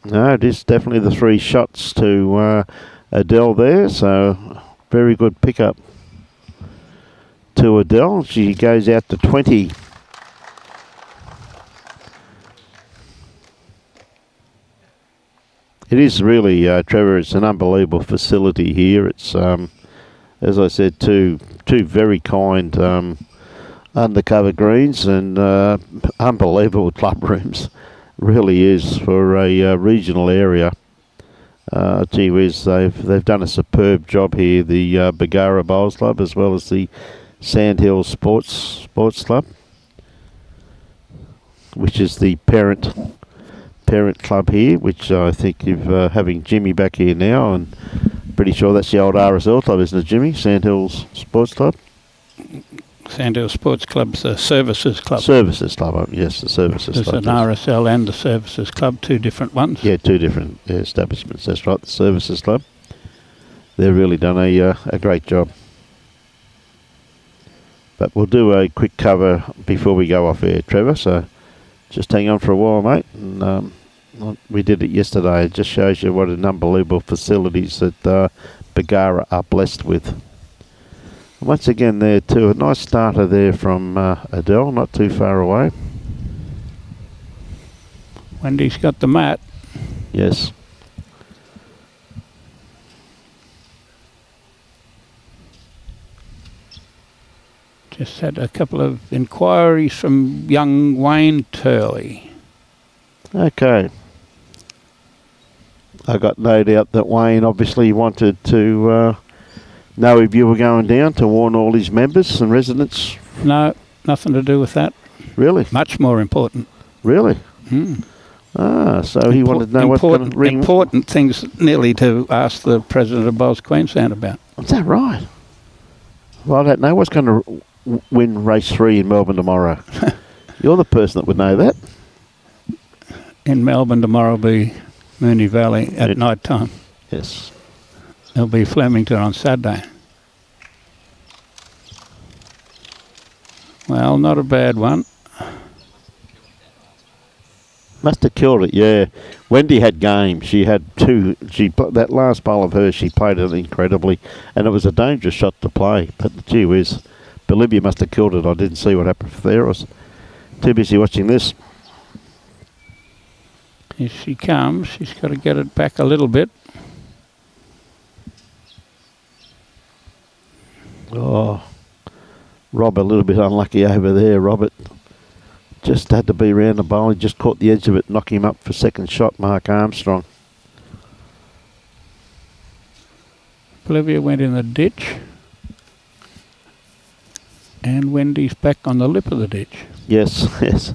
No, it is definitely the 3 shots to Adele there, so very good pickup to Adele. She goes out to 20. It is really, Trevor, it's an unbelievable facility here. It's, as I said, two very kind undercover greens and unbelievable club rooms. Really is for a regional area. Gee whiz, they've done a superb job here. The Bargara Bowls Club as well as the Sandhill Sports Club, which is the parent club here, which I think you've having Jimmy back here now, and pretty sure that's the old RSL club, isn't it, Jimmy? Sandhills Sports Club. Sandhill Sports Club's the Services Club. Services Club, yes, the Services Club. There's an RSL and the Services Club, 2 different ones. Yeah, 2 different establishments, that's right, the Services Club. They've really done a great job. But we'll do a quick cover before we go off air, Trevor, so just hang on for a while, mate. And we did it yesterday. It just shows you what an unbelievable facilities that Bargara are blessed with. Once again there too, a nice starter there from Adele, not too far away. Wendy's got the mat. Yes. Just had a couple of inquiries from young Wayne Turley. Okay. I got no doubt that Wayne obviously wanted to know if you were going down to warn all his members and residents. No, nothing to do with that. Really? Much more important. Really? So he wanted to know what's going to ring. Important things nearly to ask the President of Bowls Queensland about. Is that right? Well, I don't know what's going to win race 3 in Melbourne tomorrow. You're the person that would know that. In Melbourne tomorrow will be Moonee Valley at night time. Yes. There'll be Flemington on Saturday. Well, not a bad one. Must have killed it, yeah. Wendy had game. She had 2. That last bowl of hers, she played it incredibly, and it was a dangerous shot to play. But gee whiz, Bolivia must have killed it. I didn't see what happened there. I was too busy watching this. Here she comes. She's got to get it back a little bit. Oh, Rob a little bit unlucky over there, Robert. Just had to be round the bowl. He just caught the edge of it, knock him up for second shot, Mark Armstrong. Bolivia went in the ditch. And Wendy's back on the lip of the ditch. Yes, yes.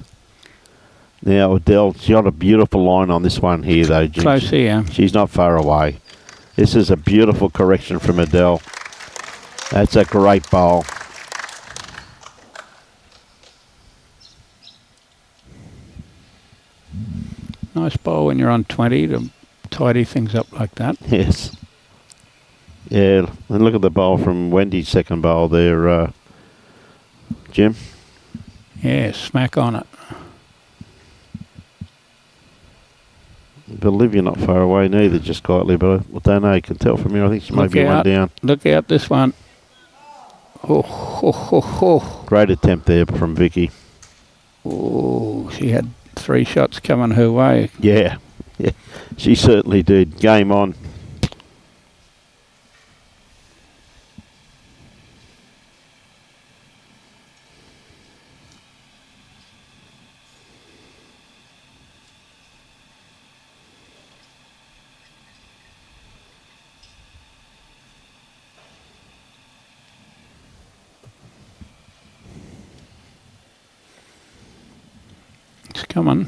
Now, Adele, she got a beautiful line on this one here, though, Jim. Close here. She's not far away. This is a beautiful correction from Adele. That's a great bowl. Nice bowl when you're on 20 to tidy things up like that. Yes. Yeah, and look at the bowl from Wendy's second bowl there, Jim. Yeah, smack on it. Bolivia not far away neither, just quietly, but I don't know. You can tell from here. I think she might be one down. Look out, this one. Oh. Great attempt there from Vicki. Oh, she had 3 shots coming her way. Yeah, she certainly did. Game on. It's coming.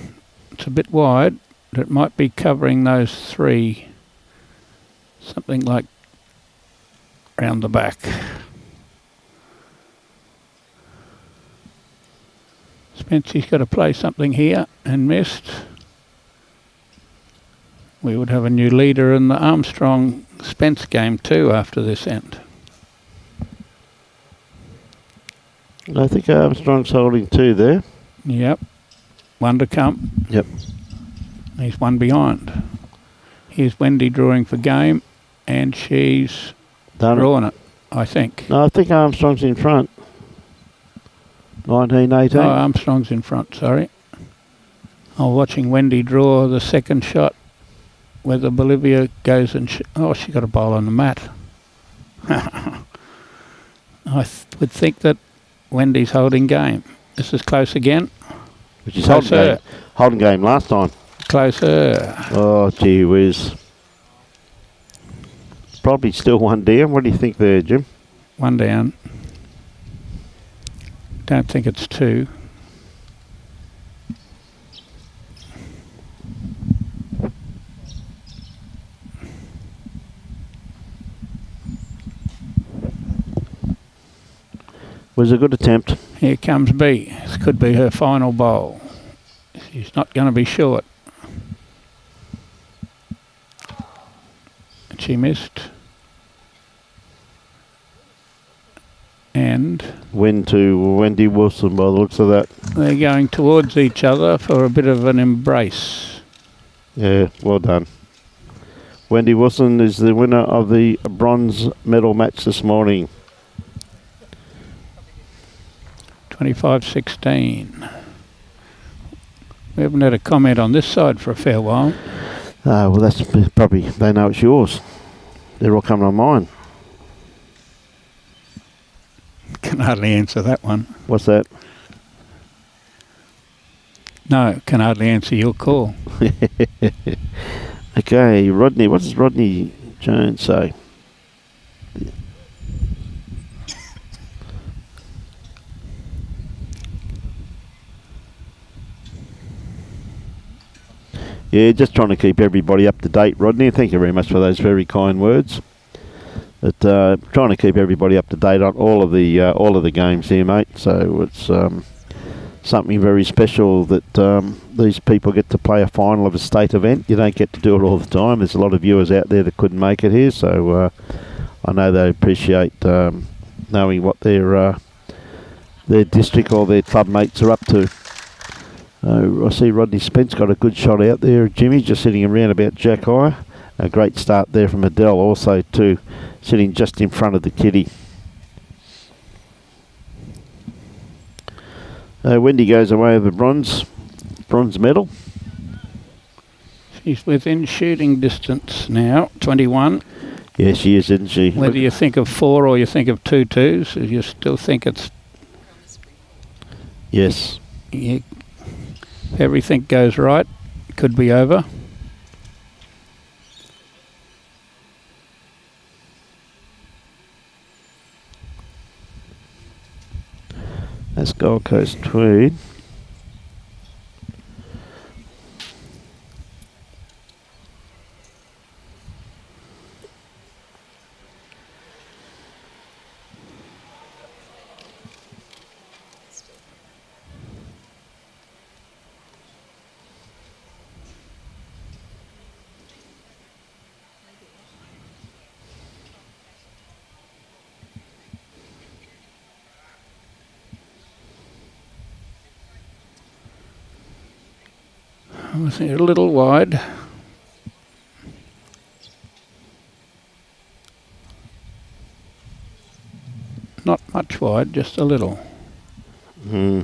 It's a bit wide. It might be covering those 3. Something like round the back. Spency's got to play something here and missed. We would have a new leader in the Armstrong-Spence game too after this end. I think Armstrong's holding 2 there. Yep. 1 to come. Yep. He's 1 behind. Here's Wendy drawing for game, and she's drawing it, I think. No, I think Armstrong's in front. 19-18. Oh, Armstrong's in front, sorry. I'm watching Wendy draw the second shot, whether Bolivia goes and... she got a bowl on the mat. I would think that Wendy's holding game. This is close again. Which is holding game last time. Closer. Oh, gee whiz. Probably still 1 down. What do you think there, Jim? 1 down. Don't think it's 2. Was a good attempt. Here comes B. This could be her final bowl. She's not going to be short. She missed. And win to Wendy Wilson by the looks of that. They're going towards each other for a bit of an embrace. Yeah, well done. Wendy Wilson is the winner of the bronze medal match this morning. 25-16. We haven't had a comment on this side for a fair while. Well, that's probably, they know it's yours. They're all coming on mine. can hardly answer that one. What's that? No, can hardly answer your call. Okay, Rodney. What does Rodney Jones say? Yeah, just trying to keep everybody up to date, Rodney. Thank you very much for those very kind words. But trying to keep everybody up to date on all of the games here, mate. So it's something very special that these people get to play a final of a state event. You don't get to do it all the time. There's a lot of viewers out there that couldn't make it here, so I know they appreciate knowing what their district or their club mates are up to. I see Rodney Spence got a good shot out there. Jimmy just sitting around about Jack High. A great start there from Adele also too, sitting just in front of the kitty. Wendy goes away with a bronze medal. She's within shooting distance now, 21. Yeah, she is, isn't she? Whether you think of 4 or you think of 2 twos, you still think it's... Yes. If everything goes right, it could be over. That's Gold Coast Tweed. I think a little wide. Not much wide, just a little. Hmm.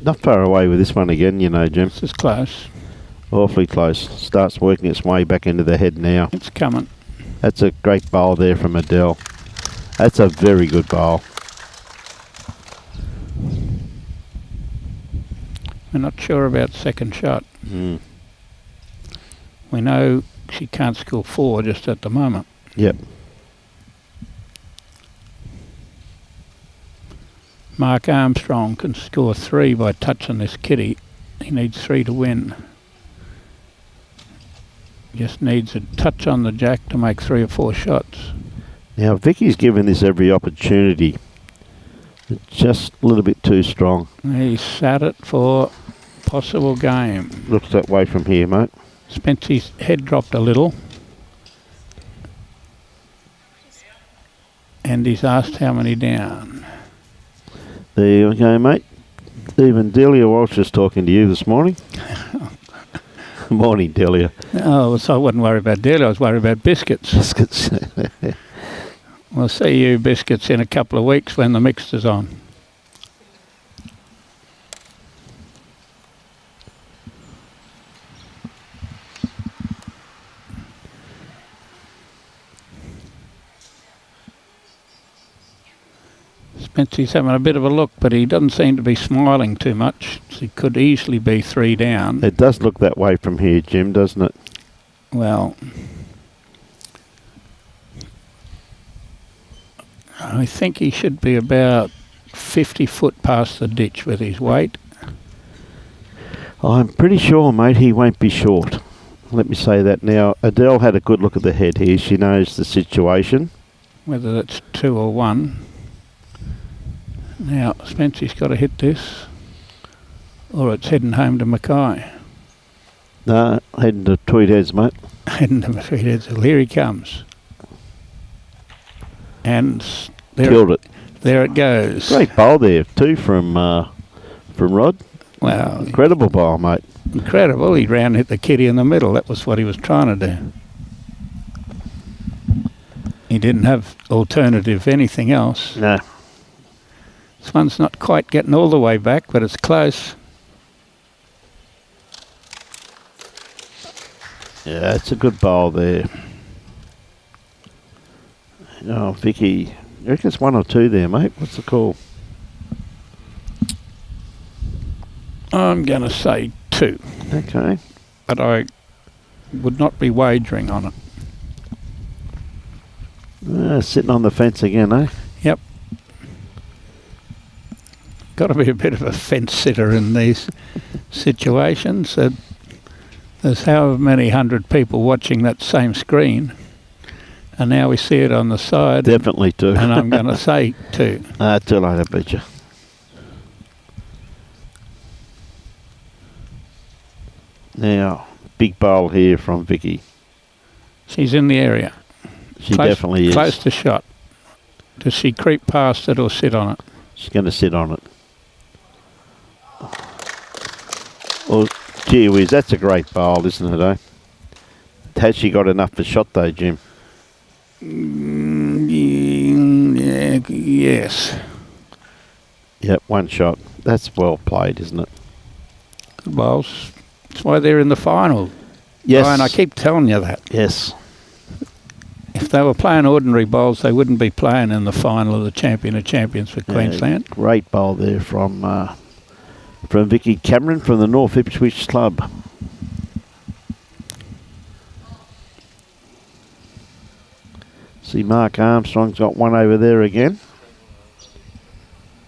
Not far away with this one again, you know, Jim. This is close. Awfully close. Starts working its way back into the head now. It's coming. That's a great bowl there from Adele. That's a very good bowl. We're not sure about second shot. Mm. We know she can't score 4 just at the moment. Yep. Mark Armstrong can score 3 by touching this kitty. He needs 3 to win. Just needs a touch on the jack to make 3 or 4 shots. Now, Vicky's given this every opportunity. It's just a little bit too strong. He sat it for possible game. Looks that way from here, mate. Spence's head dropped a little. And he's asked how many down. There you go, mate. Even Delia Walsh is talking to you this morning. Morning, Delia. Oh, so I wasn't worried about Delia, I was worried about Biscuits. Biscuits. We'll see you, Biscuits, in a couple of weeks when the mixer's on. Spency's having a bit of a look, but he doesn't seem to be smiling too much. So he could easily be 3 down. It does look that way from here, Jim, doesn't it? Well, I think he should be about 50 foot past the ditch with his weight. I'm pretty sure, mate, he won't be short. Let me say that now. Adele had a good look at the head here. She knows the situation. Whether it's 2 or 1. Now, Spency's got to hit this, or it's heading home to Mackay. No, heading to Tweedheads, mate. Heading to Tweedheads. Well, here he comes. And Killed it. There it goes. Great bowl there, too, from Rod. Wow. Incredible bowl, mate. Incredible. He round hit the kitty in the middle. That was what he was trying to do. He didn't have alternative anything else. No. This one's not quite getting all the way back, but it's close. Yeah, it's a good bowl there. Oh, Vicki, you reckon it's 1 or 2 there, mate? What's the call? I'm going to say 2. Okay. But I would not be wagering on it. Sitting on the fence again, eh? Yep. Got to be a bit of a fence sitter in these situations. There's however many 100 people watching that same screen, and now we see it on the side. Definitely 2. And I'm going to say 2. Too late, I bet you. Now, big bowl here from Vicki. She's in the area. She definitely is. Close to shot. Does she creep past it or sit on it? She's going to sit on it. Well, gee whiz, that's a great bowl, isn't it, eh? Has she got enough for shot though, Jim? Yes. Yep, 1 shot. That's well played, isn't it? Good bowls. That's why they're in the final. Yes. Brian, I keep telling you that. Yes. If they were playing ordinary bowls, they wouldn't be playing in the final of the Champion of Champions for Queensland. Great bowl there from Vicki Cameron from the North Ipswich club. See, Mark Armstrong's got 1 over there again.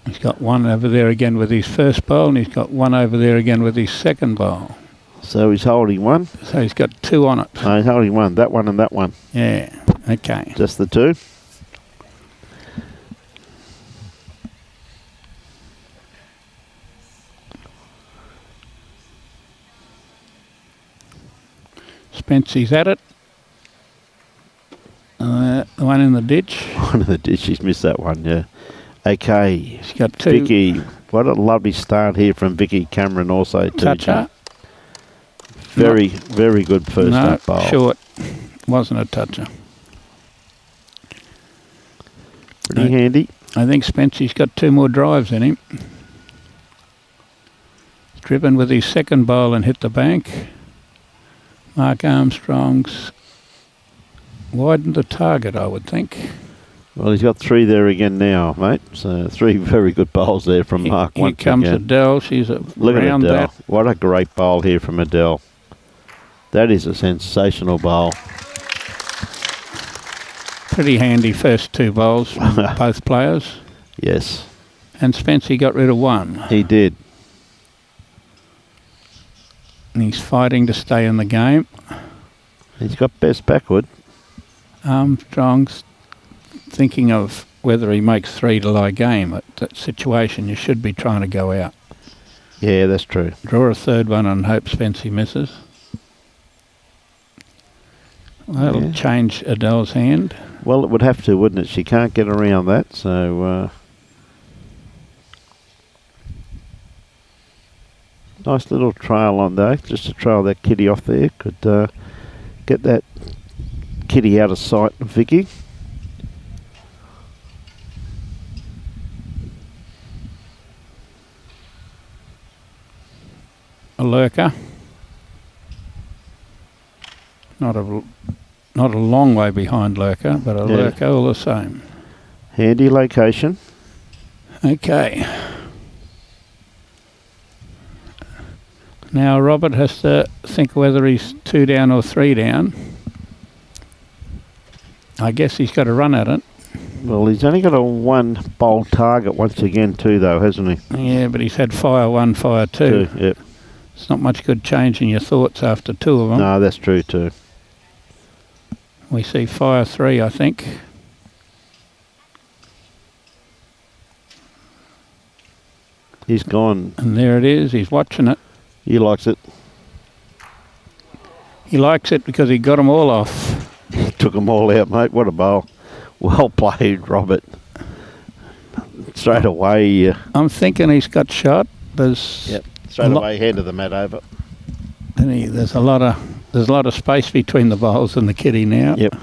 He's got 1 over there again with his first bowl, and he's got 1 over there again with his second bowl. So he's holding 1. So he's got 2 on it. No, he's holding 1. That one and that one. Yeah. Okay. Just the 2. Spency's at it. The one in the ditch. One in the ditch. He's missed that one, yeah. Okay. He's got 2. Vicki, what a lovely start here from Vicki Cameron also. Toucher. Very good first up bowl. Short. Wasn't a toucher. Pretty handy. I think Spency's got 2 more drives in him. Driven with his second bowl and hit the bank. Mark Armstrong's widened the target, I would think. Well, he's got 3 there again now, mate. So 3 very good bowls there from Mark. Here comes Adele. She's Look at Adele. That. What a great bowl here from Adele. That is a sensational bowl. Pretty handy first 2 bowls from both players. Yes. And Spency got rid of 1. He did. And he's fighting to stay in the game. He's got best backward. Armstrong's thinking of whether he makes 3 to lie game. At that situation, you should be trying to go out. Yeah, that's true. Draw a 3rd one and hope Spency misses. That'll change Adele's hand. Well, it would have to, wouldn't it? She can't get around that, so... nice little trail on there, just to trail that kitty off there. Could get that kitty out of sight of Vicki. A lurker. Not a long way behind lurker, but a lurker all the same. Handy location. Okay. Now Robert has to think whether he's 2 down or 3 down. I guess he's got to run at it. Well, he's only got a 1 bowl target once again too, though, hasn't he? Yeah, but he's had fire 1, fire 2. Yep. It's not much good changing your thoughts after 2 of them. No, that's true too. We see fire 3, I think. He's gone. And there it is. He's watching it. He likes it. He likes it because he got them all off. He took them all out, mate. What a bowl. Well played, Robert. Straight away. I'm thinking he's got shot. Straight away, head of the mat over. And there's a lot of space between the bowls and the kitty now. Yep.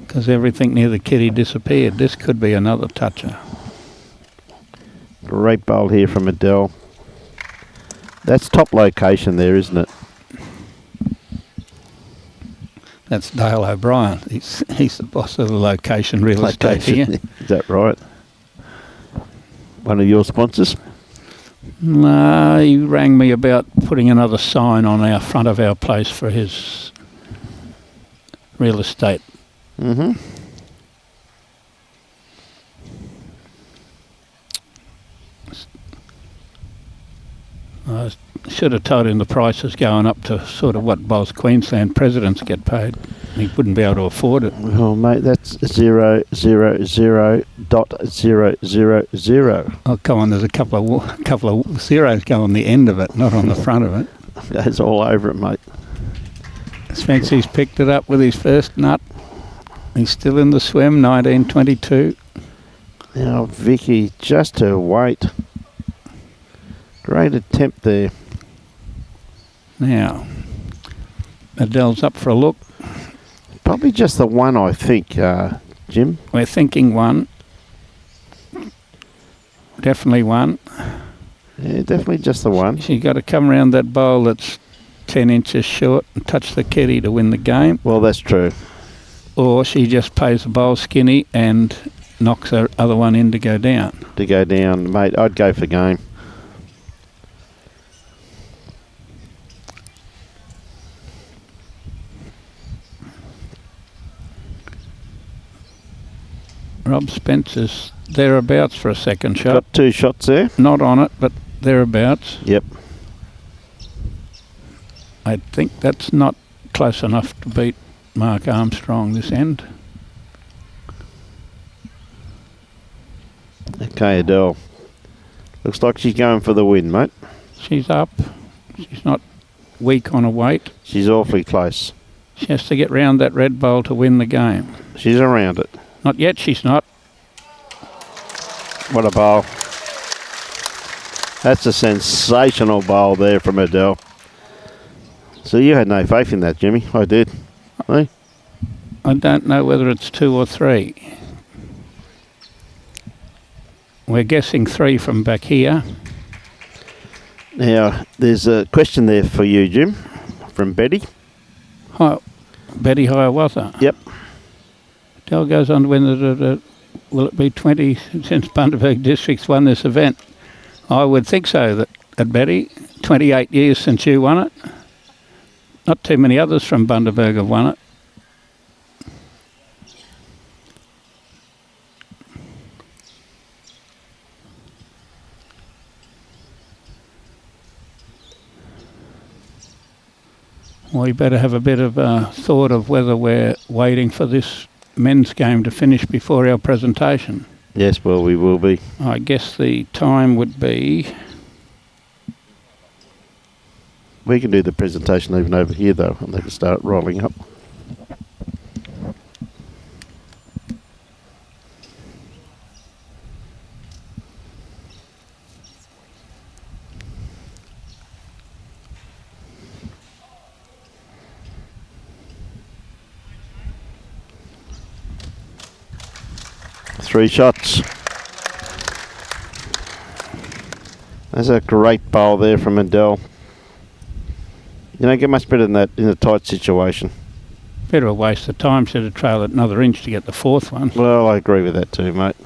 Because everything near the kitty disappeared. This could be another toucher. Great bowl here from Adele. That's top location there, isn't it? That's Dale O'Brien. He's the boss of the location real estate here. Is that right? One of your sponsors? No, he rang me about putting another sign on our front of our place for his real estate. Mm-hmm. I should have told him the price is going up to sort of what both Queensland presidents get paid. He wouldn't be able to afford it. Well, mate, that's 0.000. Oh, come on, there's a couple of zeros go on the end of it, not on the front of it. That's all over it, mate. Spency's picked it up with his first nut. He's still in the swim, 1922. Now, Vicky, just her weight. Great attempt there. Now, Adele's up for a look. Probably just the one, I think, Jim. We're thinking one. Definitely one. Yeah, definitely just the one. She's got to come around that bowl that's 10 inches short and touch the kitty to win the game. Well, that's true. Or she just plays the bowl skinny and knocks her other one in to go down. To go down, mate, I'd go for game. Rob Spencer's thereabouts for a second shot. Got two shots there. Not on it, but thereabouts. Yep. I think that's not close enough to beat Mark Armstrong this end. Okay, Adele. Looks like she's going for the win, mate. She's up. She's not weak on a weight. She's awfully close. She has to get round that red bowl to win the game. She's around it. Not yet, she's not. What a bowl. That's a sensational bowl there from Adele. So you had no faith in that, Jimmy. I did. Hey? I don't know whether it's 2 or 3. We're guessing 3 from back here. Now, there's a question there for you, Jim, from Betty. Betty Hiawatha. Yep. Adele goes on to win the will it be 20 since Bundaberg District's won this event? I would think so, at Betty. 28 years since you won it. Not too many others from Bundaberg have won it. We better have a bit of thought of whether we're waiting for this men's game to finish before our presentation. Yes, well, we will be. I guess the time would be... We can do the presentation even over here, though, and they can start rolling up. Three shots. That's a great bowl there from Adele. You don't get much better than that in a tight situation. Bit of a waste of time, should have trailed it another inch to get the fourth one. Well, I agree with that too, mate.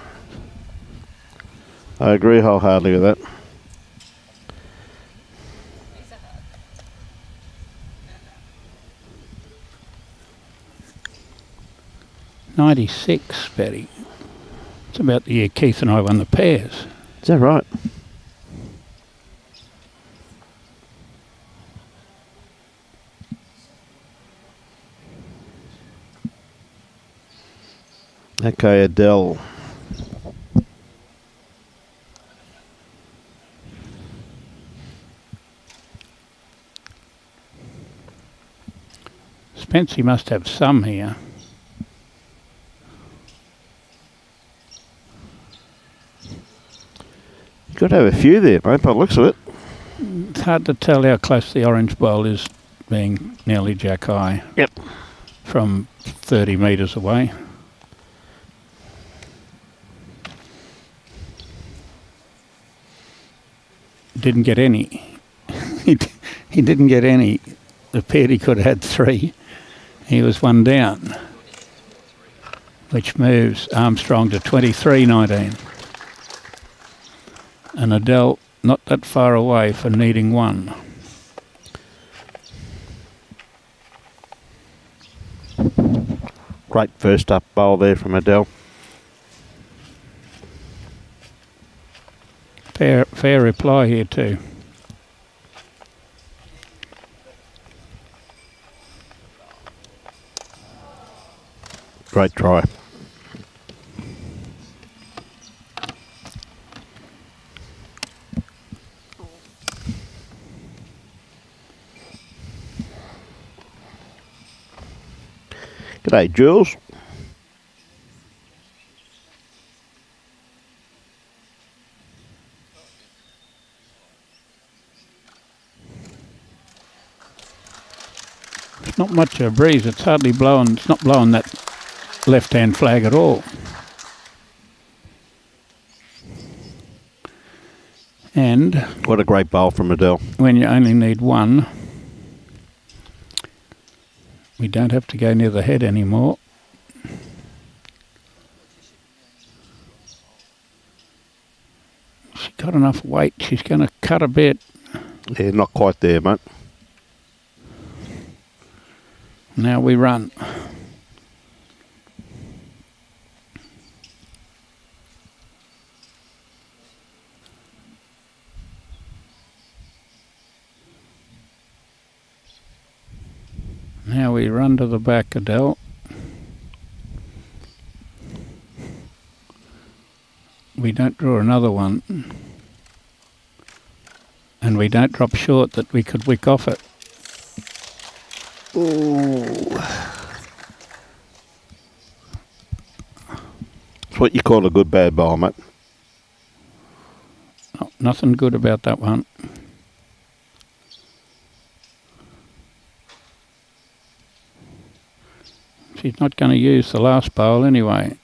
I agree wholeheartedly with that. '96, Betty. It's about the year Keith and I won the pairs. Is that right? Okay, Adele. Spency must have some here. You've got to have a few there, mate, by the looks of it. It's hard to tell how close the orange bowl is, being nearly jack high. Yep. From 30 metres away. didn't get any. he didn't get any. It appeared he could have had 3. He was 1 down, which moves Armstrong to 23-19. And Adele not that far away for needing 1. Great first up bowl there from Adele. Fair reply here too. Great try. G'day, Jules. It's not much of a breeze. It's hardly blowing. It's not blowing that left-hand flag at all. And what a great bowl from Adele. When you only need 1, we don't have to go near the head anymore. She's got enough weight. She's going to cut a bit. Yeah, not quite there, mate. Now we run. Now we run to the back, Adele. We don't draw another one. And we don't drop short that we could wick off it. Ooh. It's what you call a good bad bowl, mate. Oh, nothing good about that one. She's not going to use the last bowl anyway.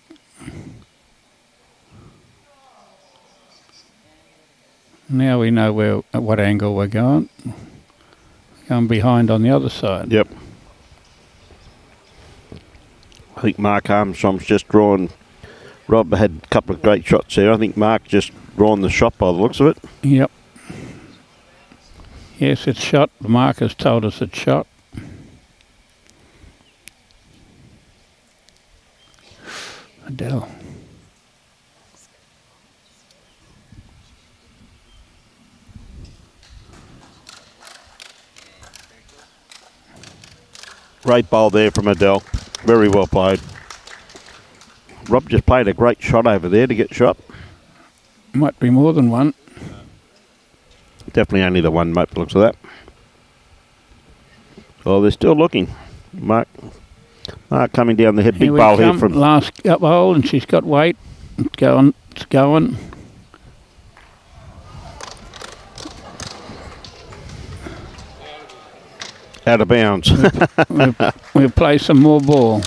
Now we know at what angle we're going. Going behind on the other side. Yep. I think Mark Armstrong's just drawn. Rob had a couple of great shots there. I think Mark just drawn the shot by the looks of it. Yep. Yes, it's shot. The marker's told us it's shot. Adele. Great bowl there from Adele. Very well played. Rob just played a great shot over there to get shot. Might be more than one. Definitely only the one, mate, looks of that. Oh, they're still looking. Mark coming down the head. Big bowl here from last bowl, and she's got weight. It's going. It's going. Out of bounds. We'll play some more ball.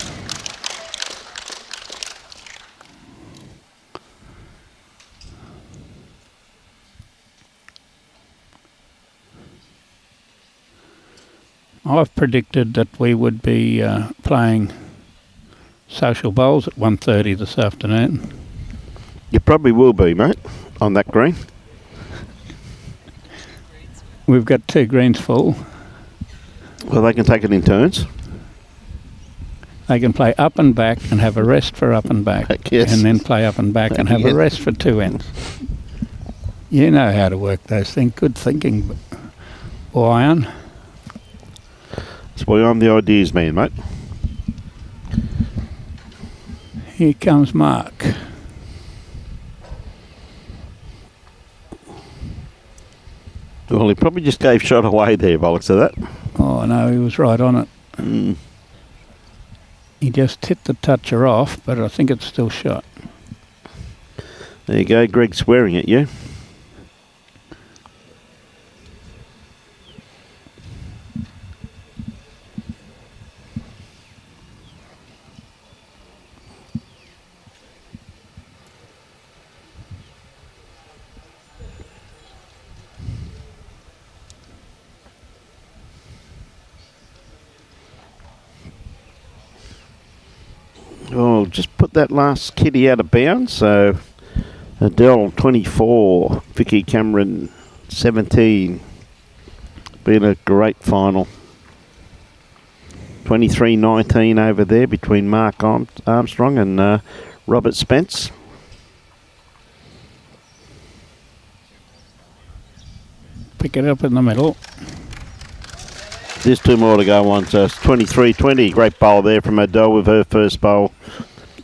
I've predicted that we would be playing social bowls at 1:30 this afternoon. You probably will be, mate, on that green. We've got 2 greens full. Well, they can take it in turns. They can play up and back and have a rest for up and back. Yes. And then play up and back and have a rest for 2 ends. You know how to work those things. Good thinking, Iron. That's why I'm the ideas man, mate. Here comes Mark. Well, he probably just gave shot away there by the looks of that. Oh, no, he was right on it. Mm. He just hit the toucher off, but I think it's still shot. There you go, Greg swearing at you. just put that last kitty out of bounds. So Adele 24, Vicki Cameron 17. Been a great final. 23-19 over there between Mark Armstrong and Robert Spence. Pick it up in the middle. There's two more to go on, so it's 23-20. Great bowl there from Adele with her first bowl.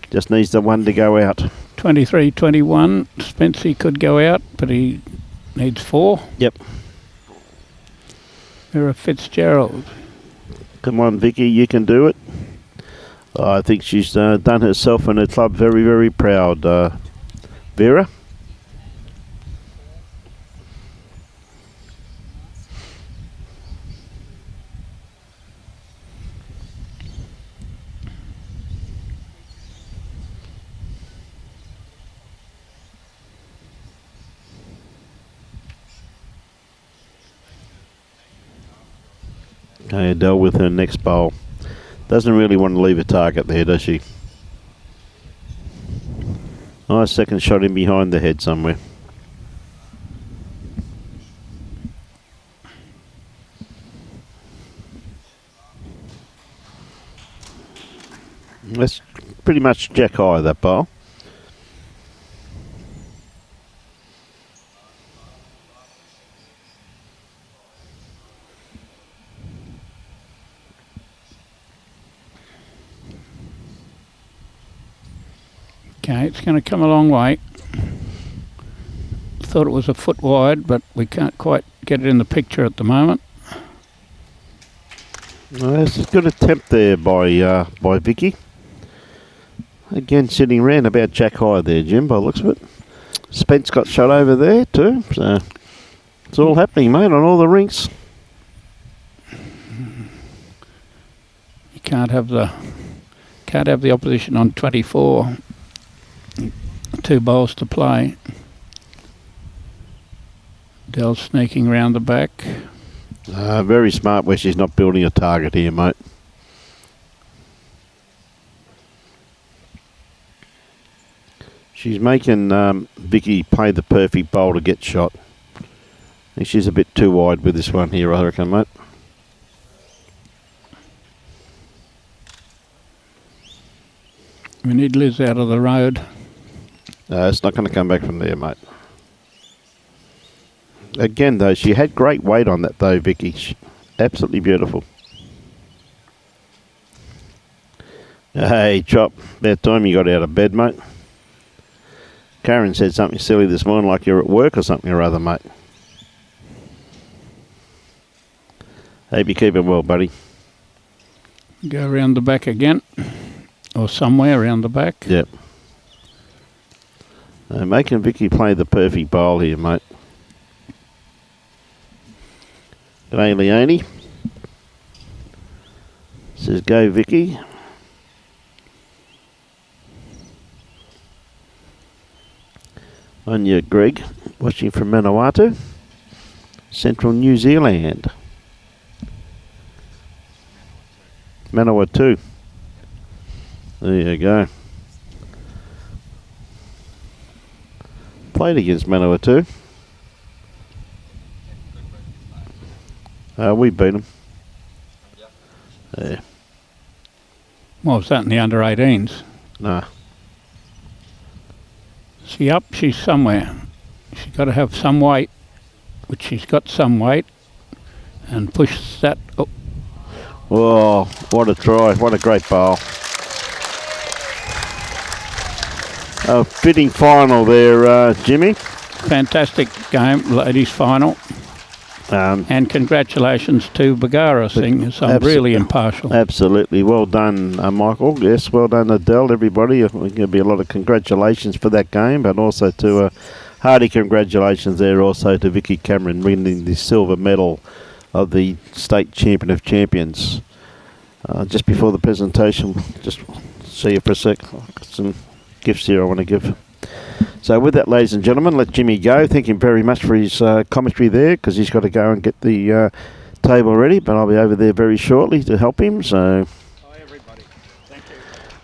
Just needs the one to go out. 23-21. Spency could go out, but he needs 4. Yep. Vera Fitzgerald. Come on, Vicky, you can do it. I think she's done herself and her club very, very proud. Vera? Okay, Adele with her next bowl. Doesn't really want to leave a target there, does she? Nice second shot in behind the head somewhere. That's pretty much jack high, that bowl. Okay, it's going to come a long way. Thought it was a foot wide, but we can't quite get it in the picture at the moment. That's a good attempt there by Vicky. Again, sitting around about jack high there, Jim, by the looks of it. Spence got shot over there too, so it's all happening, mate, on all the rinks. You can't have the opposition on 24. 2 bowls to play. Dell sneaking round the back. Very smart where she's not building a target here, mate. She's making Vicky play the perfect bowl to get shot. I think she's a bit too wide with this one here, I reckon, mate. We need Liz out of the road. It's not going to come back from there, mate. Again, though, she had great weight on that, though, Vicky. Absolutely beautiful. Hey, Chop. About time you got out of bed, mate. Karen said something silly this morning, like you're at work or something or other, mate. Hope you keep it well, buddy. Go around the back again. Or somewhere around the back. Yep. Making Vicky play the perfect bowl here, mate. G'day, Leone. Says, go, Vicky. On you, Greg. Watching from Manawatu, Central New Zealand. Manawatu. There you go. Played against Manawatu. We beat them. Yeah. What was that in the under 18s? Nah. She's somewhere. She's got to have some weight, which she's got some weight, and push that up. Oh, what a try. What a great bowl. A fitting final there, Jimmy. Fantastic game, ladies' final. And congratulations to Bargara seeing some really impartial. Absolutely. Well done, Michael. Yes, well done, Adele, everybody. There's going to be a lot of congratulations for that game, but also to hearty congratulations there also to Vicki Cameron winning the silver medal of the State Champion of Champions. Just before the presentation, just see you for a sec. I've got some gifts here I want to give. So with that, ladies and gentlemen, let Jimmy go. Thank him very much for his commentary there, because he's got to go and get the table ready, but I'll be over there very shortly to help him. So, Hi everybody. Thank you.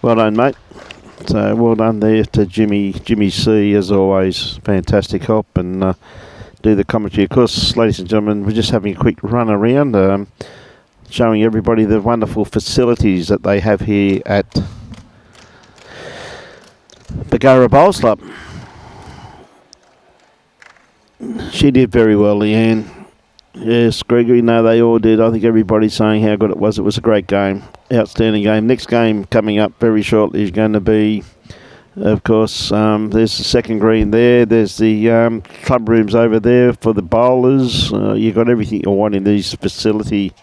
Well done, mate. So well done there to Jimmy C, as always. Fantastic help and do the commentary. Of course, ladies and gentlemen, we're just having a quick run around, showing everybody the wonderful facilities that they have here at Bargara Bowls Club. She did very well, Leanne. Yes, Gregory, no, they all did. I think everybody's saying how good it was. It was a great game. Outstanding game. Next game coming up very shortly is going to be, of course, there's the second green there. There's the club rooms over there for the bowlers. You've got everything you want in this facility.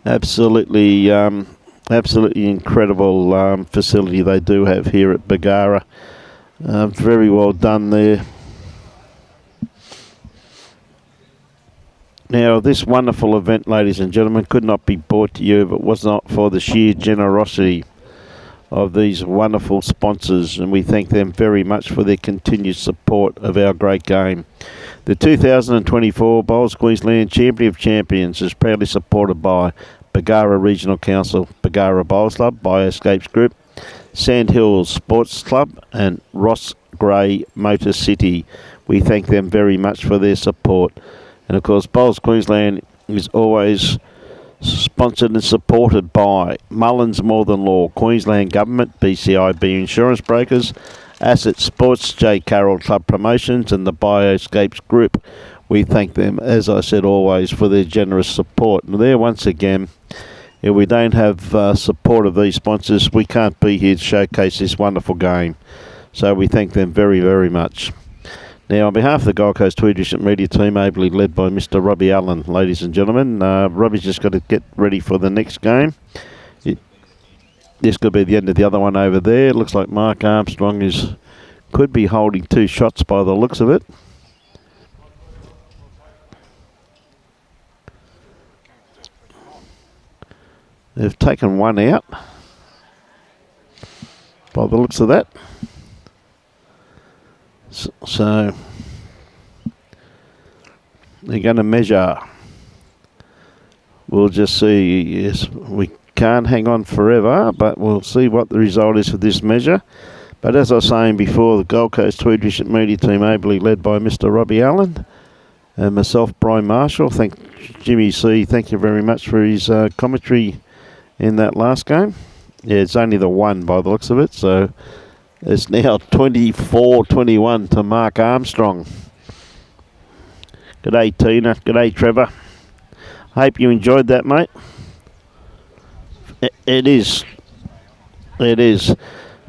Absolutely incredible facility they do have here at Bargara. Very well done there. Now, this wonderful event, ladies and gentlemen, could not be brought to you if it was not for the sheer generosity of these wonderful sponsors, and we thank them very much for their continued support of our great game. The 2024 Bowls Queensland Champion of Champions is proudly supported by Bargara Regional Council, Bargara Bowls Club, Bioscapes Group, Sandhills Sports Club and Ross Gray Motor City. We thank them very much for their support. And of course, Bowls Queensland is always sponsored and supported by Mullins More Than Law, Queensland Government, BCIB Insurance Brokers, Asset Sports, J. Carroll Club Promotions and the Bioscapes Group. We thank them, as I said, always for their generous support. And there, once again, if we don't have support of these sponsors, we can't be here to showcase this wonderful game. So we thank them very, very much. Now, on behalf of the Gold Coast Tweed District Media Team, ably led by Mr. Robbie Allen, ladies and gentlemen, Robbie's just got to get ready for the next game. This could be the end of the other one over there. It looks like Mark Armstrong could be holding 2 shots by the looks of it. They've taken one out by the looks of that. So they're going to measure. We'll just see. Yes, we can't hang on forever, but we'll see what the result is for this measure. But as I was saying before, the Gold Coast Tweed District Media Team, ably led by Mr. Robbie Allen and myself, Brian Marshall. Thank Jimmy C. Thank you very much for his commentary in that last game. Yeah, it's only the one by the looks of it, so it's now 24-21 to Mark Armstrong. G'day, Tina. G'day, Trevor. Hope you enjoyed that, mate. It is.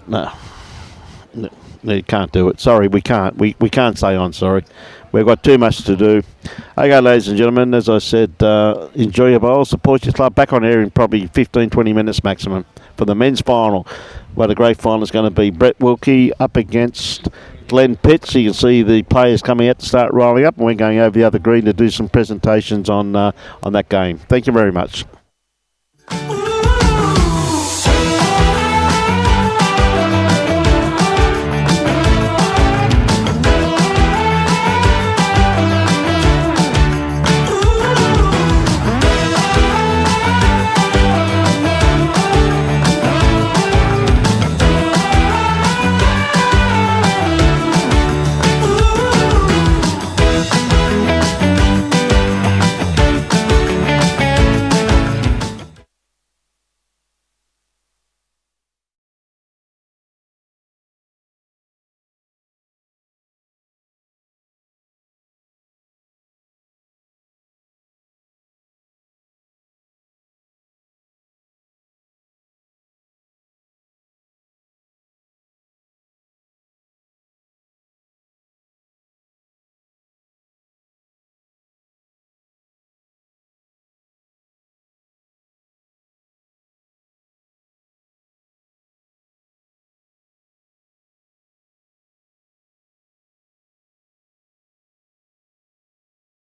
No, you can't do it. Sorry, we can't. We can't say on. Sorry. We've got too much to do. Okay, ladies and gentlemen, as I said, enjoy your bowl, support your club. Back on air in probably 15-20 minutes maximum for the men's final. What a great final is going to be. Brett Wilkie up against Glenn Pitts. You can see the players coming out to start rolling up, and we're going over the other green to do some presentations on that game. Thank you very much.